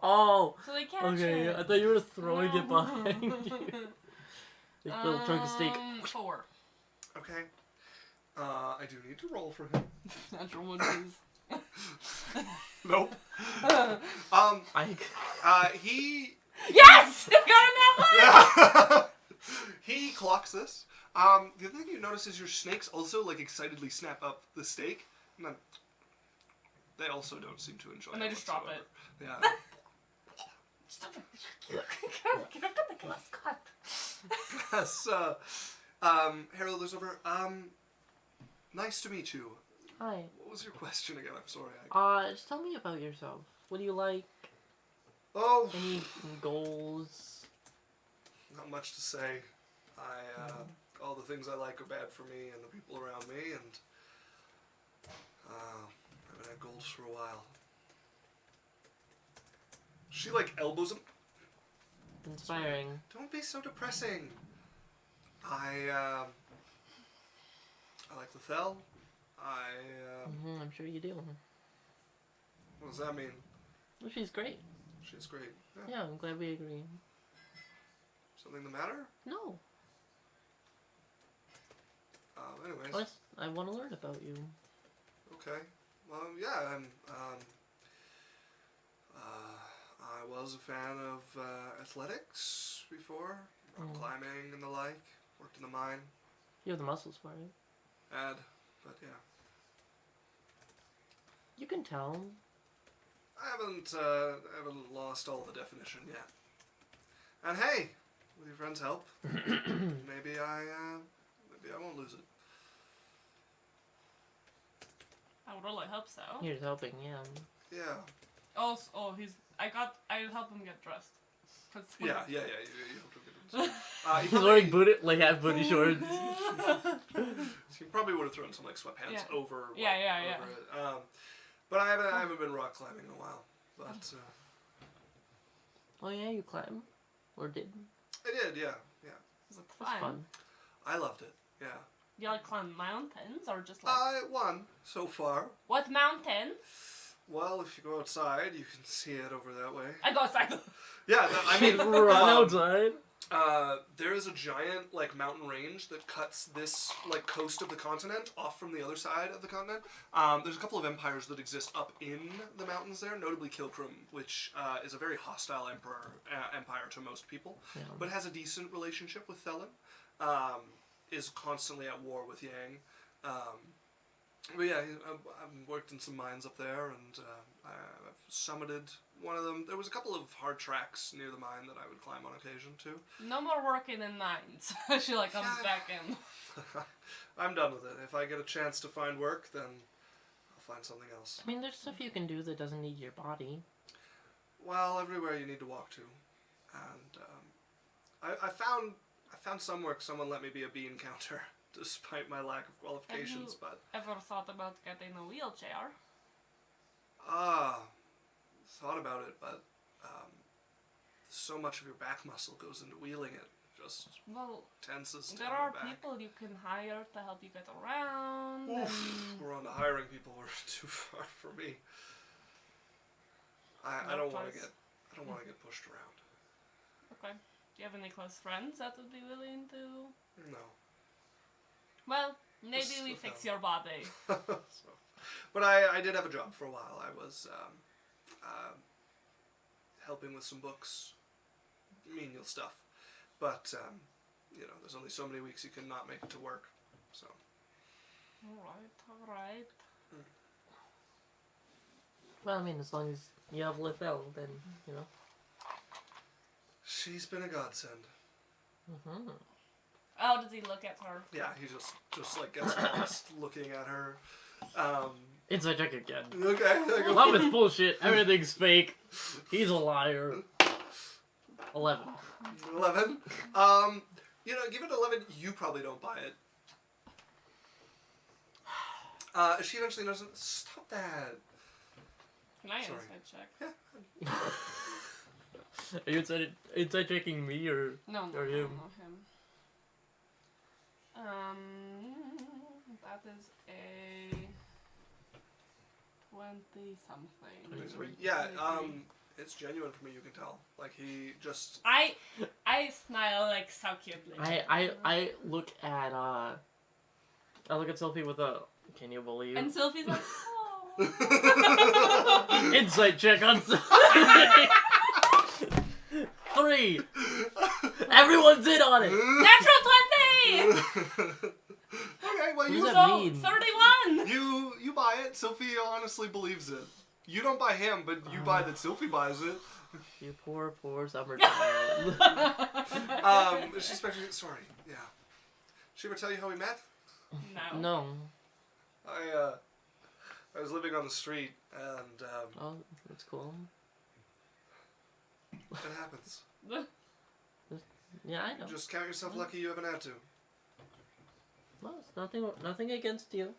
Oh. So they catch Okay, it. I thought you were throwing it behind you. Like little chunk of steak. 4. Okay. I do need to roll for him. Natural one, please. Nope. He. Yes! I got a net one! He clocks this. The other thing you notice is your snakes also like excitedly snap up the steak, and then they also don't seem to enjoy it. And they just drop it. Yeah. Stop it. Get up to the glass cut. Yes. Harold is over. Nice to meet you. Hi. What was your question again? I'm sorry. Just tell me about yourself. What do you like? Oh. Any goals? Not much to say. All the things I like are bad for me and the people around me, and I haven't had goals for a while. She like elbows him. Inspiring. Don't be so depressing. I like Lathel. I'm sure you do. What does that mean? Well, she's great. She's great. Yeah, I'm glad we agree. Something the matter? No. Anyways. I want to learn about you. Okay. Well, yeah, I was a fan of athletics before, rock climbing and the like. Worked in the mine. You have the muscles for it. But yeah. You can tell. I haven't lost all the definition yet. And hey, with your friend's help, maybe I won't lose it. I would really hope so. Here's hoping, yeah. Yeah. Oh, I help him get dressed. Yeah. You hope to get it. He's wearing half booty shorts. He probably would have thrown some like sweatpants over. Over Yeah. it. But I haven't been rock climbing in a while. But Oh yeah, you climb, or did? I did, yeah. Is it That's fun. I loved it. Yeah. You like climb mountains or just like? One so far. What mountain? Well, if you go outside, you can see it over that way. I go outside. Yeah, I mean, Run outside. There is a giant, like, mountain range that cuts this, like, coast of the continent off from the other side of the continent. There's a couple of empires that exist up in the mountains there, notably Kilcrum, which is a very hostile empire to most people, but has a decent relationship with Thelen. Is constantly at war with Yang. But yeah, I've worked in some mines up there, and I've summited one of them. There was a couple of hard tracks near the mine that I would climb on occasion, too. No more working in mines. She, like, comes back in. I'm done with it. If I get a chance to find work, then I'll find something else. I mean, there's stuff you can do that doesn't need your body. Well, everywhere you need to walk to. And I found some work someone let me be a bean counter, despite my lack of qualifications, but... ever thought about getting a wheelchair? Thought about it, but so much of your back muscle goes into wheeling it. Just tenses down there are the back. people you can hire to help you get around. We're on to hiring people who are too far for me. I don't want to get pushed around. Okay. Do you have any close friends that would be willing to? No. Well, maybe we fix your body. But I did have a job for a while. I was helping with some books, menial stuff. But, there's only so many weeks you can not make it to work, so. Alright. Well, I mean, as long as you have Lathel, then, She's been a godsend. Mm-hmm. Oh, does he look at her? Yeah, he just like gets lost looking at her. Inside check again. Okay. Love is bullshit. Everything's fake. He's a liar. 11. 11. Give it 11. You probably don't buy it. She eventually doesn't. Stop that. Can I Sorry. inside check? Yeah. Are you inside checking me or him? No, not him. That is a 20-something. Yeah, it's genuine for me, you can tell. Like, he just... I smile, like, so cutely. I look at, Cylph'e with a, can you believe? And Cylph'e's like, oh. Insight check on Cylph'e. 3. Everyone's in on it. Natural 20! Okay, well, What does that mean? 31! You buy it. Cylph'e honestly believes it. You don't buy him, but you buy that Cylph'e buys it. You poor summer child. She's sorry, yeah. She ever tell you how we met? No. No. I was living on the street, and Oh, that's cool. it happens. Yeah, I know. Just count yourself lucky you haven't had to. Well, it's nothing against you.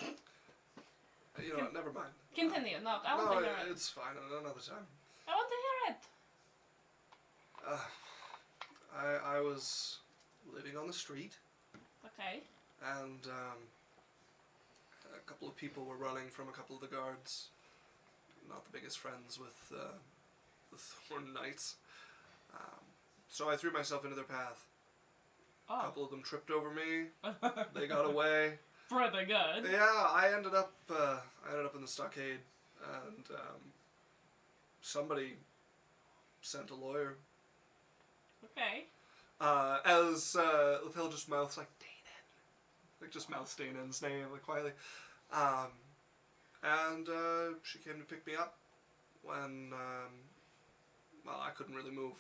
You know what? Never mind. Continue. No, I want to hear it. It's fine. Another time. I want to hear it. I was living on the street, Okay. and a couple of people were running from a couple of the guards. Not the biggest friends with the Thorn Knights. So I threw myself into their path. Oh. A couple of them tripped over me. They got away. Pretty good. Yeah, I ended up in the stockade, and somebody sent a lawyer. Okay. As Lathel just mouths like Danon, like just mouths Danon's name like quietly, and she came to pick me up when I couldn't really move.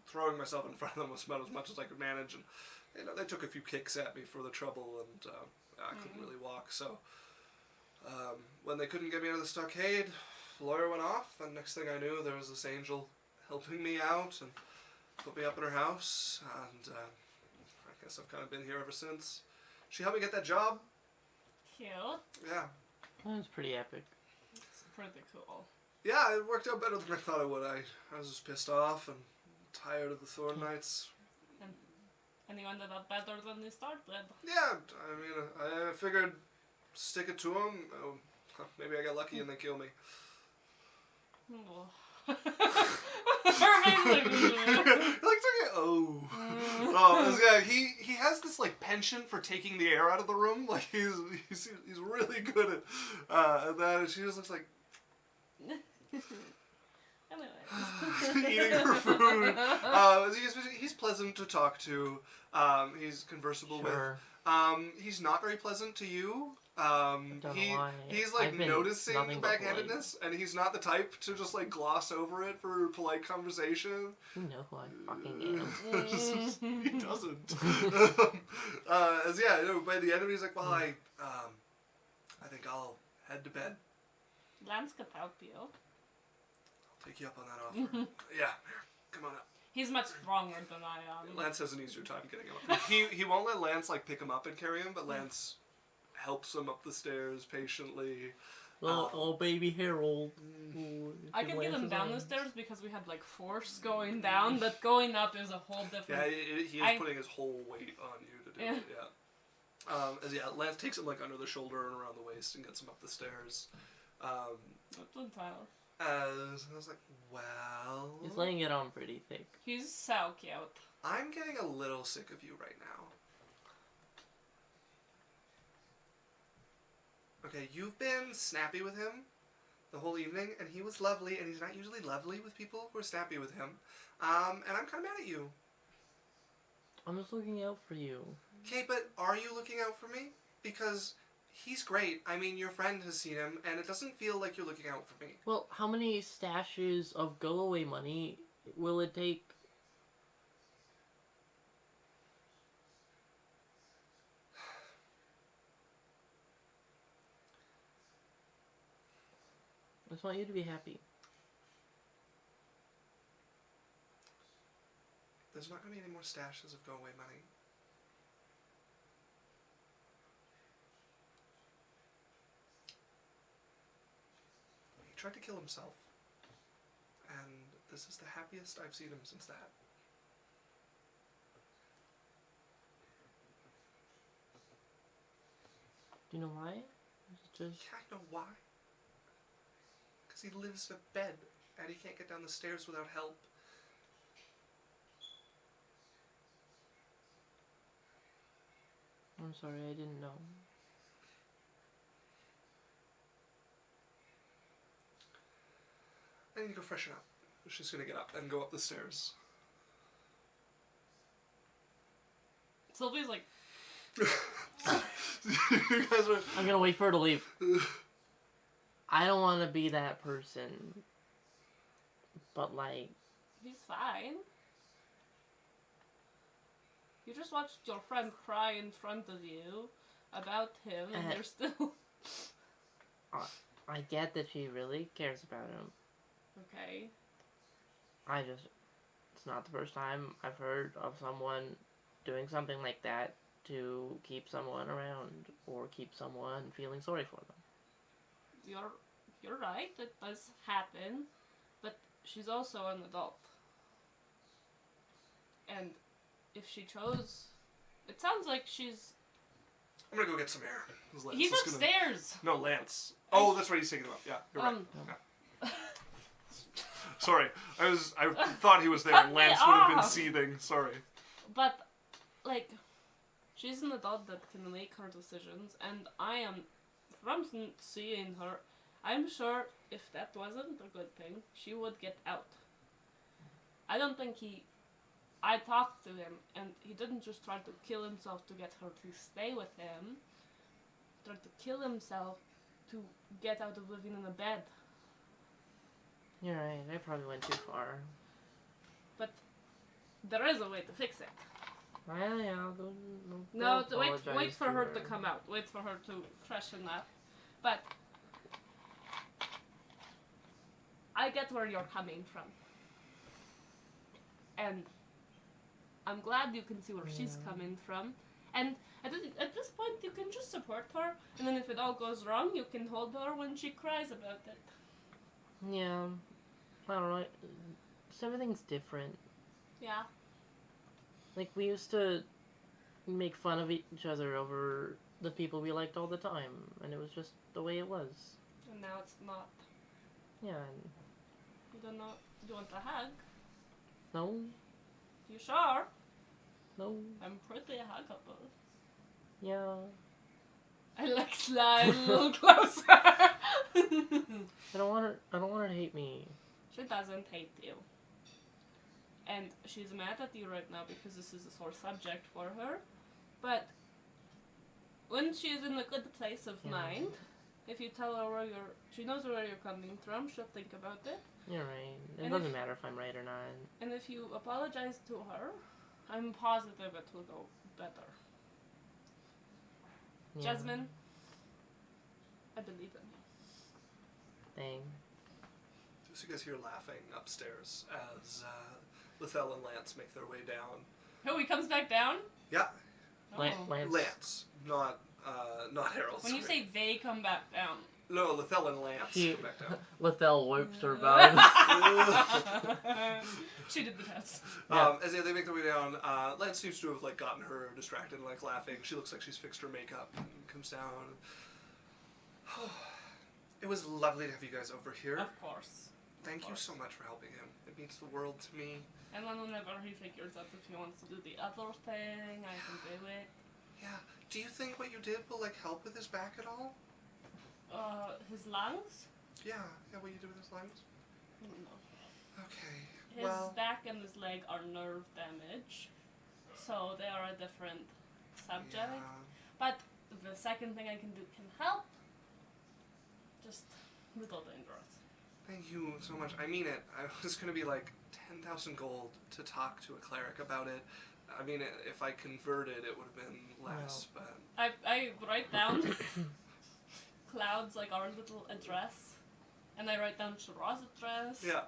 Throwing myself in front of them was about as much as I could manage, and they took a few kicks at me for the trouble, and I couldn't really walk. So when they couldn't get me out of the stockade, the lawyer went off, and next thing I knew, there was this angel helping me out and put me up in her house, and I guess I've kind of been here ever since. She helped me get that job. Cute. Yeah. That was pretty epic. It's pretty cool. Yeah, it worked out better than I thought it would. I was just pissed off and tired of the Thorn Knights. And you ended up better than you started. Yeah, I mean, I figured stick it to them. Maybe I got lucky and they kill me. Yeah, he has this like penchant for taking the air out of the room. Like he's really good at that. And she just looks like eating her food. He's pleasant to talk to. He's conversable with. He's not very pleasant to you. He's like noticing backhandedness, and he's not the type to just like gloss over it for polite conversation. You know who I fucking am. He doesn't. By the end of it, he's like, well, I think I'll head to bed. Lance could help you. I'll take you up on that offer. Yeah, come on up. He's much stronger than I am. Lance has an easier time getting him up. He won't let Lance like pick him up and carry him, but Lance helps him up the stairs patiently. Oh, baby Harold. I can get him down the stairs because we had like force going down, but going up is a whole different... Yeah, he is putting his whole weight on you to do it, yeah. Lance takes him like under the shoulder and around the waist and gets him up the stairs. That's one Tyler. I was like, well... He's laying it on pretty thick. He's so cute. I'm getting a little sick of you right now. Okay, you've been snappy with him the whole evening, and he was lovely, and he's not usually lovely with people who are snappy with him. And I'm kind of mad at you. I'm just looking out for you. Okay, but are you looking out for me? Because he's great. I mean, your friend has seen him, and it doesn't feel like you're looking out for me. Well, how many stashes of go-away money will it take? I just want you to be happy. There's not going to be any more stashes of go-away money. He tried to kill himself. And this is the happiest I've seen him since that. Do you know why? Yeah, I know why. Because he lives in a bed, and he can't get down the stairs without help. I'm sorry, I didn't know. I need to go freshen up. She's gonna get up and go up the stairs. Sylvie's like... You guys are... I'm gonna wait for her to leave. I don't want to be that person. But, like... He's fine. You just watched your friend cry in front of you about him, and you're still... I get that she really cares about him. Okay. It's not the first time I've heard of someone doing something like that to keep someone around or keep someone feeling sorry for them. You're right, it does happen, but she's also an adult. And if she chose... It sounds like she's... I'm gonna go get some air. He's upstairs! No, Lance. Oh, that's right, he's taking him up. Yeah, you're right. Yeah. Sorry, I thought he was there and Lance would have been seething. Sorry. But, like, she's an adult that can make her decisions, and I am, from seeing her, I'm sure if that wasn't a good thing, she would get out. I don't think I talked to him, and he didn't just try to kill himself to get her to stay with him. He tried to kill himself to get out of living in a bed. You're right, I probably went too far. But there is a way to fix it. No, wait for her to come out. Wait for her to freshen up. But I get where you're coming from. And I'm glad you can see where she's coming from. And at this point, you can just support her. And then if it all goes wrong, you can hold her when she cries about it. Yeah. I don't know. Everything's different. Yeah. Like, we used to make fun of each other over the people we liked all the time. And it was just the way it was. And now it's not. Yeah. You don't know. You want a hug? No, You sure? no, I'm pretty huggable. yeah. I like slide a little closer. I don't want her to hate me. She doesn't hate you. And she's mad at you right now because this is a sore subject for her. But when she's in a good place of mind, if you tell her where she knows where you're coming from, she'll think about it. You're right. It And doesn't if- matter if I'm right or not. And if you apologize to her, I'm positive it will go better. Yeah. Jasmine, I believe in you. Thanks. So you guys hear laughing upstairs as Lathel and Lance make their way down. Oh, he comes back down? Yeah, Oh. Lance. Lance, not Harold. When you sorry. say they come back down. No, Lathel and Lance She- come back down. Lathel wipes her mouth. She did the test. Yeah. As they make their way down, Lance seems to have like gotten her distracted and like laughing. She looks like she's fixed her makeup and comes down. It was lovely to have you guys over here. Of course. Thank you so much for helping him. It means the world to me. And then whenever he figures out if he wants to do the other thing, I can do it. Yeah. Do you think what you did will like help with his back at all? His lungs? Yeah. Yeah. What you did with his lungs? No. Okay. His Well. back and his leg are nerve damage, so they are a different subject. Yeah. But the second thing I can do can help. Just a little dangerous. Thank you so much. I mean it. I was gonna be like 10,000 gold to talk to a cleric about it. I mean, if I converted, it would have been less, but I write down Cloud's like our little address, and I write down Shira's address. yeah.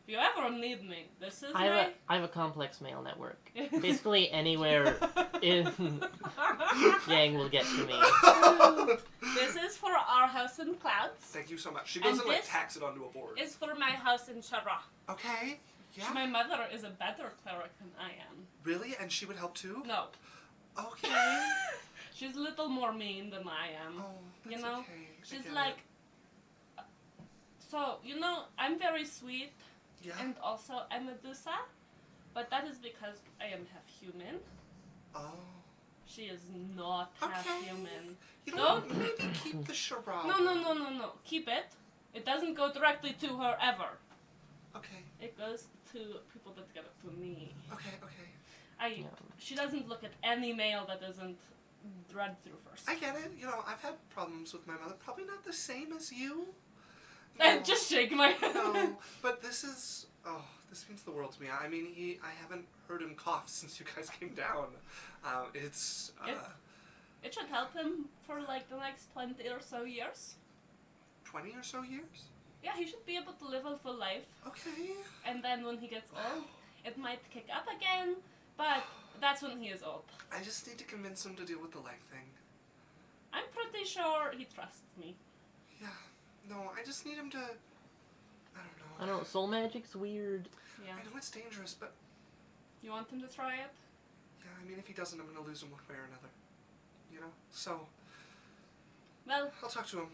If you ever need me, this is I have a complex mail network. Basically anywhere in Yang will get to me. This is for our house in Clouds. Thank you so much. She goes And and like this tacks it onto a board. Is for my house in Shara. Okay. Yeah. My mother is a better cleric than I am. Really? And she would help too? No, Okay. she's a little more mean than I am. Oh, that's You know, okay. I She's get like, so, you know, I'm very sweet, it. Yeah. and also I'm Medusa, but that is because I am half human. Oh. She is not half Okay. human. You No. don't maybe keep the charade. No. Keep it. It doesn't go directly to her ever. Okay. It goes to people that get it to me. Okay. Okay. Yeah. She doesn't look at any mail that isn't read through first. I get it. You know, I've had problems with my mother. Probably not the same as you. I No. just shake my head. No, but this is, this means the world to me. I mean, I haven't heard him cough since you guys came down. It's, It should help him for like the next 20 or so years. 20 or so years? Yeah, he should be able to live a full life. Okay. And then when he gets old, it might kick up again, but that's when he is old. I just need to convince him to deal with the leg thing. I'm pretty sure he trusts me. Yeah. No, I just need him to, I I don't know, soul magic's weird. Yeah. I know it's dangerous, but You want him to try it? yeah, I mean, if he doesn't, I'm going to lose him one way or another. You know? So, Well, I'll talk to him.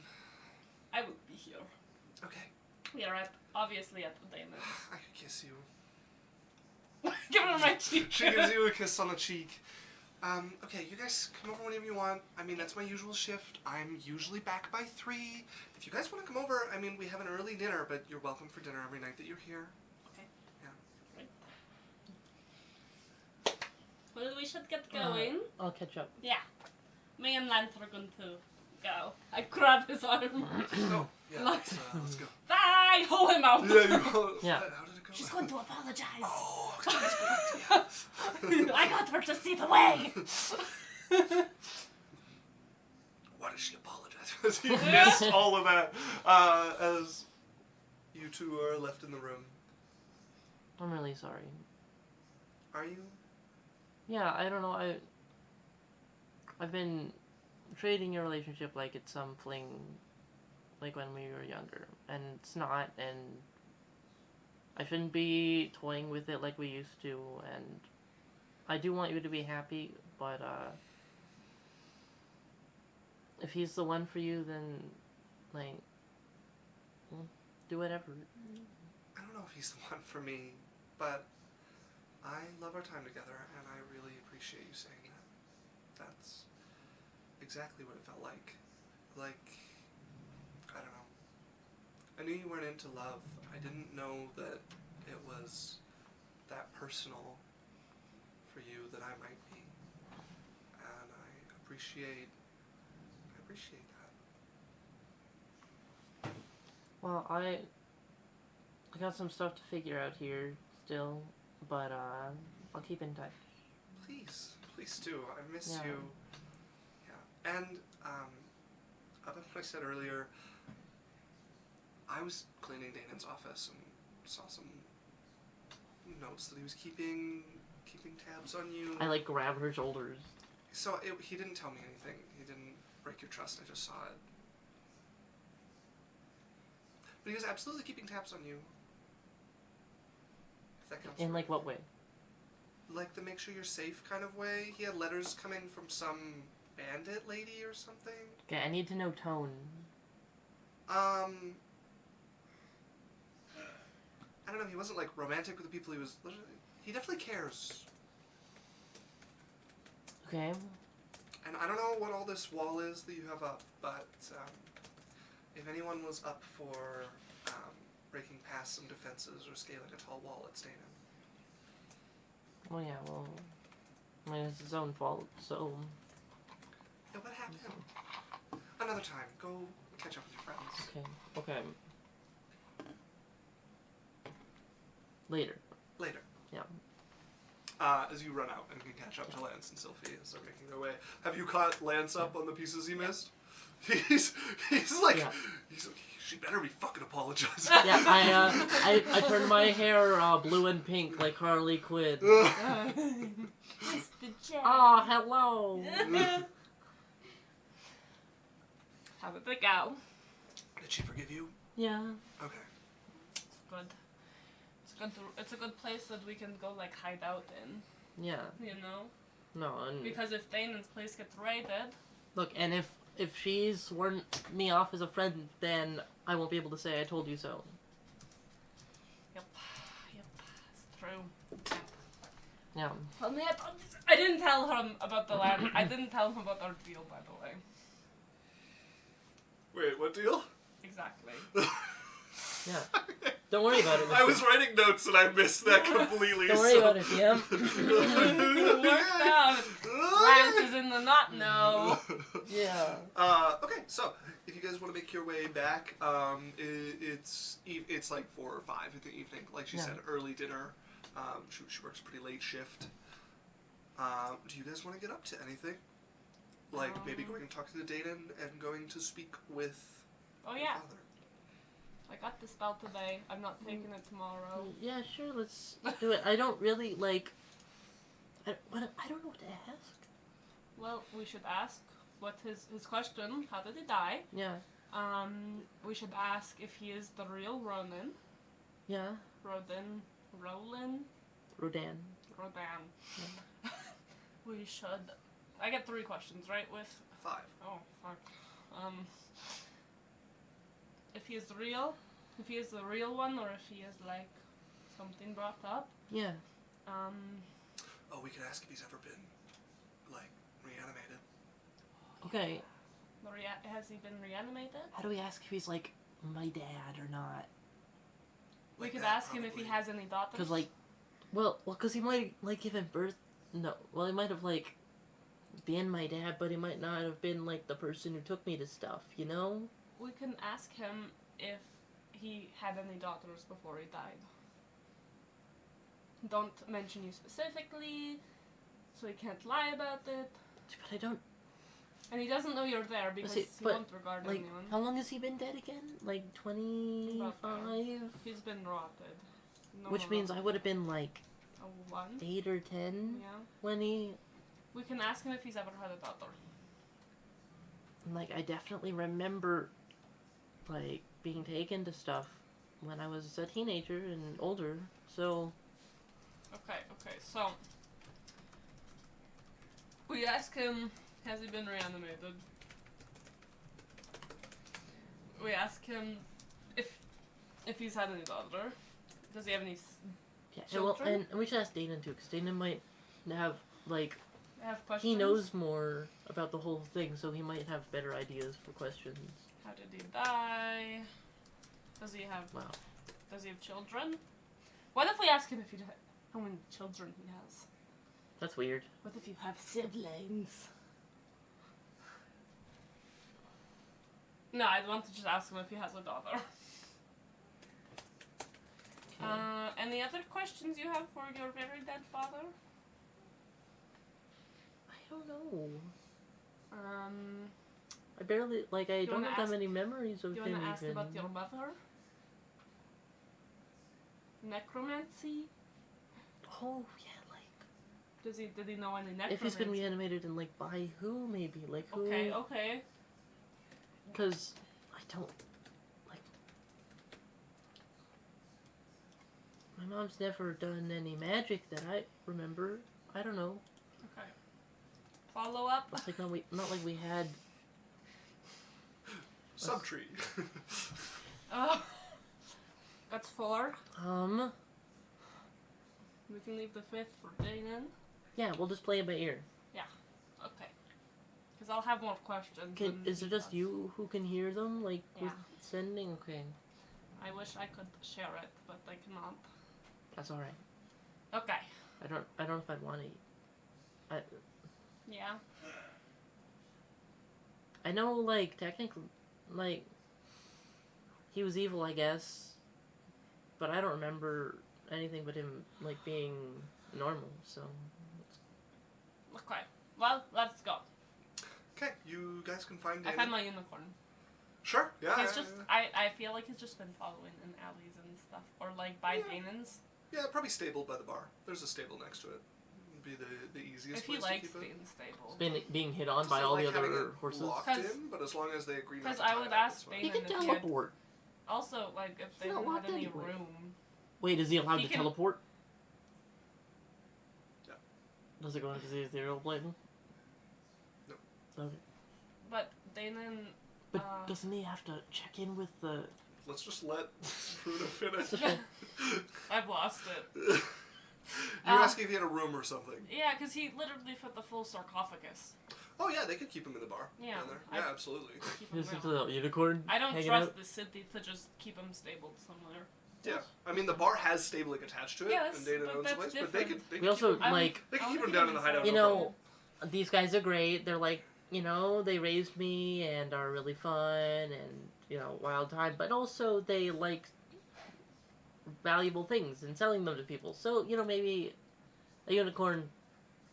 I will be here. Okay. We are obviously at the Damon. I could kiss you. Give her my cheek. She gives you a kiss on the cheek. Okay, you guys come over whenever you want. I mean, that's my usual shift. I'm usually back by 3. If you guys want to come over, I mean, we have an early dinner, but you're welcome for dinner every night that you're here. Okay. Yeah. Right. Well, we should get going. I'll catch up. Yeah. Me and Lance are going to go. I grab his arm. Oh, yeah, let's go. Bye! Hold him out! Yeah. How did it go? She's going to apologize. Oh, that's a good idea. I got her to see the way. Why does she apologize? Because he missed all of that as you two are left in the room. I'm really sorry. Are you? Yeah, I don't know, I've been treating your relationship like it's some fling, like when we were younger, and it's not, and I shouldn't be toying with it like we used to, and I do want you to be happy, but, if he's the one for you, then, like, do whatever. I don't know if he's the one for me, but I love our time together, and I really appreciate you saying that. That's exactly what it felt like. Like, I don't know. I knew you weren't into love. I didn't know that it was that personal for you that I might be. And I appreciate that. Well, I got some stuff to figure out here still, but I'll keep in touch. Please do. I miss Yeah. you. Yeah. And about what I said earlier, I was cleaning Danon's office and saw some notes that he was keeping tabs on you. I like grab her shoulders. So he didn't tell me anything. He didn't break your trust. I just saw it. But he was absolutely keeping tabs on you. If that counts. In for like what anything. way? Like the make sure you're safe kind of way. He had letters coming from some bandit lady or something. Okay, I need to know tone. I don't know, he wasn't like romantic with the people he was literally. He definitely cares. Okay. And I don't know what all this wall is that you have up, but if anyone was up for breaking past some defenses or scaling a tall wall, it's Danon. Well, yeah, well, I mean, it's his own fault, so... Yeah, what happened? Another time. Go catch up with your friends. Okay. Later. Later. Yeah. As you run out and can catch up to Lance and Cylph'e as they're making their way. Have you caught Lance up on the pieces he missed? He's like, Yeah. She better be fucking apologizing. Yeah, I turned my hair blue and pink like Harley Quinn. It's the Jade. Oh, hello. How did it go? Did she forgive you? Yeah. Okay. It's good. It's a good place that we can go like hide out in. Yeah. You know? No, and Because if Danon's place gets raided, look, and if she's sworn me off as a friend, then I won't be able to say I told you so. Yep, it's true. Yeah. Tell me I didn't tell him about the land. I didn't tell him about our deal, by the way. Wait, what deal? Exactly. Yeah. Don't worry about it. I was writing notes and I missed that completely. Don't worry about it, yeah. It worked out. Lance is in the not know. Yeah. Okay, so if you guys want to make your way back, it's like 4 or 5 in the evening. Like she said, early dinner. She works a pretty late shift. Do you guys want to get up to anything? Like maybe going and talking to Danon and going to speak with your father? I got the spell today. I'm not taking it tomorrow. Yeah, sure, let's do it. I don't really, like... I don't know what to ask. Well, we should ask what his question. How did he die? Yeah. We should ask if he is the real Ronan. Yeah. Rodan. Rodan. Yeah. We should... I get 3 questions, right? With 5. Oh, fuck. If he is real, if he is the real one, or if he is like something brought up. Yeah. Oh, we could ask if he's ever been like reanimated. Okay. Has he been reanimated? How do we ask if he's like my dad or not? We Like could that, ask him if he probably. has any daughters. Cause like, well, cause he might like given birth. No, well, he might have like been my dad, but he might not have been like the person who took me to stuff. You know? We can ask him if he had any daughters before he died. Don't mention you specifically, so he can't lie about it. But I don't. And he doesn't know you're there because he won't regard Like, anyone. how long has he been dead again? Like 25? He's been rotted. No Which more means rotted. I would have been like A 1? 8 or 10 Yeah. when he. We can ask him if he's ever had a daughter. Like, I definitely remember, like, being taken to stuff when I was a teenager and older, so... Okay, so... We ask him, has he been reanimated? We ask him if he's had any daughter. Does he have any Yeah, children? and we should ask Danon too, because Danon might have, like, have questions? he knows more about the whole thing, so he might have better ideas for questions. How did he die? Does he have... Wow. Does he have children? What if we ask him if how many children he has? That's weird. What if you have siblings? No, I'd want to just ask him if he has a daughter. Any other questions you have for your very dead father? I don't know. Um, I barely, like, I don't wanna have that ask- many memories of you him want to ask even. about your mother? Necromancy? Oh, yeah, like... Did he know any necromancy? If he's been reanimated and, like, by who, maybe? Like, who? Okay. Because I don't... Like... My mom's never done any magic that I remember. I don't know. Okay. Follow up? It's like, not like we had... Subtree. Oh. That's 4. We can leave the 5th for Danon. Yeah, we'll just play it by ear. Okay. Because I'll have more questions. than Is it he just does. you who can hear them? Like, Yeah. with sending? Okay. I wish I could share it, but I cannot. That's alright. Okay. I don't know if I'd want to... Yeah. I know, like, technically, like, he was evil, I guess, but I don't remember anything but him, like, being normal, so... Okay. Well, let's go. Okay, you guys can find I Danon. found my unicorn. Sure, yeah. He's just, I feel like he's just been following in alleys and stuff. Or, like, by Danon's. Yeah, probably stabled by the bar. There's a stable next to it. Would be the easiest If he place to likes keep it. being stable. Being hit on Doesn't by all like the having other it horses. locked 'Cause- in, but as long as they agree not to Because I tie would it up, ask it's fine. He Danon can if he had... teleport. Also, like, if they He's not had locked any anywhere. room... Wait, is he allowed He to can- teleport? Yeah. Does it go into the ethereal plane? No. Okay. But Danon... But doesn't he have to check in with the... Let's just let Fruna finish. I've lost it. You're asking if he had a room or something. Yeah, because he literally fit the full sarcophagus. Oh yeah, they could keep him in the bar. Yeah, Down there. I- Yeah, absolutely. Keep him This is there. a unicorn I don't hanging trust out? the city to just keep him stable somewhere. Yeah, I mean the bar has stabling attached to it, Yes, and Dana but owns the that's place, but they different. could We also, keep him, like... they could I keep wanna him down in the keep him hideout. You no know, problem. these guys are great. They're like, you know, they raised me and are really fun and, you know, wild time. But also they like valuable things and selling them to people. So, you know, maybe a unicorn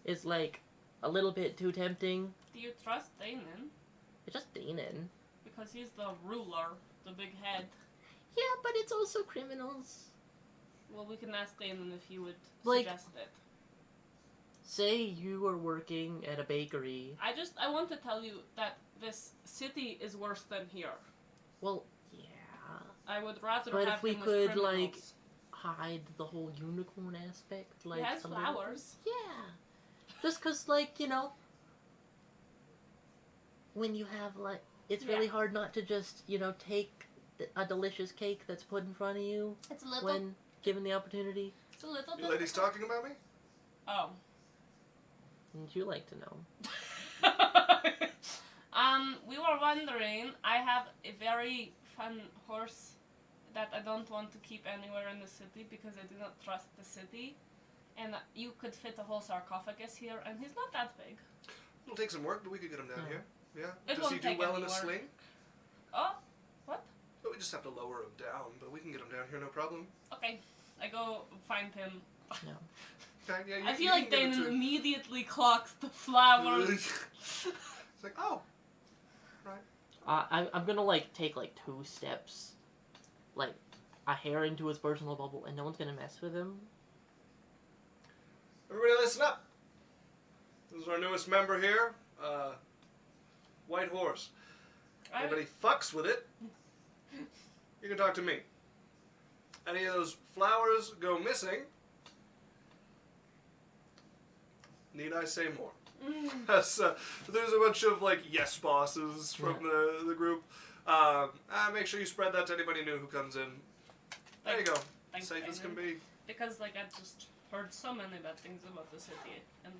is like a little bit too tempting. Do you trust Danon? It's just Danon. Because he's the ruler, the big head. Yeah, but it's also criminals. Well, we can ask Danon if he would Like- suggest it. Say you are working at a bakery. I want to tell you that this city is worse than here. Well, yeah. I would rather But have if we him with could, criminals. like, hide the whole unicorn aspect, like... He has a little- flowers. Yeah. Just 'cause, like, you know, when you have, like, it's really Yeah. hard not to just, you know, take a delicious cake that's put in front of you It's a little. when given the opportunity. It's a little You bit. ladies talking about me? Oh. Wouldn't you like to know? We were wondering, I have a very fun horse that I don't want to keep anywhere in the city because I do not trust the city. And you could fit a whole sarcophagus here, and he's not that big. It'll take some work, but we could get him down Yeah. here. Yeah. It Does he won't do take well any in a work. sling? Oh, what? Oh, we just have to lower him down, but we can get him down here, no problem. Okay, I go find him. No. Okay, yeah, you, I feel you like can give it Danon to- immediately clocks the flowers. It's like, oh, right. I'm gonna, like, take, like, 2 steps, like, a hair into his personal bubble, and no one's gonna mess with him. Everybody listen up. This is our newest member here, White Horse. Anybody fucks with it, you can talk to me. Any of those flowers go missing, need I say more? There's a bunch of, like, yes bosses from the group. Make sure you spread that to anybody new who comes in. There you go. thanks, Safe as can Tannen. be. Because, like, I've just heard so many bad things about the city and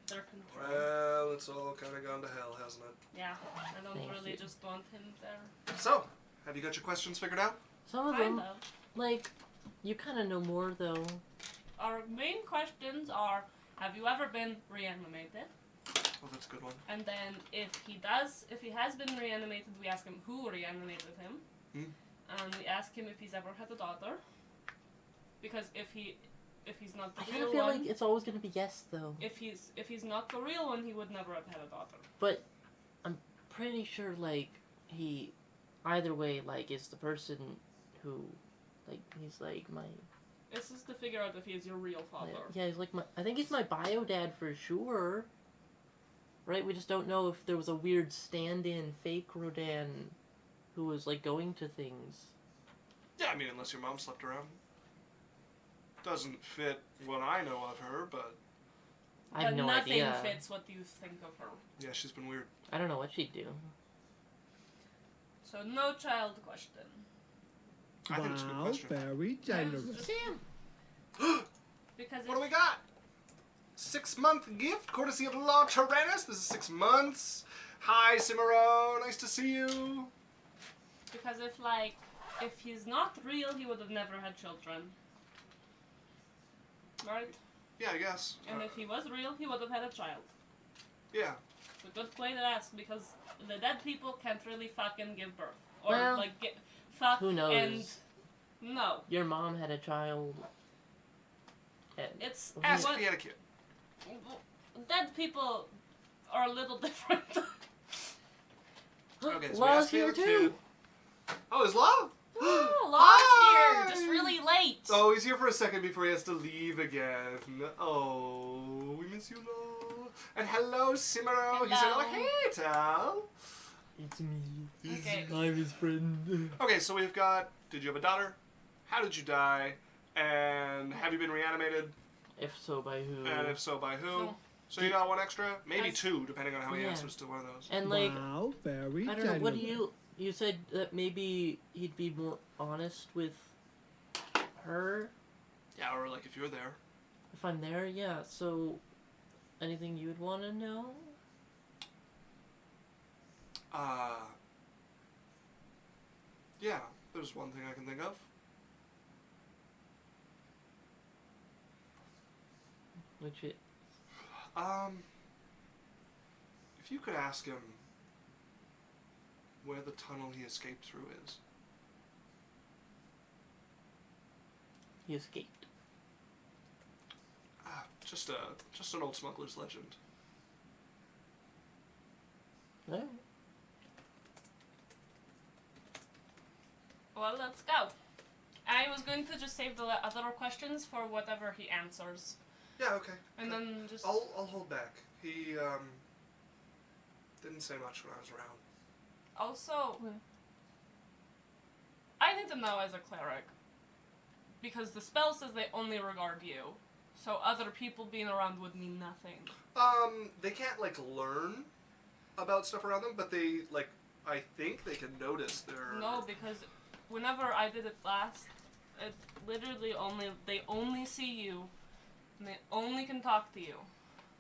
their control. Well, it's all kind of gone to hell, hasn't it? Yeah, I don't Thank really you. just want him there. So, have you got your questions figured out? Some of Kind them, of. like, you kind of know more though. Our main questions are, have you ever been reanimated? Oh, that's a good one. And then if he has been reanimated, we ask him who reanimated him. And we ask him if he's ever had a daughter. Because if he's not the I kind real of feel one, like it's always gonna be yes though. if he's not the real one, he would never have had a daughter. But I'm pretty sure like he, either way, like is the person who, like he's like my. This is to figure out if he is your real father. Yeah, he's like my. I think he's my bio dad for sure. Right, we just don't know if there was a weird stand-in fake Rodan, who was like going to things. Yeah, I mean, unless your mom slept around. Doesn't fit what I know of her, but I have But no nothing idea. fits what you think of her. yeah, she's been weird. I don't know what she'd do. So no child question. I think it's a good Wow, question. very generous. Sam. Because What do we got? 6-month gift, courtesy of Law Tyrannus. This is 6 months. Hi, Cimarron. Nice to see you. Because if he's not real, he would have never had children. Right? Yeah, I guess. And if he was real, he would have had a child. Yeah. It's a good way to ask because the dead people can't really fucking give birth. Or Well, fuck Who knows? and no. Your mom had a child. And It's Ask what- if he had a kid. dead people are a little different. Okay, so we Law's asked if he here had a too. kid. Oh, is Law? Oh, Hi! Law's here, just really late. Oh, he's here for a second before he has to leave again. Oh, we miss you, Law. And hello, Cimaro. He said, Hello. oh, hey, Tal. It's me. Okay. I'm his friend. Okay, so we've got, did you have a daughter? How did you die? And have you been reanimated? If so, by who? And if so, by who? Oh. So you got one extra? Maybe Yes. 2, depending on how he Yeah. answers to one of those. And like, Wow, very I don't know. generous. What do you said that maybe he'd be more honest with her Yeah, or like if you're there. if I'm there. Yeah. So, anything you would want to know? Yeah, there's one thing I can think of. Which it. If you could ask him where the tunnel he escaped through is. He escaped. Just an old smuggler's legend. No. Well, let's go. I was going to just save the other questions for whatever he answers. Yeah, okay. And then just... I'll hold back. He didn't say much when I was around. Also, Yeah. I need to know as a cleric. Because the spell says they only regard you. So other people being around would mean nothing. They can't like learn about stuff around them, but they like I think they can notice their No, because whenever I did it last, it literally they only see you, and they only can talk to you.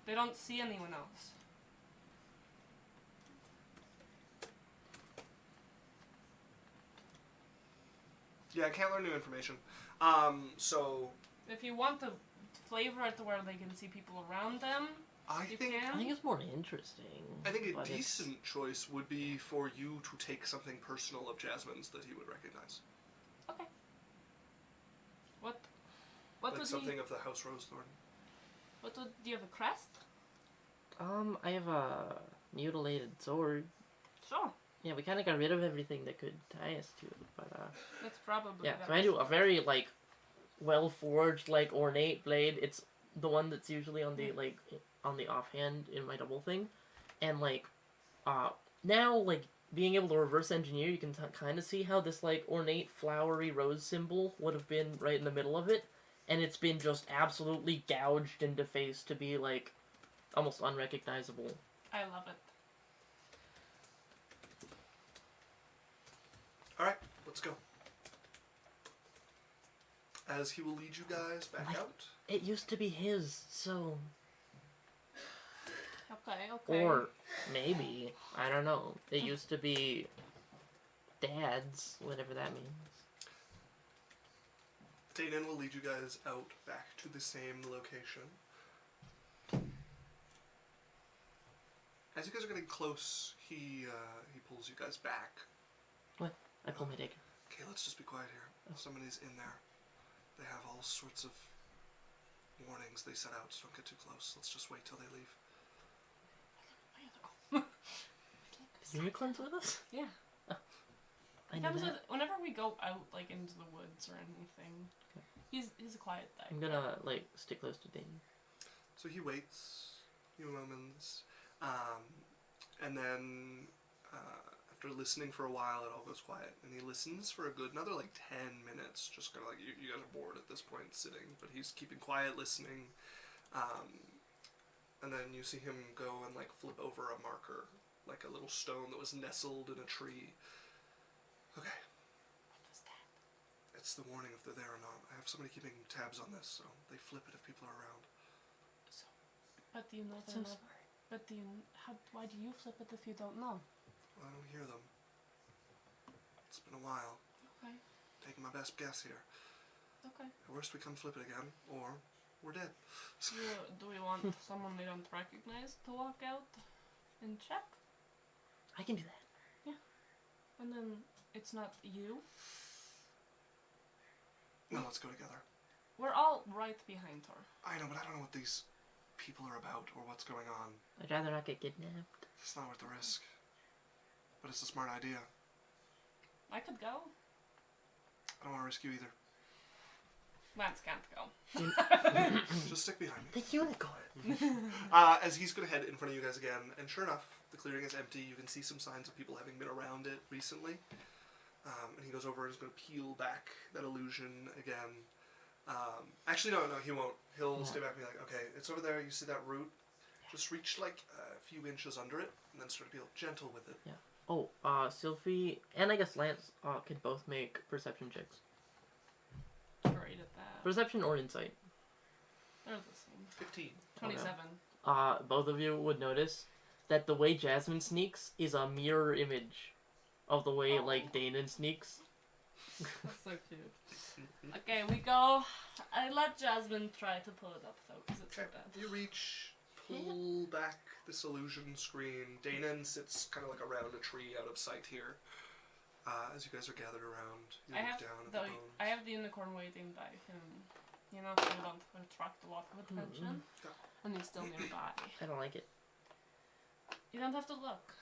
They don't see anyone else. Yeah, I can't learn new information. So If you want to flavor it to where they can see people around them, I you think I can. think it's more interesting. I think a but it's- decent choice would be for you to take something personal of Jasmine's that he would recognize. Okay. What Like would something he? of the House Rosethorn. Do you have a crest? I have a mutilated sword. Sure. Yeah, we kind of got rid of everything that could tie us to it, but That's probably. yeah. the So I do a very like well forged, like ornate blade. It's the one that's usually on the like on the offhand in my double thing, and like now like being able to reverse engineer, you can kind of see how this like ornate flowery rose symbol would have been right in the middle of it, and it's been just absolutely gouged and defaced to be like almost unrecognizable. I love it. Alright, let's go. as he will lead you guys back Like- out. It used to be his, so... Okay. Or maybe, I don't know. It used to be Dad's, whatever that means. Danon will lead you guys out back to the same location. As you guys are getting close, he pulls you guys back. What? I pull my dagger. Okay, let's just be quiet here. Somebody's in there. They have all sorts of warnings they set out, so don't get too close. Let's just wait till they leave. Is Unicorns with us? Yeah. Oh. I He know comes that. with, whenever we go out, like, into the woods or anything. Okay. He's a quiet guy. I'm gonna, like, stick close to Dane. So he waits a few moments, and then after listening for a while, it all goes quiet, and he listens for a good another like 10 minutes, just kind of like you guys are bored at this point sitting, but he's keeping quiet, listening, and then you see him go and like flip over a marker, like a little stone that was nestled in a tree. Okay. What was that? It's the warning if they're there or not. I have somebody keeping tabs on this, so they flip it if people are around. So, but do you know So they're not? smart. But why do you flip it if you don't know? Well, I don't hear them. It's been a while. Okay. Taking my best guess here. Okay. At worst, we come flip it again, or we're dead. Do we want someone we don't recognize to walk out and check? I can do that. And then it's not you? No, let's go together. We're all right behind her. I know, but I don't know what these people are about or what's going on. I'd rather not get kidnapped. It's not worth the risk. But it's a smart idea. I could go. I don't want to risk you either. Lance can't go. Just stick behind me. The unicorn! As he's going to head in front of you guys again, and sure enough, the clearing is empty. You can see some signs of people having been around it recently. And he goes over and is going to peel back that illusion again. Actually, no, he won't. He'll stay back and be like, okay, it's over there. You see that root? Just reach like a few inches under it, and then start to be gentle with it. Yeah. Oh, Cylph'e and I guess Lance can both make perception checks. Great at that. Perception or insight. They're the same. 15. 27. Both of you would notice that the way Jasmine sneaks is a mirror image of the way, like, Danon sneaks. That's so cute. Okay, we go. I let Jasmine try to pull it up, though, because it's so Okay, bad. you reach, pull back this illusion screen. Danon sits kind of like around a tree out of sight here. As you guys are gathered around, you look down at the bones. I have the unicorn waiting by him. You know, so we don't attract a lot of attention. And he's still nearby. I don't like it. You don't have to look.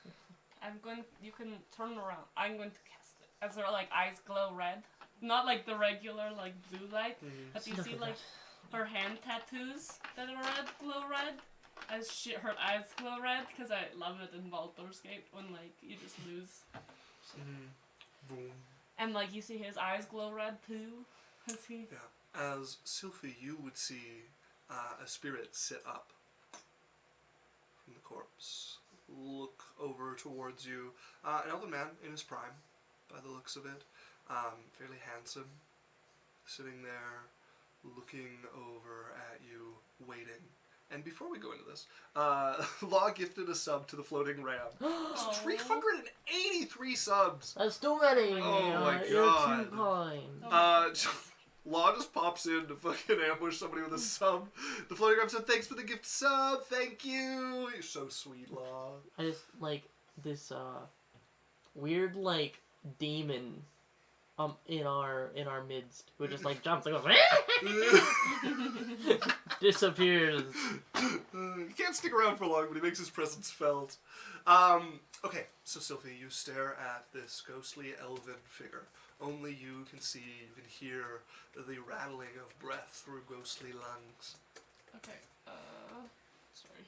You can turn around. I'm going to cast it. As her, like, eyes glow red. Not like the regular, like, blue light. But you see, like, her hand tattoos that are red, glow red. As her eyes glow red. Because I love it in Baldur's Gate when, like, you just lose. Boom. And, like, you see his eyes glow red, too. As he... Yeah. As Cylph'e, you would see a spirit sit up from the corpse. Look over towards you. An elven man in his prime, by the looks of it. Fairly handsome. Sitting there, looking over at you, waiting. And before we go into this, Law gifted a sub to the floating ram. It's 383 subs! That's too many! Oh my You're God. too kind. Law just pops in to fucking ambush somebody with a sub. The floating ram said, thanks for the gift sub, thank you! You're so sweet, Law. I just, like, this, weird, like, demon, in our midst, who just, like, jumps, like, disappears. He can't stick around for long, but he makes his presence felt. Okay, so Cylph'e, you stare at this ghostly elven figure. Only you can see, you can hear the rattling of breath through ghostly lungs. Okay, sorry.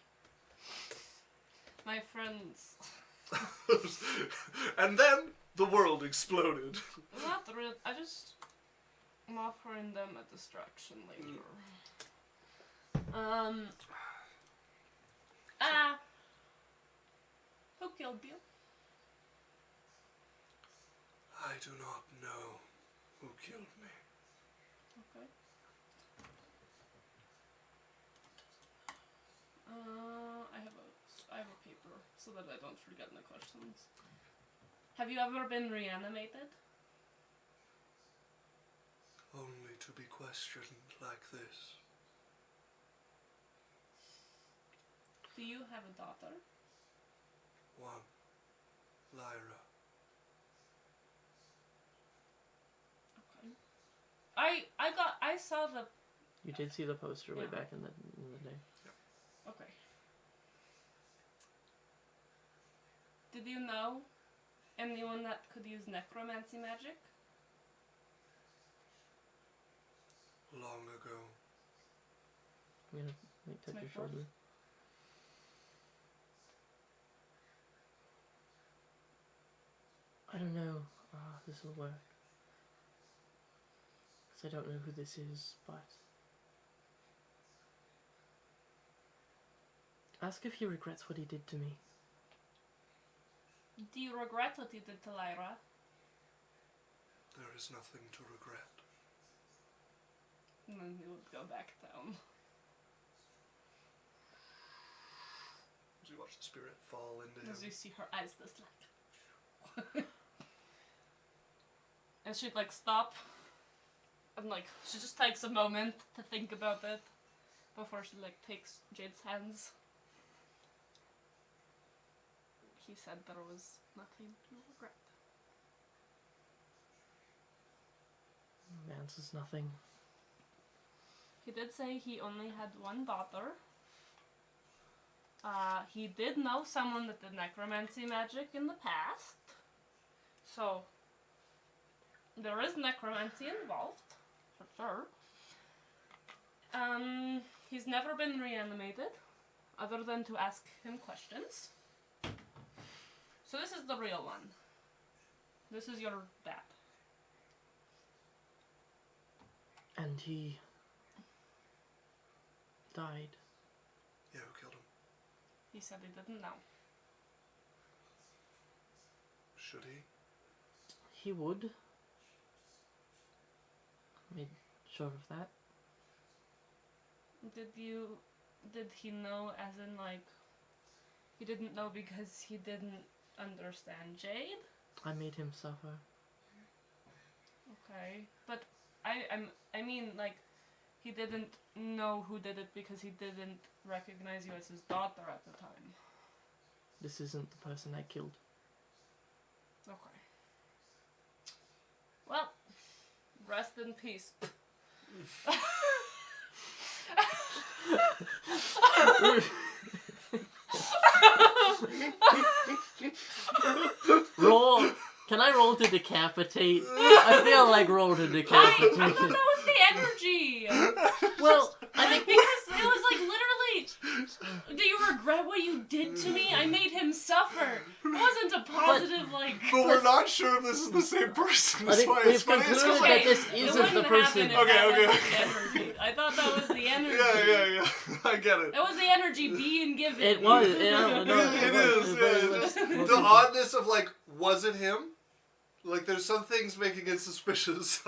My friends... And then the world exploded. Not really. I'm offering them a distraction later. Who killed you? I do not know who killed me. Okay. so that I don't forget my questions. Have you ever been reanimated? Only to be questioned like this. Do you have a daughter? One. Lyra. Okay. I saw the... You did see the poster way Yeah. back in the day. Okay. Did you know anyone that could use necromancy magic? Long ago. I'm gonna touch my your fourth. shoulder. I don't know. This will work. Because I don't know who this is, but... Ask if he regrets what he did to me. Do you regret what you did to Lyra? There is nothing to regret. And then he would go back down. As you watch the spirit fall into As him. you see her eyes just like... and she'd like stop. And like, she just takes a moment to think about it. Before she like takes Jade's hands. He said there was nothing to regret. Answers nothing. He did say he only had one daughter. He did know someone that did necromancy magic in the past. So, there is necromancy involved, for sure. He's never been reanimated, other than to ask him questions. So this is the real one. This is your dad. And he... died. Yeah, who killed him? He said he didn't know. Should he? He would. Made sure of that. Did he know as in like, he didn't know because he didn't understand Jade? I made him suffer. Okay, but I mean like, he didn't know who did it because he didn't recognize you as his daughter at the time. This isn't the person I killed. Okay. Well, rest in peace. Roll. Can I roll to decapitate? I feel like roll to I decapitate. thought that was the energy. Well, I think Because it was like literally, do you regret what you did to me? I made him suffer. It wasn't a positive like. But we're not sure if this is the same person. I That's think why it's we've funny. It's concluded funny. that this It isn't the wouldn't person. happen if Okay, that okay. wasn't the energy. I thought that was the energy. Yeah. I get it. That was the energy being given. It was. No, It is, yeah. was. The oddness of like, was it him? Like, there's some things making it suspicious.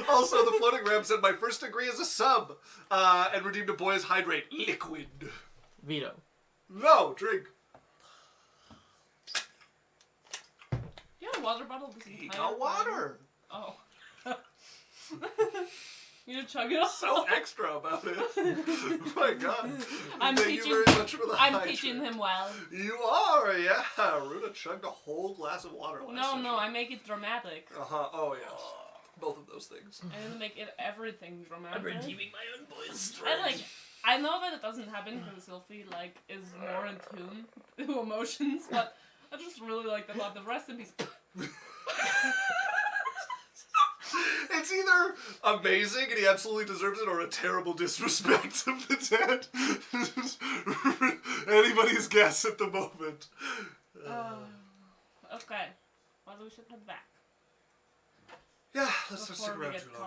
Also, the floating ram said my first degree is a sub, and redeemed a boy's hydrate liquid. Veto. No, drink. You had a water bottle this He entire got time? water. Oh. You chug it all? So extra about it. Oh my god. I'm Thank teaching- you very much for the I'm hydrate. teaching him well. You are, yeah. Runa chugged a whole glass of water last No, session. I make it dramatic. Uh-huh, oh yes. Both of those things. I need to make it everything dramatic. I'm redeeming my own boy's And like, I know that it doesn't happen because Cylph'e like is more in tune to emotions, but I just really like that. The rest of these. It's either amazing and he absolutely deserves it, or a terrible disrespect of the dead. Anybody's guess at the moment. Okay, well we should head back Yeah, let's not stick before we around get too long.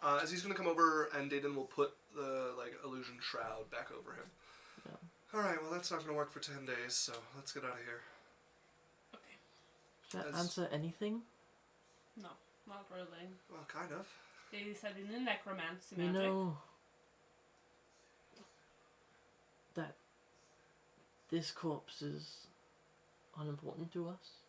caught. As he's gonna come over, and Dayton will put the illusion shroud back over him. Yeah. All right, well that's not gonna work for 10 days, so let's get out of here. Okay, Does that As- answer anything? no, not really. Well, kind of. They said in the necromancy You magic. know that this corpse is unimportant to us?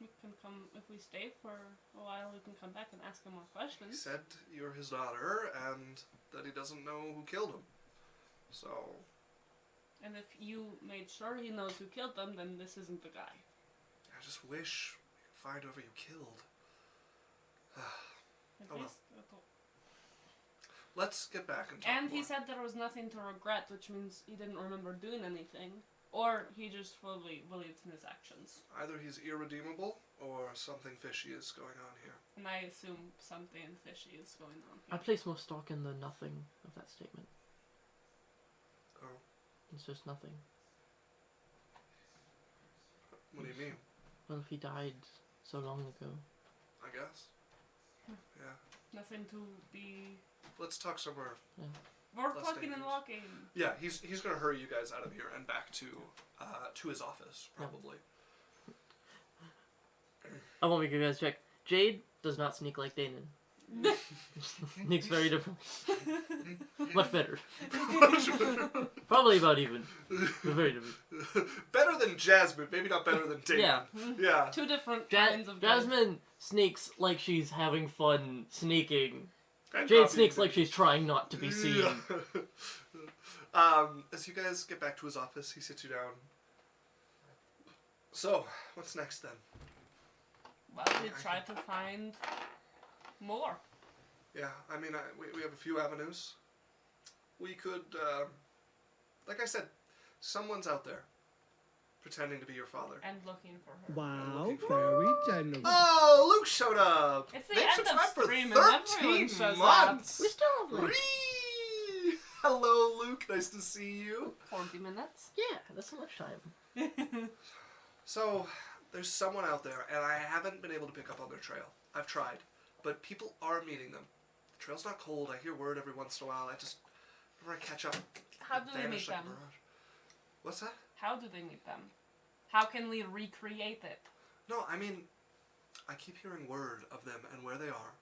We can come, if we stay for a while, we can come back and ask him more He questions. said you're his daughter and that he doesn't know who killed him. So, And if you made sure he knows who killed them, then this isn't the guy. I just wish we could find whoever you killed. At Oh, well. least Let's get back and talk And more. he said there was nothing to regret, which means he didn't remember doing anything. Or he just fully believed in his actions. Either he's irredeemable or something fishy is going on here. And I assume something fishy is going on I here. place more stock in the nothing of that statement. Oh, It's just nothing. what do you mean? Well, if he died so long ago. I guess. Yeah. Nothing to be... Let's talk somewhere. We're Less talking and dangerous. walking. Yeah, he's gonna hurry you guys out of here and back to his office, probably. I won't make you guys check. Jade does not sneak like Danon. Sneaks very different. Much better. Probably about even. But very different. Better than Jasmine, maybe not better than David. Yeah. Yeah. Two different kinds of Jasmine sneaks like she's having fun sneaking. And Jade not sneaks being- like she's trying not to be seen. Yeah. As you guys get back to his office, he sits you down. So, what's next then? Well, we try to find more. Yeah, I mean, we have a few avenues. We could, like I said, someone's out there pretending to be your father. And looking for her. Wow, very generous. Oh, Luke showed up! It's the They've end of subscribed for stream and everyone 13 shows months! We still have like... Whee! Hello, Luke. Nice to see you. 40 minutes. Yeah, that's so much time. So, there's someone out there, and I haven't been able to pick up on their trail. I've tried, but people are meeting them. The trail's not cold. I hear word every once in a while. Whenever I catch up, How I do they vanish meet like a them? mirage. What's that? How do they meet them? How can we recreate it? No, I mean, I keep hearing word of them and where they are,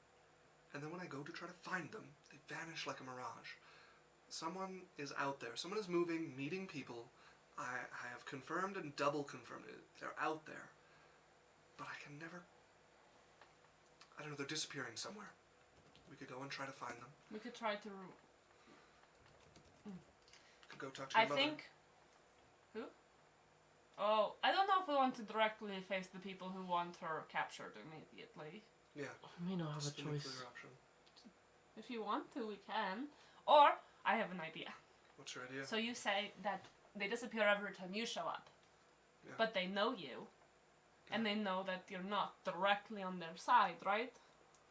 and then when I go to try to find them, they vanish like a mirage. Someone is out there. Someone is moving, meeting people. I have confirmed and double confirmed it. They're out there. But I can never... I don't know, they're disappearing somewhere. We could go and try to find them. We could try to... Could go talk to your I mother. think... Who? Oh, I don't know if we want to directly face the people who want her captured immediately. Yeah, We may not have that's a the choice. nuclear option. If you want to, we can. Or, I have an idea. What's your idea? So you say that they disappear every time you show up. Yeah. But they know you. And they know that you're not directly on their side, right?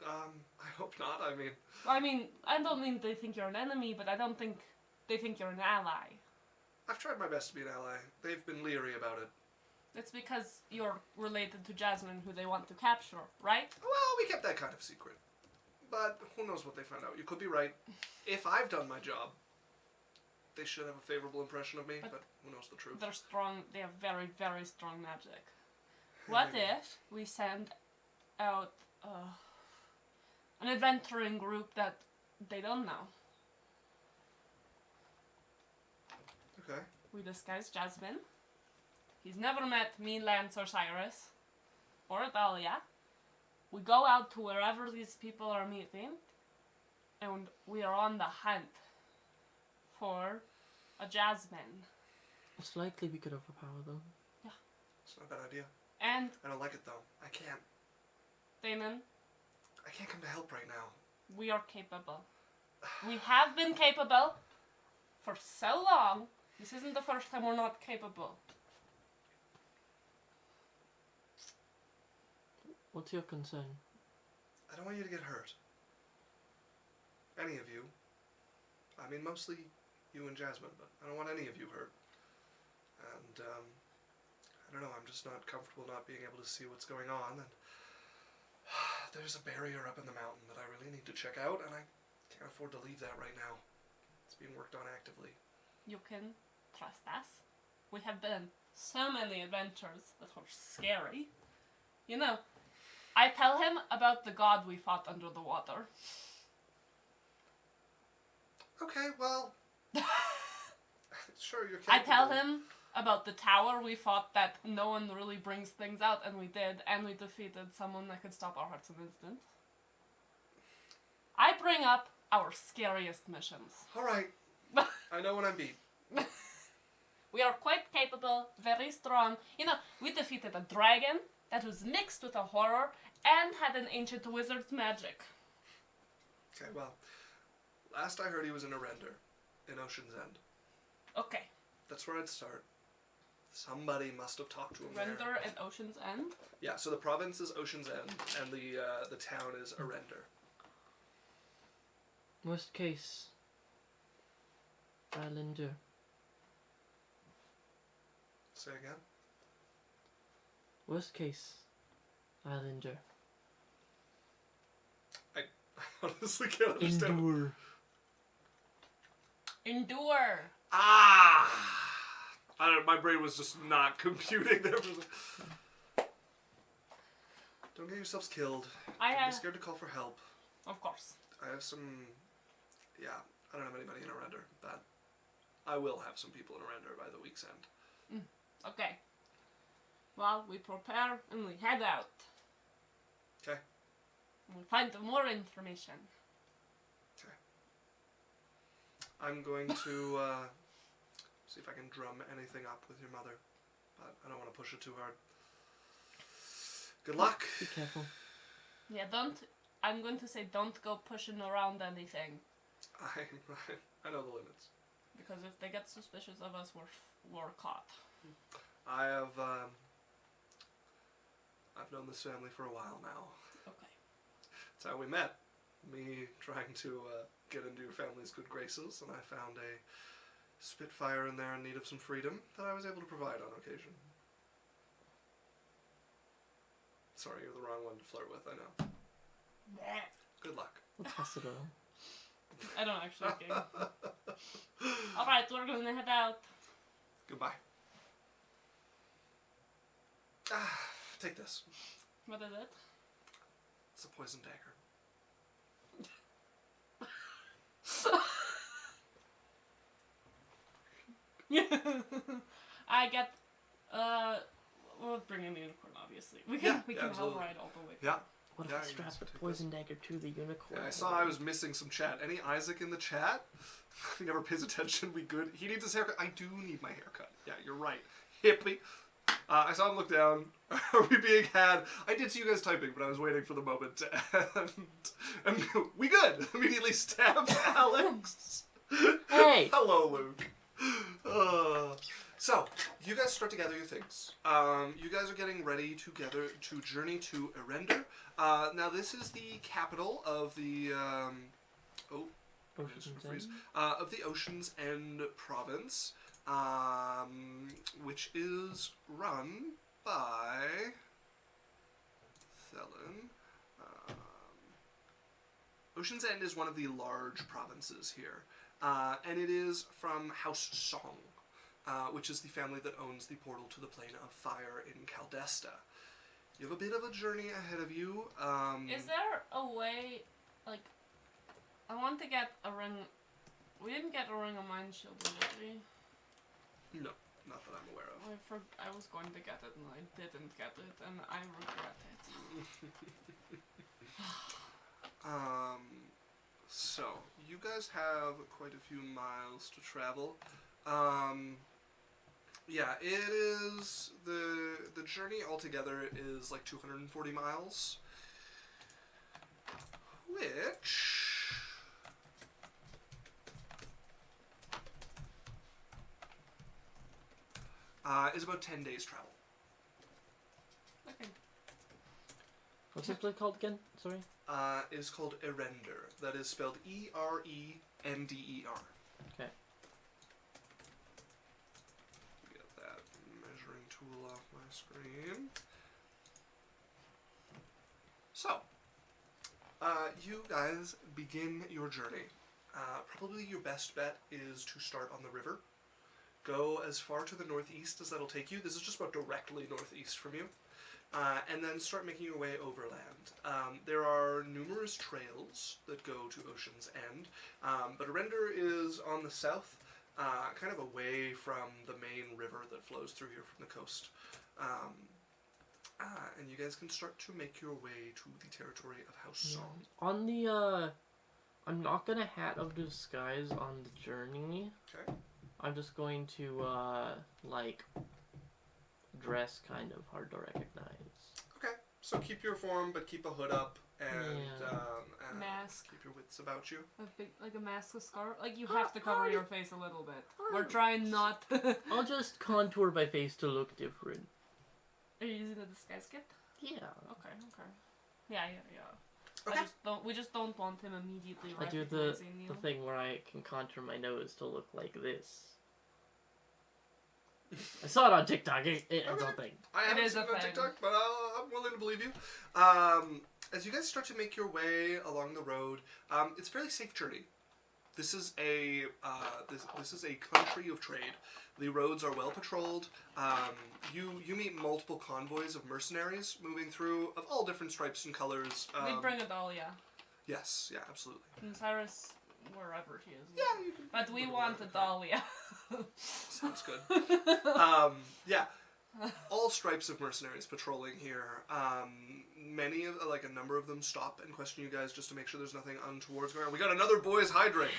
I hope not. I mean, I mean, I don't mean they think you're an enemy, but I don't think they think you're an ally. I've tried my best to be an ally. They've been leery about it. It's because you're related to Jasmine, who they want to capture, right? Well, we kept that kind of secret. But who knows what they found out. You could be right. If I've done my job, they should have a favorable impression of me, but who knows the truth. They're strong. They have very, very strong magic. What if we send out an adventuring group that they don't know? Okay. We disguise Jasmine. He's never met me, Lance, or Cyrus. Or Dahlia. We go out to wherever these people are meeting. And we are on the hunt for a Jasmine. It's likely we could overpower them. It's not a bad idea. And I don't like it, though. I can't. Damon, I can't come to help right now. we are capable. We have been capable for so long. This isn't the first time we're not capable. What's your concern? I don't want you to get hurt. Any of you. I mean, mostly you and Jasmine, but I don't want any of you hurt. And, I don't know, I'm just not comfortable not being able to see what's going on, and there's a barrier up in the mountain that I really need to check out, and I can't afford to leave that right now. It's being worked on actively. You can trust us. We have been so many adventures that were scary. You know, I tell him about the god we fought under the water. Okay, well, Sure, you're I capable. tell him about the tower. We thought that no one really brings things out, and we did, and we defeated someone that could stop our hearts in an instant. I bring up our scariest missions. Alright. I know when I'm beat. We are quite capable, very strong. You know, we defeated a dragon that was mixed with a horror and had an ancient wizard's magic. Okay, well, last I heard he was in Erender, in Ocean's End. Okay. That's where I'd start. Somebody must have talked to him there. Render and Ocean's End? Yeah, so the province is Ocean's End, and the town is Erender. Worst case, Erender. Say again? Worst case, Erender. I honestly can't understand. Endure. Endure. Ah! I don't know, my brain was just not computing there. Don't get yourselves killed. I Don't have... be scared to call for help. Of course. I have some... Yeah, I don't have anybody in Erender, but I will have some people in Erender by the week's end. Okay. Well, we prepare and we head out. Okay. We find more information. Okay. I'm going to see if I can drum anything up with your mother, but I don't want to push it too hard. Good luck. Be careful. Yeah, I'm going to say don't go pushing around anything. I know the limits. Because if they get suspicious of us, we're caught. I've known this family for a while now. Okay. That's how we met. Me trying to get into your family's good graces, and I found a Spitfire in there in need of some freedom that I was able to provide on occasion. Sorry, you're the wrong one to flirt with, I know. Good luck. We'll toss it around. I don't actually care. Alright, we're gonna head out. Goodbye. Ah, take this. What is it? It's a poison dagger. I get, we'll bring in the unicorn, obviously. We can help absolutely. ride all the way. Yeah. What if Yeah, I you strap just the take poison dagger to the unicorn? Yeah, I saw I was missing some chat. Any Isaac in the chat? He never pays attention. We good? He needs his haircut. I do need my haircut. Yeah, you're right. Hippie. I saw him look down. Are we being had? I did see you guys typing, but I was waiting for the moment to end. And we good. Immediately stabbed Alex. Hey! Hello, Luke. So, you guys start to gather your things. You guys are getting ready to journey to Erender. Now, this is the capital of the of the Ocean's End province, which is run by Thelen. Ocean's End is one of the large provinces here, and it is from House Song. Which is the family that owns the portal to the Plane of Fire in Caldesta. You have a bit of a journey ahead of you. Is there a way, like, I want to get a ring. We didn't get a ring of Mind Shield, did we? No, not that I'm aware of. I was going to get it and I didn't get it and I regret it. So, you guys have quite a few miles to travel. Yeah, it is, the journey altogether is like 240 miles, which is about 10 days travel. Okay. What's this place called again? Sorry? It is called Erender. That is spelled E-R-E-N-D-E-R. Okay. Get that measuring tool off my screen. So, you guys begin your journey. Probably your best bet is to start on the river. Go as far to the northeast as that'll take you. This is just about directly northeast from you. and then start making your way overland. There are numerous trails that go to Ocean's End, but Erender is on the south, kind of away from the main river that flows through here from the coast. And you guys can start to make your way to the territory of House Song. On the, I'm not gonna Hat of Disguise on the journey. Okay. I'm just going to, like, dress kind of hard to recognize. Okay, so keep your form, but keep a hood up, and Mask. keep your wits about you. Like a mask, a scarf. Like, you have to cover your face a little bit. We're trying not. I'll just contour my face to look different. Are you using the disguise kit? Yeah. Okay. Yeah. Okay. We just don't want him immediately I do recognizing the you. thing where I can contour my nose to look like this. I saw it on TikTok. It's a thing. I haven't is seen a it on thing. TikTok, but I'm willing to believe you. As you guys start to make your way along the road, it's a fairly safe journey. This is a this is a country of trade. The roads are well patrolled. You meet multiple convoys of mercenaries moving through of all different stripes and colors. We bring a Dahlia. Yes, yeah, absolutely. And Cyrus, wherever he is. Yeah, you can. But we want a Dahlia. Sounds good. Yeah, all stripes of mercenaries patrolling here. Many of, like a number of them, stop and question you guys just to make sure there's nothing untoward going on. We got another boys hydrate.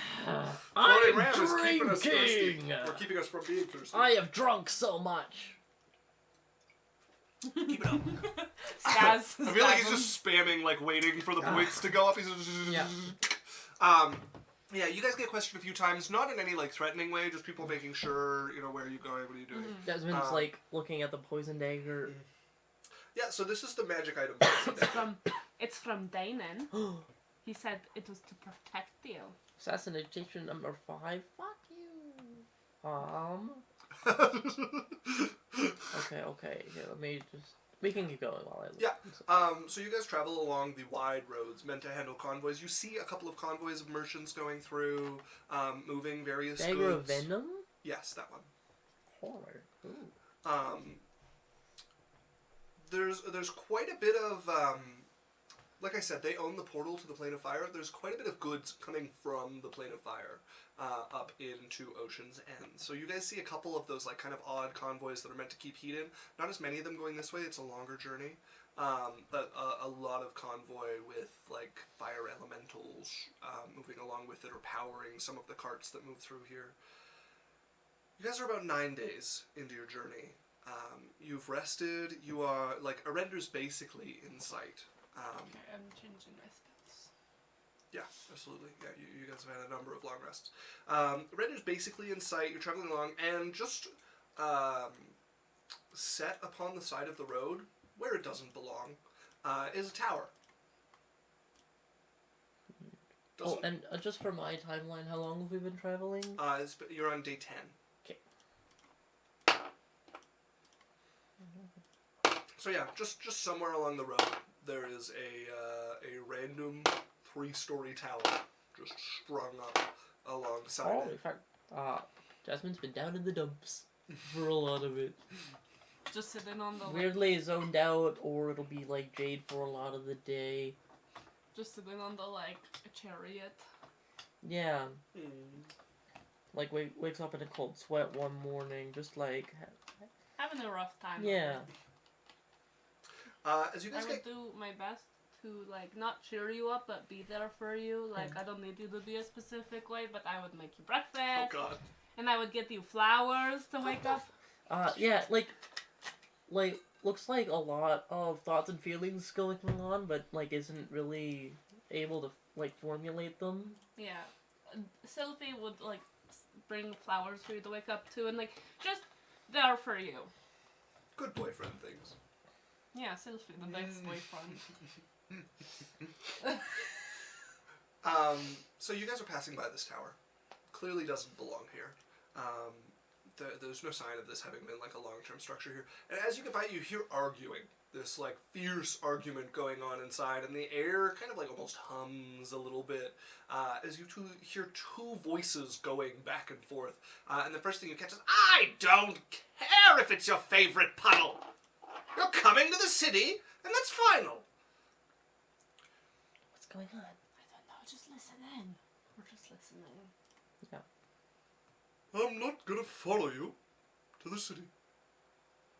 I'm Ram is keeping us thirsty. drinking! Or keeping us from being thirsty. I have drunk so much. Keep it up. Skaz. I feel like he's just spamming, like waiting for the points to go up. He's just, Yeah. Yeah, you guys get questioned a few times, not in any like threatening way, just people making sure, you know, where are you going, what are you doing. Jasmine's like looking at the poison dagger. Yeah, so this is the magic item. It's from Danon. He said it was to protect you. Assassination number 5. Fuck you. Okay. Here, let me just. We can keep going while I look. Yeah. So you guys travel along the wide roads meant to handle convoys. You see a couple of convoys of merchants going through, moving various Dagger goods. of Venom? Yes, that one. Horror. Ooh. There's quite a bit of like I said, they own the portal to the Plane of Fire. There's quite a bit of goods coming from the Plane of Fire up into Ocean's End. So you guys see a couple of those like kind of odd convoys that are meant to keep heat in. Not as many of them going this way. It's a longer journey, but a lot of convoy with like fire elementals moving along with it or powering some of the carts that move through here. You guys are about 9 days into your journey. You've rested. You are like Erender's basically in sight. Okay, I'm changing my spells. Yeah, absolutely. Yeah, you guys have had a number of long rests. Erender's basically in sight. You're traveling along, and just set upon the side of the road, where it doesn't belong, is a tower. And just for my timeline, how long have we been traveling? You're on day 10. So yeah, just somewhere along the road, there is a random 3-story tower just sprung up alongside Oh, it. in fact, Jasmine's been down in the dumps for a lot of it. Just sitting on the Weirdly zoned out, or it'll be like Jade for a lot of the day. just sitting on the chariot. Yeah. Like wakes up in a cold sweat one morning, just like Having a rough time. yeah. As you guys I would do my best to not cheer you up, but be there for you. I don't need you to be a specific way, but I would make you breakfast. Oh god. And I would get you flowers to wake up. Yeah, looks like a lot of thoughts and feelings going on, but isn't really able to formulate them. Yeah. Cylph'e would bring flowers for you to wake up to, and just there for you. Good boyfriend things. Yeah, Cylph'e, the best boyfriend. So you guys are passing by this tower. Clearly doesn't belong here. There's no sign of this having been a long-term structure here. And as you get by, you hear arguing. This fierce argument going on inside, and the air kind of almost hums a little bit as you hear two voices going back and forth. And the first thing you catch is, "I don't care if it's your favorite puddle. You're coming to the city, and that's final. What's going on? I don't know, just listen in. We're just listening. I'm not gonna follow you to the city.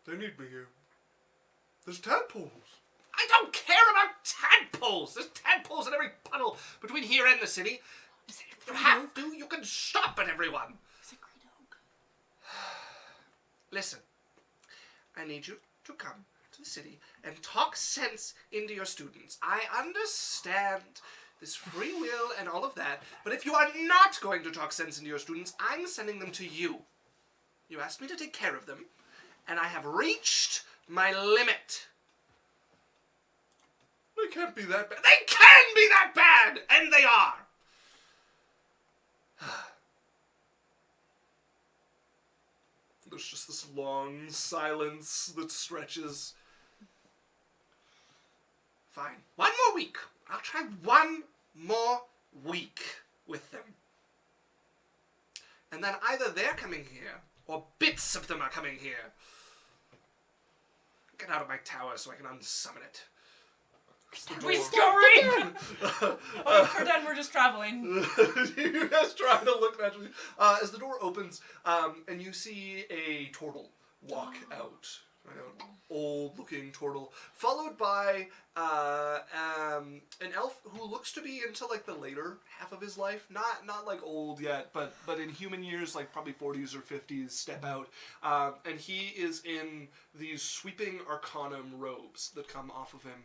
They need me here. There's tadpoles. I don't care about tadpoles. There's tadpoles in every puddle between here and the city. If you have to, you can stop at everyone. Is it Green Oak? Listen, I need you to come to the city and talk sense into your students. I understand this free will and all of that, but if you are not going to talk sense into your students, I'm sending them to you. You asked me to take care of them, and I have reached my limit. They can't be that bad. They can be that bad! And they are! There's just this long silence that stretches. Fine. One more week. I'll try one more week with them. And then either they're coming here, or bits of them are coming here. Get out of my tower so I can unsummon it. We scurry! Pretend we're just traveling. You guys try to look naturally. As the door opens, and you see a tortle walk out. An old-looking tortle, followed by an elf who looks to be into like the later half of his life, not like old yet, but in human years, like probably 40s or 50s, step out, and he is in these sweeping arcanum robes that come off of him.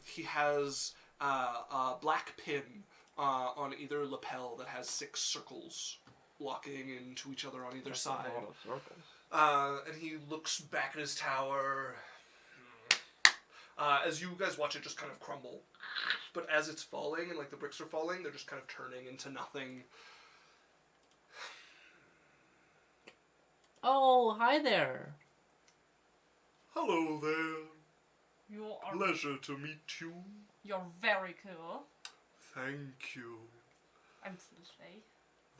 He has a black pin on either lapel that has 6 circles locking into each other on either side. A lot of circles. And he looks back at his tower. As you guys watch it just kind of crumble. But as it's falling and like the bricks are falling, they're just kind of turning into nothing. Oh, hi there. Hello there. You are. Pleasure to meet you. You're very cool. Thank you. I'm Cylph'e.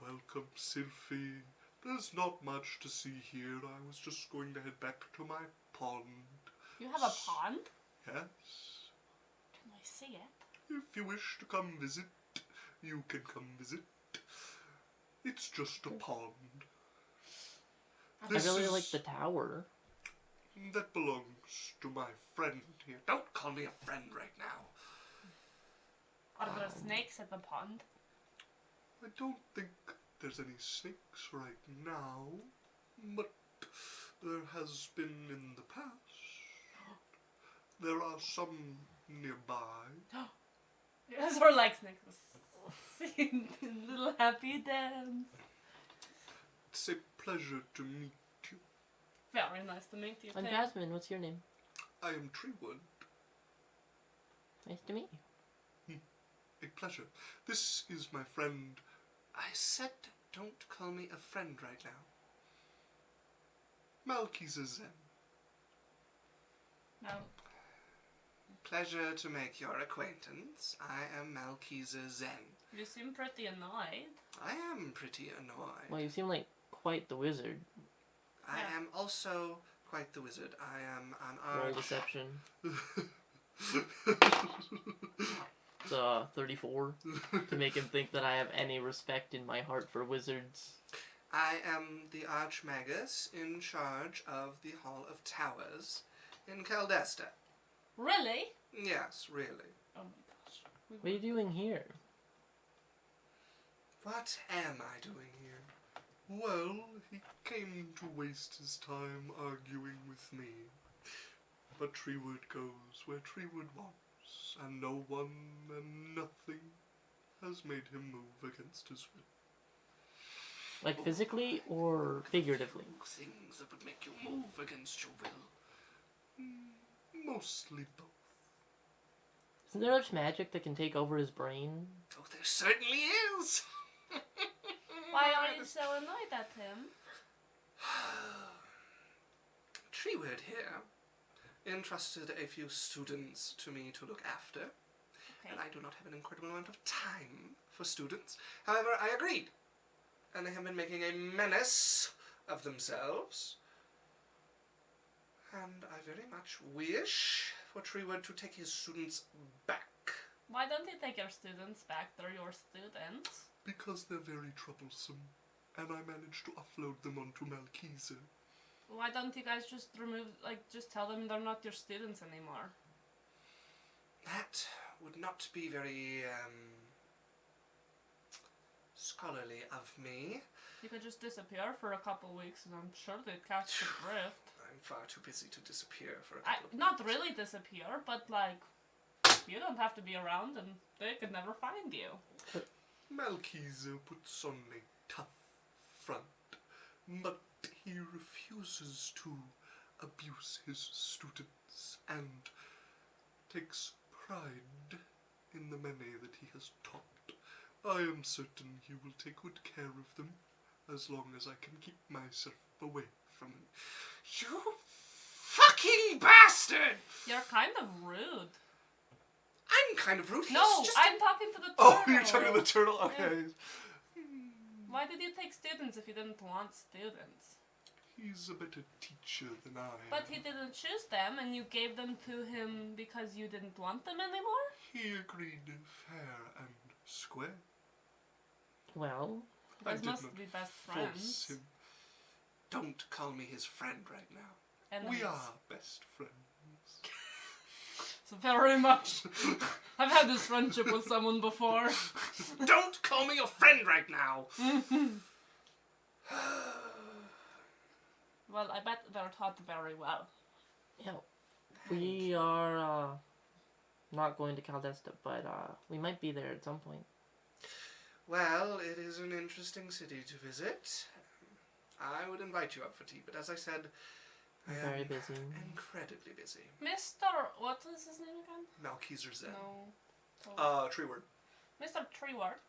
Welcome, Cylph'e. There's not much to see here. I was just going to head back to my pond. You have a pond? Yes. Can I see it? If you wish to come visit, you can come visit. It's just a pond. I really like the tower. That belongs to my friend here. Don't call me a friend right now. Are there snakes at the pond? I don't think there's any snakes right now, but there has been in the past. There are some nearby. Yes, or like snakes. Sing a little happy dance. It's a pleasure to meet you. Very nice to meet you. I'm too. Jasmine. What's your name? I am Treewood. Nice to meet you. A pleasure. This is my friend. I said don't call me a friend right now. Malkizazen. No. Pleasure to make your acquaintance. I am Malkizazen. You seem pretty annoyed. I am pretty annoyed. Well, you seem like quite the wizard. I Yeah. am also quite the wizard. I am an Roll arch. deception. It's 34 to make him think that I have any respect in my heart for wizards. I am the Archmagus in charge of the Hall of Towers in Caldesta. Really? Yes, really. Oh my gosh. What are you doing here? What am I doing here? Well, he came to waste his time arguing with me. But Treewood goes where Treewood wants, and no one and nothing has made him move against his will. Like physically or figuratively? Things that would make you move against your will. Mostly both. Isn't there much magic that can take over his brain? Oh, there certainly is! Why are you so annoyed at him? Treewood here entrusted a few students to me to look after, and I do not have an incredible amount of time for students. However, I agreed, and they have been making a menace of themselves. And And I very much wish for Treeward to take his students back. Why don't you take your students back? They're your students. Because they're very troublesome, and I managed to offload them onto Malkeezer. Why don't you guys just just tell them they're not your students anymore? That would not be very, scholarly of me. You could just disappear for a couple weeks and I'm sure they'd catch the drift. I'm far too busy to disappear for a couple of Not weeks. really disappear, but like, you don't have to be around and they could never find you. Malkeezer puts on a tough front, but he refuses to abuse his students and takes pride in the many that he has taught. I am certain he will take good care of them, as long as I can keep myself away from them. You fucking bastard! You're kind of rude. I'm kind of rude. No, He's just I'm talking to the turtle. Oh, you're talking to the turtle? Okay. Why did you take students if you didn't want students? He's a better teacher than I am. But he didn't choose them and you gave them to him because you didn't want them anymore? He agreed fair and square. Well, You guys I did must not be best force friends. him. Don't call me his friend right now. Enemies. We are best friends. So very much. I've had this friendship with someone before. Don't call me your friend right now! Well, I bet they're taught very well. yeah, we are not going to Caldesta, but we might be there at some point. Well, it is an interesting city to visit. I would invite you up for tea, but as I said, I I'm am very busy. incredibly busy. Mr. What is his name again? Malkeezer Zen. No. Treeward. Mr. Treeward,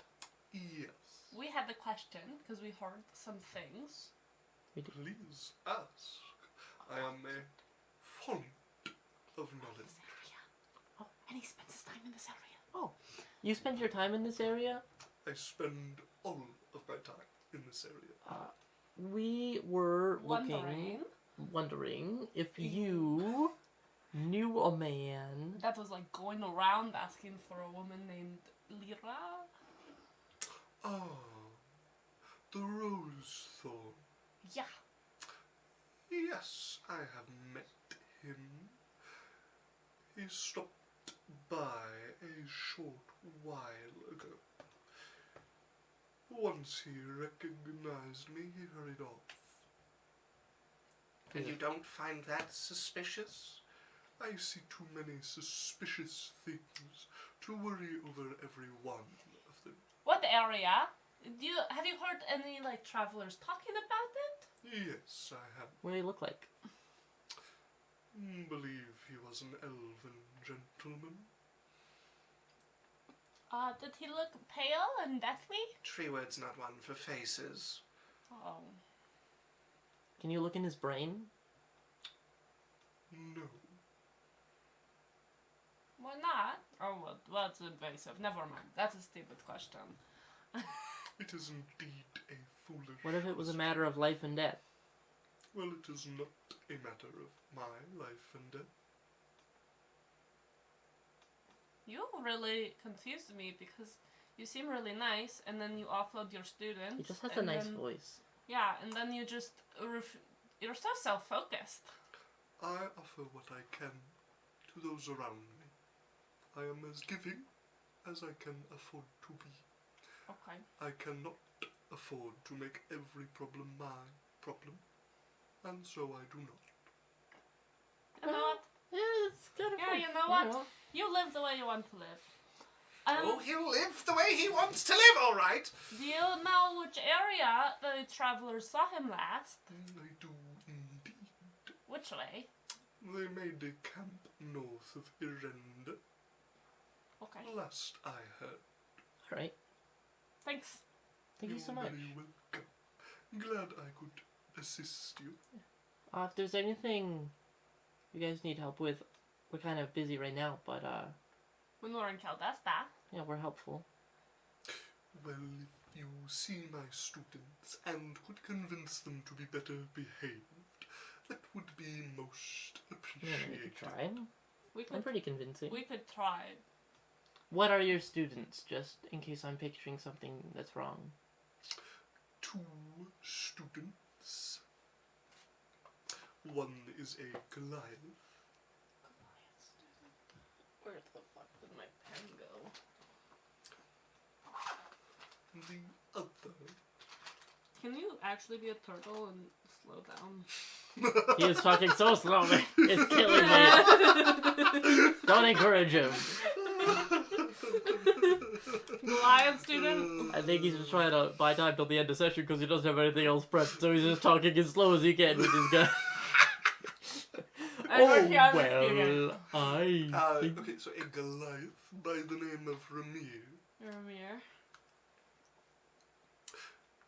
Yes. we had a question because we heard some things. Please ask. I am a font of knowledge. Oh, and he spends his time in this area. Oh, you spend your time in this area? I spend all of my time in this area. We were wondering if you knew a man. That was like going around asking for a woman named Lyra. Ah, the Rosethorn. Yeah. Yes, I have met him. He stopped by a short while ago. Once he recognized me, he hurried off. And you don't find that suspicious? I see too many suspicious things to worry over every one of them. What area? Have you heard any like travelers talking about it? Yes, I have. What do you look like? Believe he was an elven gentleman. Did he look pale and deathly? Treeward's not one for faces. Oh. Can you look in his brain? No. Why not? Oh, well, it's invasive. Never mind. That's a stupid question. It is indeed a foolish What if it was a question. matter of life and death? Well, it is not a matter of my life and death. You really confused me because you seem really nice and then you offload your students. He just has a and nice then- voice. Yeah, and then you just... you're so self-focused. I offer what I can to those around me. I am as giving as I can afford to be. Okay. I cannot afford to make every problem my problem, and so I do not. You know what? Yeah, it's kind of Yeah, fun. you know what? You live the way you want to live. Oh, he'll live the way he wants to live, all right. Do you know which area the travelers saw him last? I do indeed. Which way? They made a camp north of Erender, Okay. last I heard. Alright, Thanks. thank you so You're much. very welcome. Glad I could assist you. If there's anything you guys need help with, we're kind of busy right now, but When we're in Caldesta. yeah, we're helpful. Well, if you see my students and could convince them to be better behaved, that would be most appreciate could it. try. We I'm could pretty convincing. we could try. What are your students, just in case I'm picturing something that's wrong? 2 students. One is a Goliath. Where the fuck did my pen go? The other. Can you actually be a turtle and slow down? He is talking so slowly. It's killing me. Don't encourage him. Goliath student? I think he's just trying to buy time till the end of session because he doesn't have anything else prepped, so he's just talking as slow as he can with his guy. Well, I think... Okay, so a Goliath by the name of Ramir. Ramir.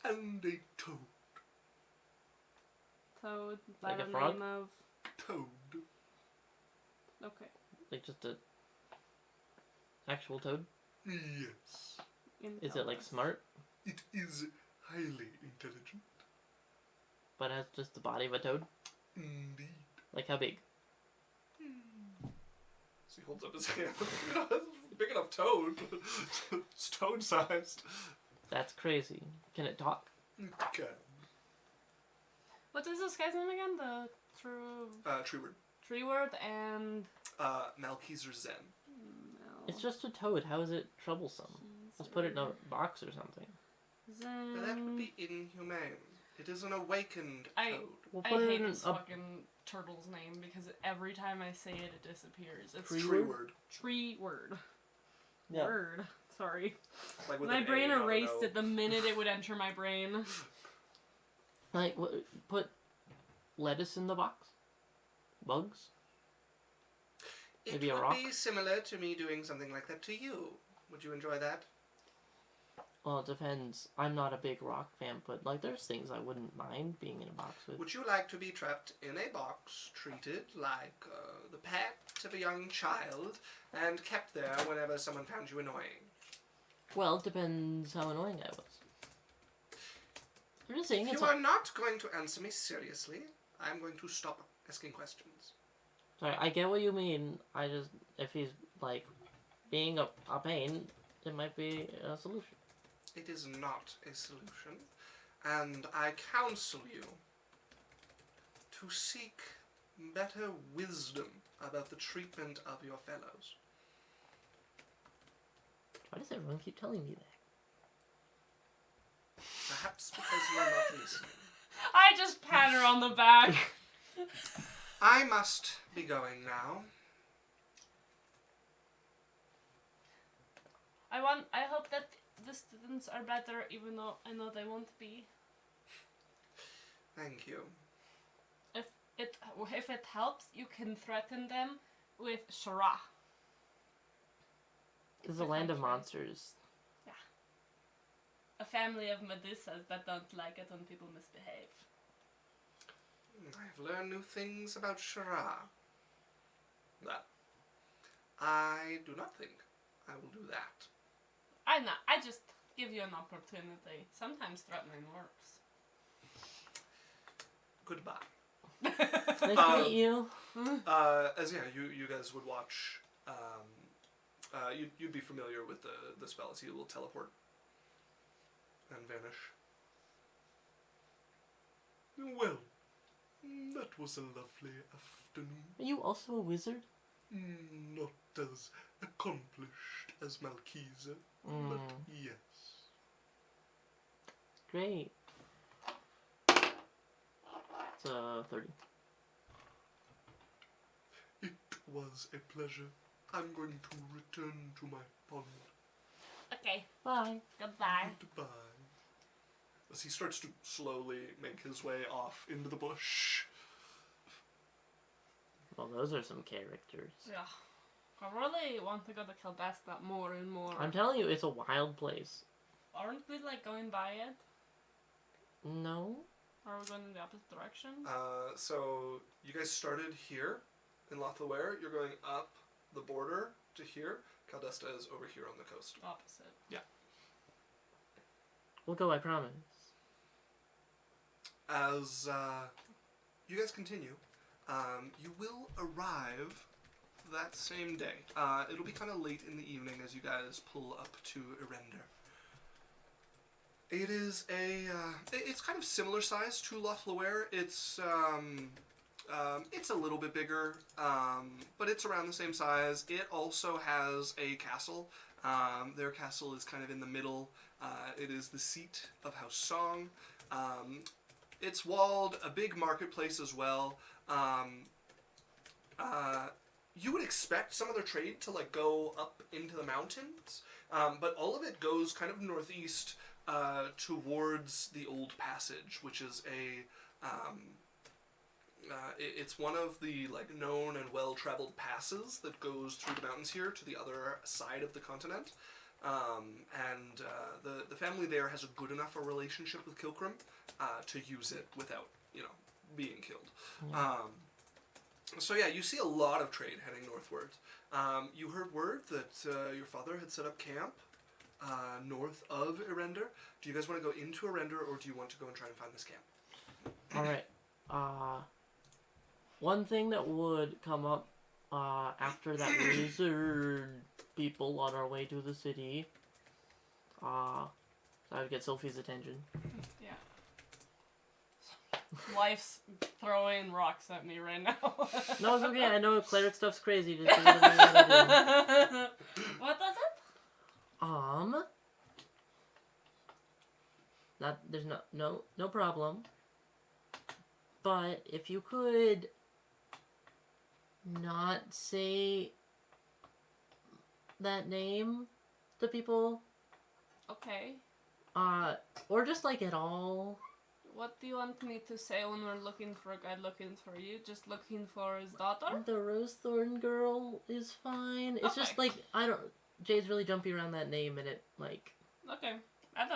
And a toad. Toad by Like a the frog? name of... Toad. Okay. Like just a... actual toad? Yes. Is it like smart? It is highly intelligent. But has just the body of a toad? Indeed. Like how big? So he holds up his hand. Big enough toad. It's toad sized. That's crazy. Can it talk? Okay. What is this guy's name again? The Treeward. tree word and... Malkeezer Zen. It's just a toad. How is it troublesome? Let's put it in a box or something. But that would be inhumane. It is an awakened toad. We'll I put it hate in this a... fucking turtle's name because every time I say it, it disappears. It's Treeward. tree word. Yeah. Word. Sorry. Like with My an brain A, not an erased O. it the minute it would enter my brain. Like, put lettuce in the box? Bugs? Maybe It a would rock? be similar to me doing something like that to you. Would you enjoy that? Well, it depends. I'm not a big rock fan, but, like, there's things I wouldn't mind being in a box with. Would you like to be trapped in a box, treated like the pet of a young child, and kept there whenever someone found you annoying? Well, it depends how annoying I was. I'm just saying If it's you are not going to answer me seriously, I'm going to stop asking questions. Sorry, I get what you mean. I just, if he's, like, being a pain, it might be a solution. It is not a solution, and I counsel you to seek better wisdom about the treatment of your fellows. Why does everyone keep telling me that? Perhaps because you are not listening. I just pat her on the back. I must be going now. I hope that the students are better, even though I know they won't be. Thank you. If it helps, you can threaten them with Shara. This is a land of monsters. Yeah. A family of Medusas that don't like it when people misbehave. I've learned new things about Shara. That I do not think I will do that. I just give you an opportunity. Sometimes threatening works. Goodbye. Nice to meet you. As you guys would watch. You'd be familiar with the spell as he will teleport and vanish. Well, that was a lovely afternoon. Are you also a wizard? Not as accomplished as Malkeezer, but yes. Great. It's 30. It was a pleasure. I'm going to return to my pond. Okay. Bye. Goodbye. Goodbye. As he starts to slowly make his way off into the bush. Well, those are some characters. Yeah. I really want to go to Caldesta more and more. I'm telling you, it's a wild place. Aren't we like going by it? No? Or are we going in the opposite direction? So you guys started here in Loth'Luair. You're going up the border to here. Caldesta is over here on the coast. Opposite. Yeah. We'll go, I promise. As you guys continue, you will arrive that same day. It'll be kind of late in the evening as you guys pull up to Erender. It is it's kind of similar size to Loth'Luair. It's a little bit bigger, but it's around the same size. It also has a castle. Their castle is kind of in the middle. It is the seat of House Song. It's walled, a big marketplace as well. You would expect some of their trade to like go up into the mountains, but all of it goes kind of northeast towards the Old Passage, which is it's one of the like known and well-traveled passes that goes through the mountains here to the other side of the continent. The family there has a good enough a relationship with Kilcrim to use it without, being killed. Yeah. So yeah, you see a lot of trade heading northwards. You heard word that your father had set up camp north of Erender. Do you guys want to go into Erender, or do you want to go and try and find this camp? Alright. One thing that would come up after that lizard people on our way to the city, so I would get Sophie's attention. Yeah. Life's throwing rocks at me right now. No, it's okay. I know cleric stuff's crazy. Just do whatever you gotta do. What does it? There's no problem. But if you could not say that name to people, Okay. or just like at all. What do you want me to say when we're looking for a guy looking for you? Just looking for his daughter? The Rosethorn girl is fine. It's just Okay. like Jade's really jumpy around that name, and it like Okay. kind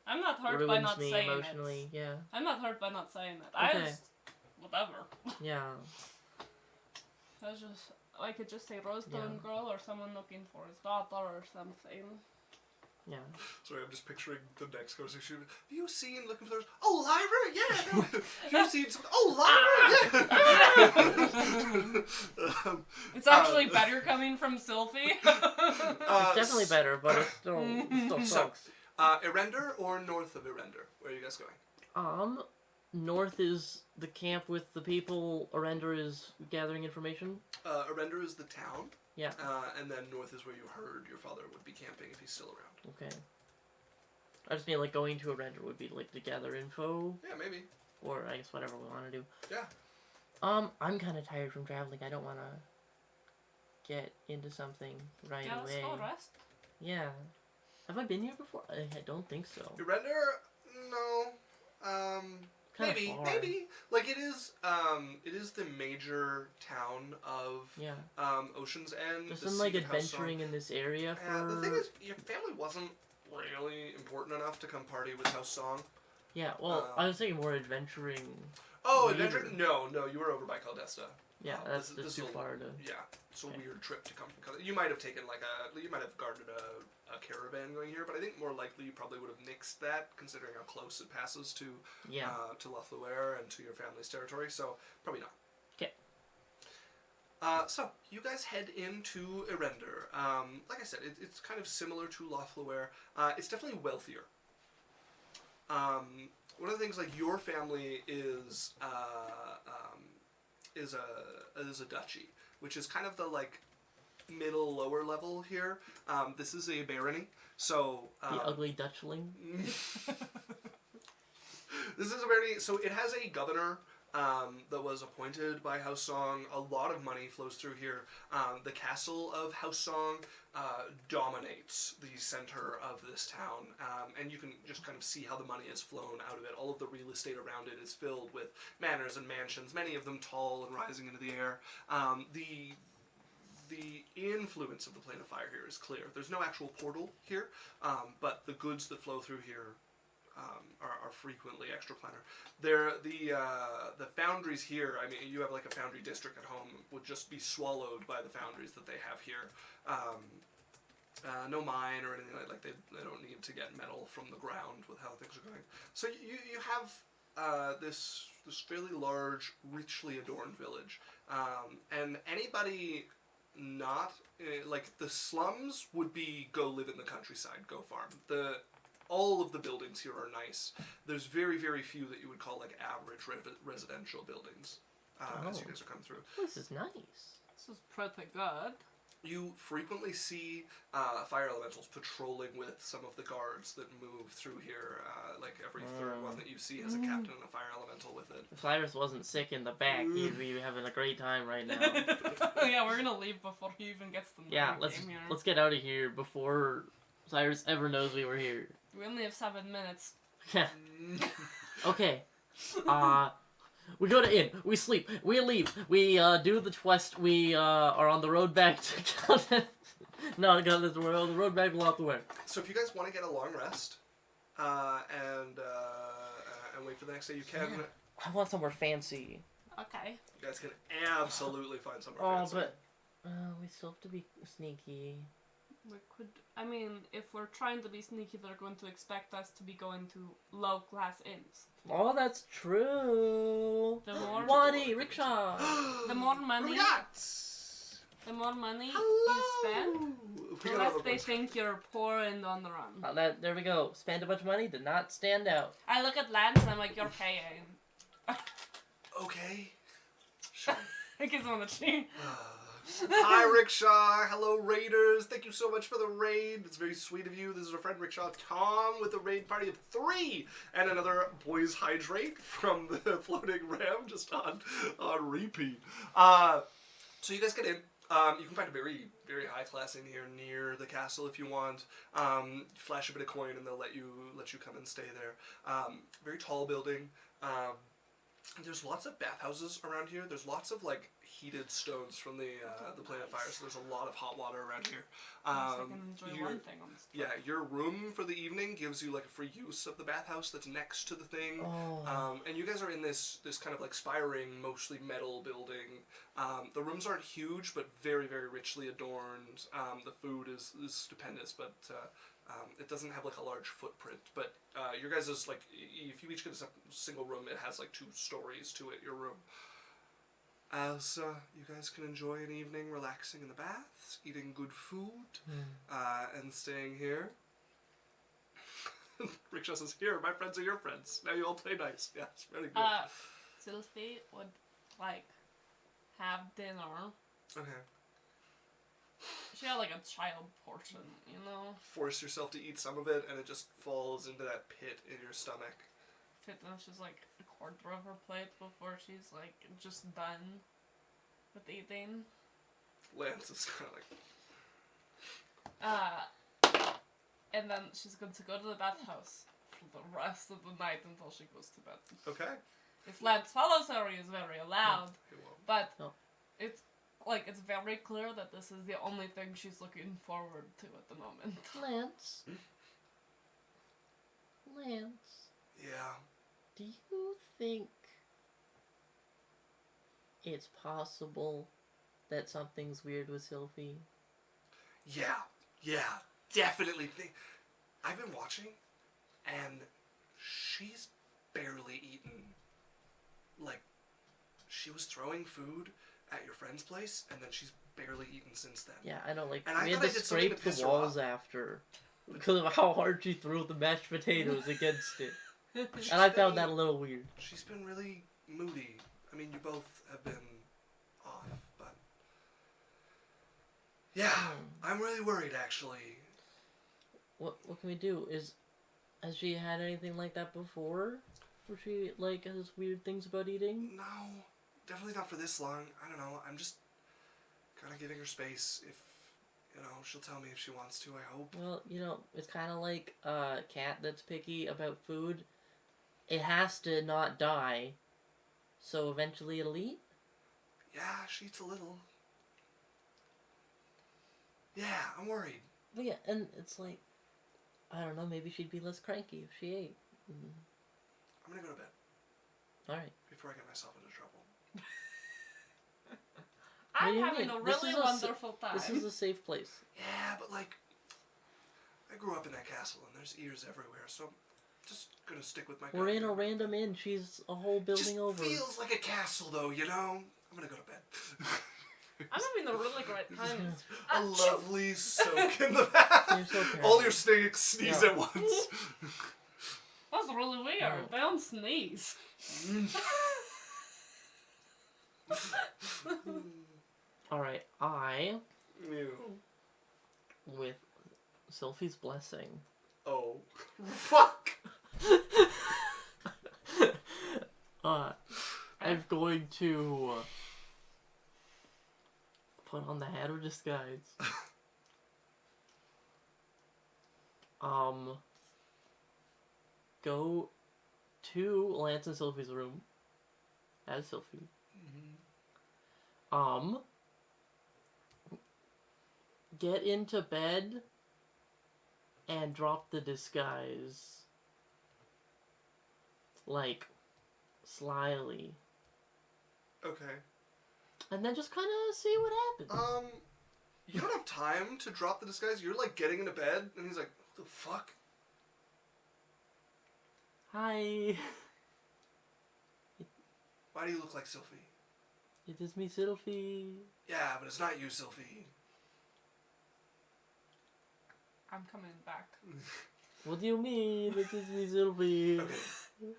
I'm not of hurt by ruins not me saying emotionally. it. Yeah, I'm not hurt by not saying it. Okay. Whatever. yeah. I could just say Rosethorn girl or someone looking for his daughter or something. Yeah. Sorry, I'm just picturing the next conversation. Have you seen Looking for Those? Oh, Lyra? Yeah. No. Have you seen some? Oh, Lyra? Yeah. It's actually better coming from Cylph'e. It's definitely better, but it still sucks. Erender or north of Erender? Where are you guys going? North is the camp with the people. Erender is gathering information. Erender is the town. Yeah. And then north is where you heard your father would be camping if he's still around. Okay. I just mean like going to Erender would be like to gather info. Yeah, maybe. Or I guess whatever we want to do. Yeah. I'm kind of tired from traveling. I don't want to get into something right Yeah, let's away. go rest. Yeah. Have I been here before? I don't think so. Erender? No. Kinda Maybe, far. maybe. Like it is the major town of Ocean's End. Just the in like seat of House Song. adventuring in this area for. The thing is, your family wasn't really important enough to come party with House Song. Yeah, well, I was thinking more adventuring. Oh, later. adventuring? No, you were over by Caldesta. Yeah, that's just too far to. Yeah, it's a Okay. weird trip to come from Caldesta. You might have taken you might have guarded a caravan going here, but I think more likely you probably would have nixed that, considering how close it passes to to Loth'Luair and to your family's territory. So probably not. Okay. So you guys head into Erender. Like I said, it's kind of similar to Loth'Luair. It's definitely wealthier. One of the things, like, your family is a duchy, which is kind of the like middle lower level here. This is a barony, so The ugly Dutchling. This is a barony, so it has a governor that was appointed by House Song. A lot of money flows through here. The castle of House Song dominates the center of this town, and you can just kind of see how the money has flown out of it. All of the real estate around it is filled with manors and mansions, many of them tall and rising into the air. The influence of the Plane of Fire here is clear. There's no actual portal here, but the goods that flow through here are frequently extraplanar. The foundries here, I mean, you have like a foundry district at home, would just be swallowed by the foundries that they have here. No mine or anything like they don't need to get metal from the ground with how things are going. So you have this this fairly large, richly adorned village. And anybody not like the slums would be go live in the countryside, go farm. All of the buildings here are nice. There's very, very few that you would call like average residential buildings as you guys are coming through. This is nice. This is pretty good. You frequently see fire elementals patrolling with some of the guards that move through here. Like every third one that you see has a captain and a fire elemental with it. If Cyrus wasn't sick in the back, he'd be having a great time right now. Yeah, we're gonna leave before he even gets to the game here. Let's get out of here before Cyrus ever knows we were here. We only have 7 minutes. Okay. We go to inn. We sleep. We leave. We do the quest. We are on the road back to no, we're on the road back to Loth'Luair. So if you guys want to get a long rest and wait for the next day, you can. I want somewhere fancy. Okay. You guys can absolutely find somewhere fancy. But we still have to be sneaky. We could. I mean, if we're trying to be sneaky, they're going to expect us to be going to low-class inns. Oh, that's true. The more money, rickshaw. The more money. The more money you spend, the less they think you're poor and on the run. There we go. Spend a bunch of money, did not stand out. I look at Lance and I'm like, you're paying. Okay. Sure. I gives him on the chin. Hi, Rickshaw. Hello, Raiders. Thank you so much for the raid. It's very sweet of you. This is our friend Rickshaw Tom with a raid party of 3 and another boys hydrate from the floating ram just on repeat. So you guys get in. You can find a very, very high class inn here near the castle if you want. Flash a bit of coin and they'll let you come and stay there. Very tall building. There's lots of bathhouses around here. There's lots of like heated stones from the plane of fire, so there's a lot of hot water around here. I can enjoy one thing on this trip. Yeah, your room for the evening gives you like a free use of the bathhouse that's next to the thing. And you guys are in this kind of like spiring, mostly metal building. The rooms aren't huge, but very, very richly adorned. The food is stupendous, but it doesn't have like a large footprint. But your guys is like, if you each get a single room, it has like 2 stories to it, your room. As you guys can enjoy an evening relaxing in the baths, eating good food, and staying here. Rickshaw says, here, my friends are your friends. Now you all play nice. Yeah, it's very good. Cylph'e would, like, have dinner. Okay. She had, like, a child portion, you know? Force yourself to eat some of it, and it just falls into that pit in your stomach. Finishes like a quarter of her plate before she's like just done with eating. Lance is kind of of like. And then she's going to go to the bathhouse for the rest of the night until she goes to bed. Okay. If Lance follows her, he is very loud. He won't. But it's like it's very clear that this is the only thing she's looking forward to at the moment. Lance. Lance. Yeah. Do you think it's possible that something's weird with Cylph'e? Yeah, definitely. I've been watching, and she's barely eaten. Like, she was throwing food at your friend's place, and then she's barely eaten since then. Yeah, I know, like, and we had to scrape the walls after, because of how hard she threw the mashed potatoes against it. And I found that a little weird. She's been really moody. I mean, you both have been off, but... Yeah, I'm really worried, actually. What can we do? Has she had anything like that before? Where she, like, has weird things about eating? No, definitely not for this long. I don't know, I'm just kind of giving her space. If, you know, she'll tell me if she wants to, I hope. Well, you know, it's kind of like a cat that's picky about food. It has to not die, so eventually it'll eat? Yeah, she eats a little. Yeah, I'm worried. But yeah, and it's like, I don't know, maybe she'd be less cranky if she ate. I'm gonna go to bed. Alright. Before I get myself into trouble. I'm having a really wonderful time. This is a safe place. Yeah, but like, I grew up in that castle and there's ears everywhere, so just gonna stick with my We're in a gut. random inn. She's a whole building over. Feels like a castle, though, you know? I'm gonna go to bed. I'm having a really great time. A lovely soak in the bath. You're so terrible. All your snakes sneeze Yeah. at once. That's really weird. Oh. They don't sneeze. Alright, I, Ew. with Cylph'e's blessing, Oh. Fuck! I'm going to put on the hat of disguise. Go to Lance and Cylph'e's room as Cylph'e. Get into bed and drop the disguise. Like, slyly. Okay. And then just kind of see what happens. You don't have time to drop the disguise. You're, like, getting into bed, and he's like, what the fuck? Hi. Why do you look like Cylph'e? It is me, Cylph'e. Yeah, but it's not you, Cylph'e. I'm coming back. What do you mean? It is me, Cylph'e. Okay.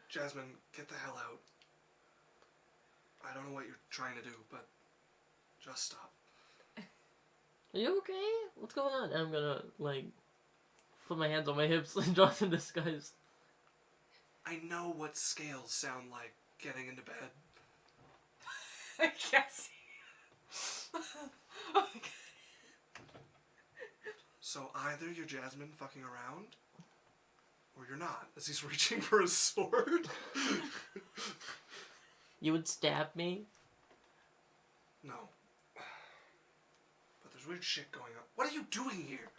Jasmine, get the hell out. I don't know what you're trying to do, but just stop. Are you okay? What's going on? And I'm gonna, like, put my hands on my hips and drop the disguise. I know what scales sound like getting into bed. I guess. So either you're Jasmine fucking around, or you're not, as he's reaching for his sword. You would stab me? No. But there's weird shit going on. What are you doing here?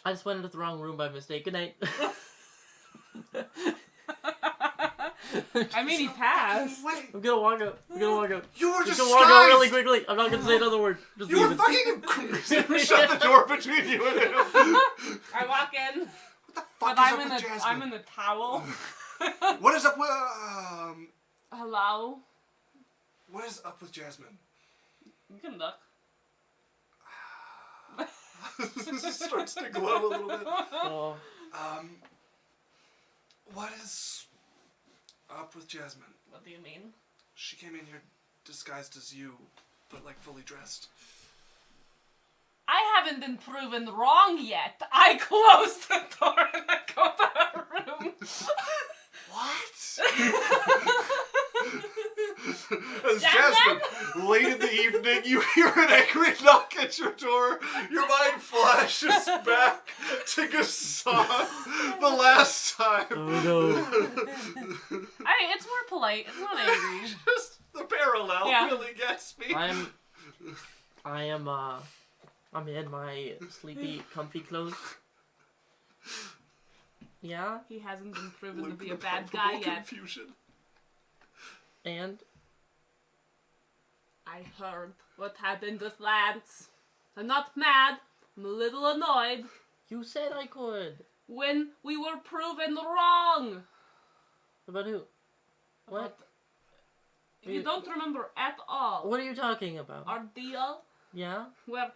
I just went into the wrong room by mistake. Good night. I mean, he passed. Wait, I'm gonna walk out. I'm gonna walk out. you were Just disguised! gonna walk out really quickly. I'm not gonna say another word. Just You leave were it. fucking shut the door between you and him. I walk in, What the fuck but is I'm up in with the Jasmine? I'm in the towel. What is up with Hello. what is up with Jasmine? You can look. Starts to glow a little bit. Oh, What is up with Jasmine? What do you mean? She came in here disguised as you, but like fully dressed. I haven't been proven wrong yet. I closed the door and I go to her room. What? As Jasmine? Jasmine, late in the evening, you hear an angry knock at your door. Your mind flashes back to Gassan the last time. oh no. It's more polite. It's not angry. Just the parallel Yeah. really gets me. I'm in my sleepy, comfy clothes. Yeah, He hasn't been proven to Luke be the a bad palpable guy yet. Confusion. and I heard what happened with Lance. I'm not mad. I'm a little annoyed. you said I could. When we were proven wrong. About who? What? You don't remember at all What are you talking about? our deal Yeah? where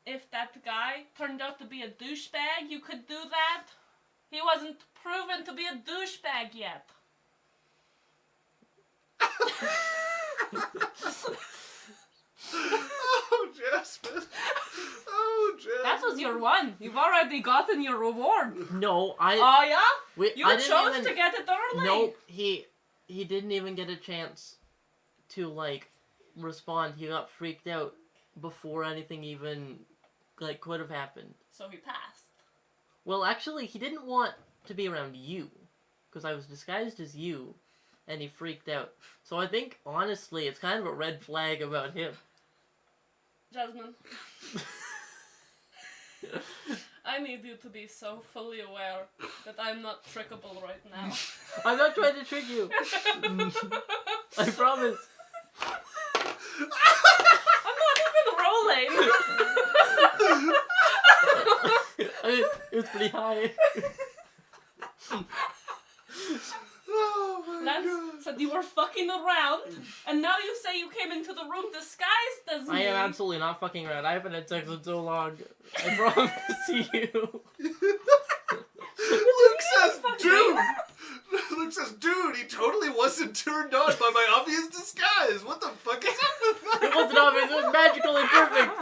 if that guy turned out to be a douchebag, you could do that? He wasn't proven to be a douchebag yet. Oh, Jasmine. Oh, Jasmine. That was your one. You've already gotten your reward. No, I. Oh yeah? You I didn't chose even, to get it early. Nope, he didn't even get a chance to like respond. He got freaked out before anything even like could have happened. So he passed. Well, actually, he didn't want to be around you because I was disguised as you, and he freaked out. So I think honestly, it's kind of a red flag about him. Jasmine, I need you to be so fully aware that I'm not trickable right now. I'm not trying to trick you. I promise. I'm not even rolling. It was pretty high. Oh my Lance god. said you were fucking around, and now you say you came into the room disguised as me. I am absolutely not fucking around. I haven't had sex in so long. I promise you. Luke says, dude! Luke says, dude, he totally wasn't turned on by my obvious disguise. What the fuck is up with that? It wasn't obvious. It was magically perfect.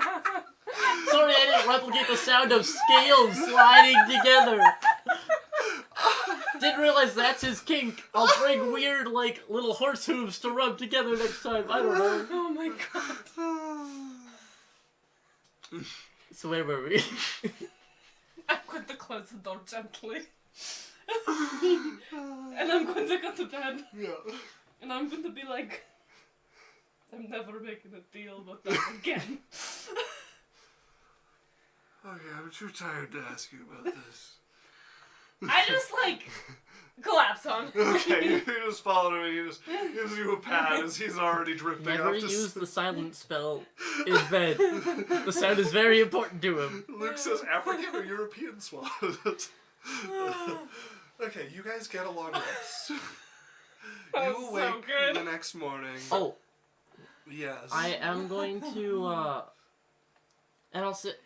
Sorry, I didn't replicate the sound of scales sliding together. Didn't realize that's his kink. I'll bring weird, like, little horse hooves to rub together next time. I don't know. Oh my god. So where were we? I'm going to close the door gently. And I'm going to go to bed. Yeah. And I'm going to be like, I'm never making a deal with that again. Okay, I'm too tired to ask you about this. I just, like, collapse on. Okay, you just follow him and he just gives you a pat as he's already drifting Never off to use sleep. the silent spell in bed. The sound is very important to him. Luke says African or European swallows. Okay, you guys get a long rest. That You was so awake good. the next morning. Oh, Yes. I am going to, and I'll sit,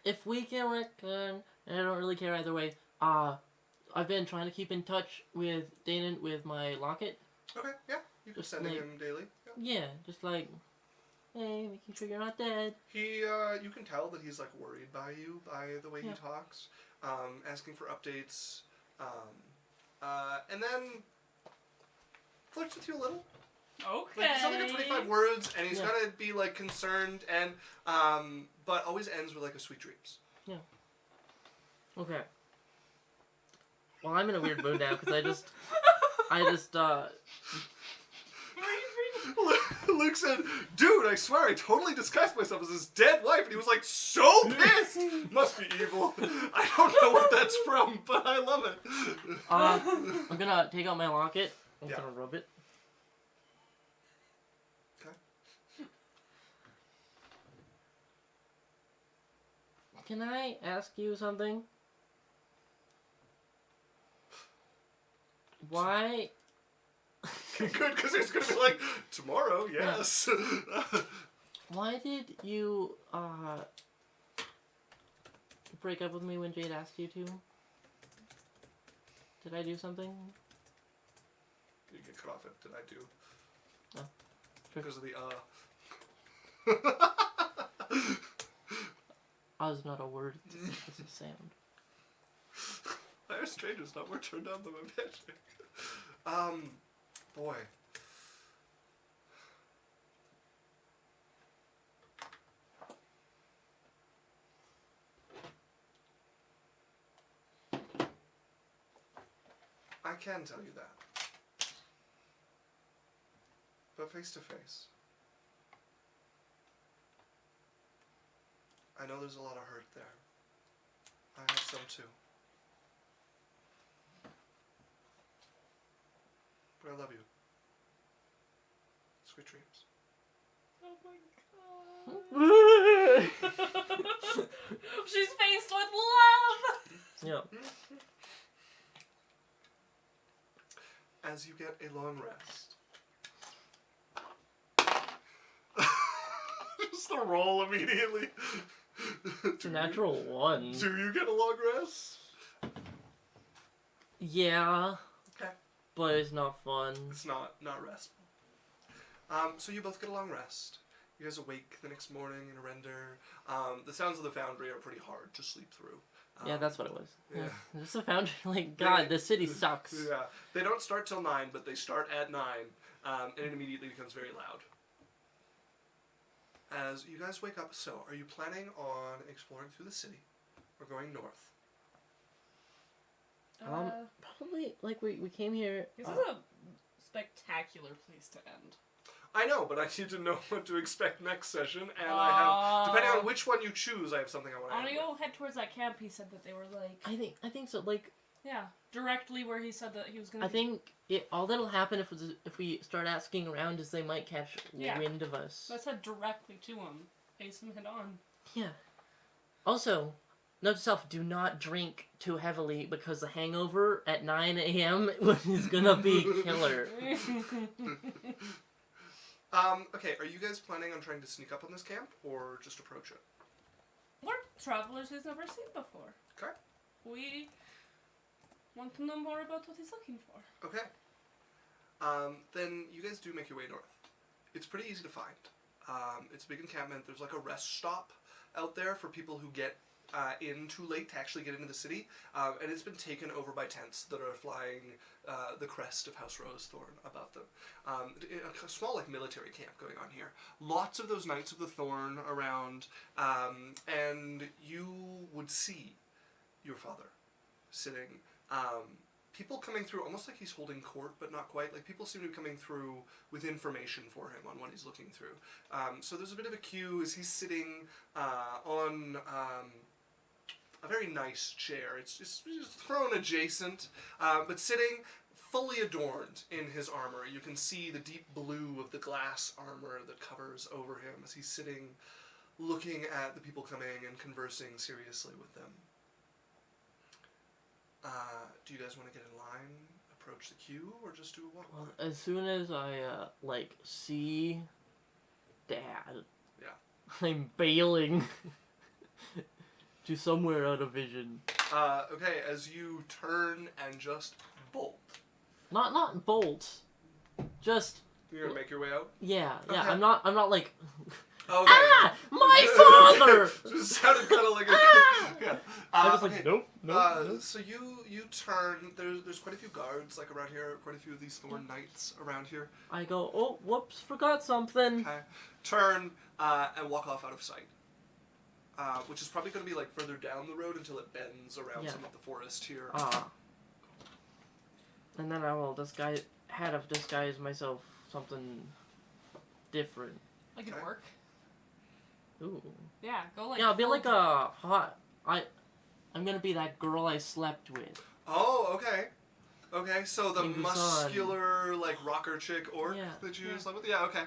if we can work, and I don't really care either way, I've been trying to keep in touch with Danon with my locket. Okay, yeah. You can Just send like- him daily. Yeah. Yeah, just like, hey, making sure you're not dead. He, you can tell that he's, like, worried by you, by the way he talks. Asking for updates. And then flirts with you a little. Okay. Like, he's only got 25 words, and he's Yeah. gotta be, like, concerned, and, but always ends with, like, a sweet dreams. Okay. Well, I'm in a weird mood now, because I just, Luke said, dude, I swear I totally disguised myself as his dead wife, and he was, like, so pissed! Must be evil. I don't know what that's from, but I love it. I'm gonna take out my locket. I'm Yeah. gonna rub it. Okay. Can I ask you something? Why? Good, because he's gonna be like, tomorrow, yes. Why did you, break up with me when Jade asked you to? Did I do something? You get cut off it, did I do? Oh, sure. Because of the, I was not a word, it's a sound. Why are strangers not more turned on than my magic? Boy. I can tell you that. But face to face. I know there's a lot of hurt there. I have some too. But I love you. Sweet dreams. Oh my god. She's faced with love! Yeah. As you get a long rest. Just a roll immediately. It's a natural one. Do you get a long rest? Yeah. Okay. But it's not fun. It's not restful. So you both get a long rest. You guys awake the next morning in Erender. The sounds of the foundry are pretty hard to sleep through. Yeah, that's what it was. Yeah. Just a foundry, like, God, the city sucks. Yeah. They don't start till 9, but they start at 9, and it immediately becomes very loud. As you guys wake up, so are you planning on exploring through the city or going north? Probably, like, we came here. This is a spectacular place to end. I know, but I need to know what to expect next session, and I have, depending on which one you choose, I have something I want to I add. want to go head towards that camp. He said that they were like, I think so. Like, yeah, directly where he said that he was gonna. I think all that'll happen if we start asking around is they might catch wind of us. I said directly to him. Face him head on. Yeah. Also, Note to self, do not drink too heavily because the hangover at 9 a.m. is gonna be killer. Okay, are you guys planning on trying to sneak up on this camp or just approach it? We're travelers he's never seen before. Okay. We want to know more about what he's looking for. Okay. Then you guys do make your way north. It's pretty easy to find. It's a big encampment. There's like a rest stop out there for people who get in too late to actually get into the city. And it's been taken over by tents that are flying the crest of House Rosethorn above them. A small like military camp going on here. Lots of those Knights of the Thorn around. And you would see your father sitting. People coming through, almost like he's holding court, but not quite. Like, people seem to be coming through with information for him on what he's looking through. So there's a bit of a queue as he's sitting on a very nice chair. It's just thrown adjacent, but sitting fully adorned in his armor. You can see the deep blue of the glass armor that covers over him as he's sitting, looking at the people coming and conversing seriously with them. Do you guys want to get in line, approach the queue, or just do a walk? Well, as soon as I, see Dad, Yeah. I'm bailing to somewhere out of vision. Okay, as you turn and just bolt. Not bolt, just... You're gonna make your way out? Yeah, Okay. I'm not like... Okay. Ah! My father! Just sounded kind of like a... Yeah. I was okay. like, nope. So you turn, there's quite a few guards like around here, quite a few of these Thorn Knights around here. I go, oh, whoops, forgot something. Okay. Turn and walk off out of sight. Which is probably going to be like further down the road until it bends around some of the forest here. And then I will disguise myself something different. Like an orc? Ooh. Yeah, go like... Yeah, I'll be like a hot... I'm gonna be that girl I slept with. Oh, okay. Okay, so the King muscular, like, rocker chick orc that you Yeah. slept with? Yeah, okay.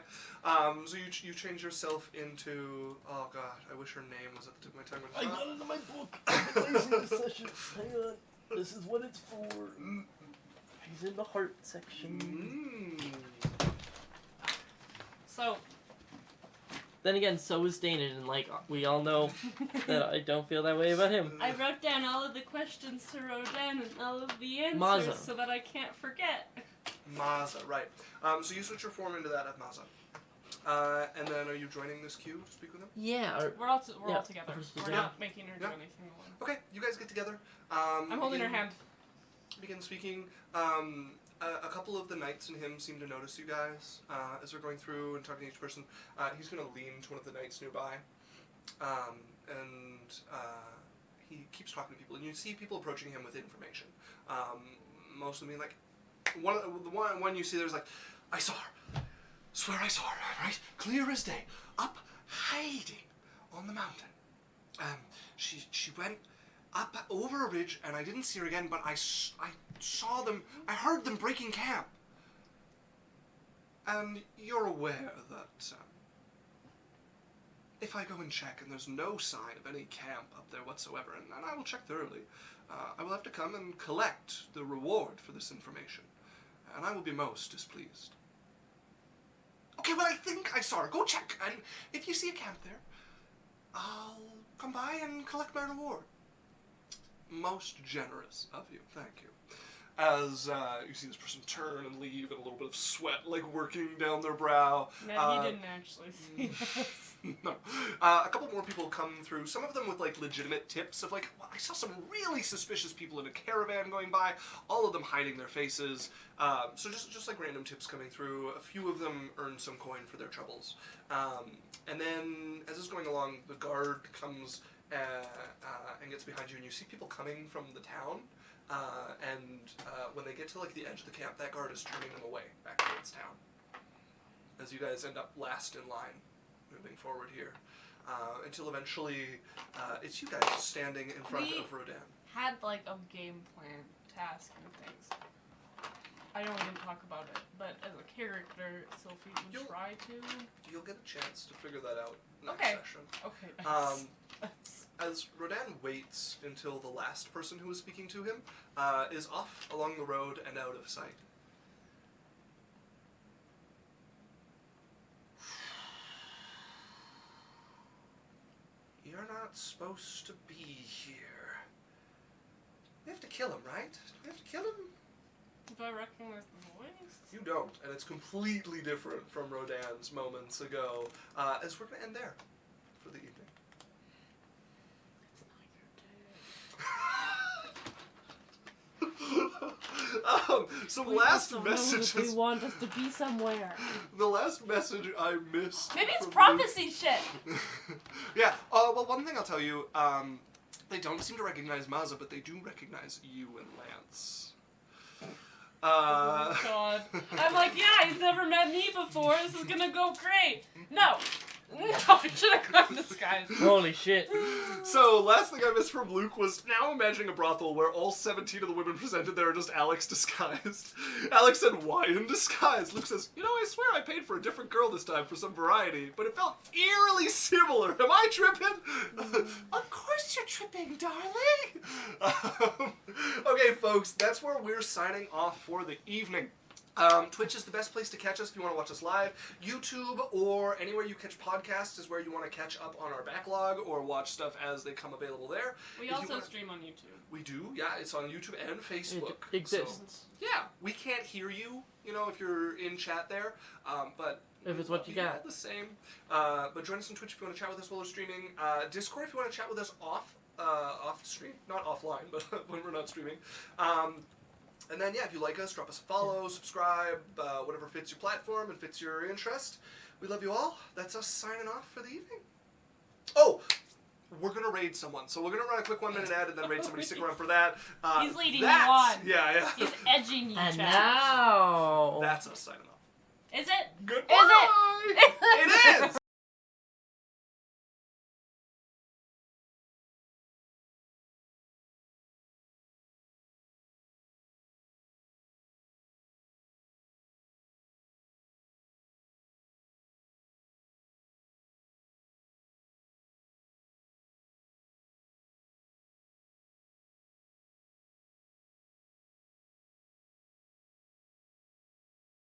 So you change yourself into... Oh, God, I wish her name was at the tip of my tongue. I got it in my book. Amazing session. Hang on. This is what it's for. She's in the heart section. So... Then again, so is Danon, and like, we all know that I don't feel that way about him. I wrote down all of the questions to Rodan and all of the answers Maza. so that I can't forget. Maza, right. So you switch your form into that of Maza. And then are you joining this queue to speak with him? Yeah. We're all together. Yeah. We're not making her do anything alone. Okay, you guys get together. I'm holding her hand. Begin speaking. A couple of the knights and him seem to notice you guys as they're going through and talking to each person. He's going to lean to one of the knights nearby, and he keeps talking to people. And you see people approaching him with information. Most of them being like, the one you see there's like, I saw her. Swear I saw her, right? Clear as day. Up, hiding on the mountain. She went up over a ridge, and I didn't see her again, but I saw them, I heard them breaking camp. And you're aware that if I go and check and there's no sign of any camp up there whatsoever, and I will check thoroughly, I will have to come and collect the reward for this information, and I will be most displeased. Okay, well, I think I saw her. Go check, and if you see a camp there, I'll come by and collect my reward. Most generous of you, thank you. As you see this person turn and leave, and a little bit of sweat like working down their brow. No, he didn't actually see us. No. A couple more people come through, some of them with like legitimate tips of like, well, I saw some really suspicious people in a caravan going by, all of them hiding their faces. So just like random tips coming through. A few of them earn some coin for their troubles. And then as it's going along, the guard comes and gets behind you, and you see people coming from the town. When they get to like the edge of the camp, that guard is turning them away back towards town. As you guys end up last in line, moving forward here, until eventually it's you guys standing in front of Rodan. Had like a game plan, task, and things. I know we didn't talk about it, but as a character, Cylph'e would try to. You'll get a chance to figure that out next Okay. session. Okay. Nice. as Rodan waits until the last person who is speaking to him is off along the road and out of sight. You're not supposed to be here. We have to kill him, right? Do we have to kill him? Do I recognize the voice? You don't, and it's completely different from Rodan's moments ago. As we're going to end there for the evening. Some last messages. They want us to be somewhere. The last message I missed. Maybe it's from prophecy shit. Yeah. Well, one thing I'll tell you. They don't seem to recognize Mazza, but they do recognize you and Lance. Oh God. I'm like, yeah, he's never met me before. This is gonna go great. No. No, I should have gone disguised. Holy shit. So, last thing I missed from Luke was now imagining a brothel where all 17 of the women presented there are just Alex disguised. Alex said, why in disguise? Luke says, you know, I swear I paid for a different girl this time for some variety, but it felt eerily similar. Am I tripping? Of course you're tripping, darling. Okay, folks, that's where we're signing off for the evening. Twitch is the best place to catch us if you want to watch us live. YouTube or anywhere you catch podcasts is where you want to catch up on our backlog or watch stuff as they come available there. We also stream on YouTube. We do, yeah. It's on YouTube and Facebook. It exists. So, yeah, we can't hear you, you know, if you're in chat there, but... If it's what you got. All the same. But join us on Twitch if you want to chat with us while we're streaming. Discord if you want to chat with us off stream. Not offline, but when we're not streaming. And then, yeah, if you like us, drop us a follow, subscribe, whatever fits your platform and fits your interest. We love you all. That's us signing off for the evening. Oh, we're going to raid someone. So we're going to run a quick 1-minute ad and then raid somebody. Stick around for that. He's leading you on. Yeah. He's edging you, And Chad. now... That's us signing off. Is it? Goodbye! Is it?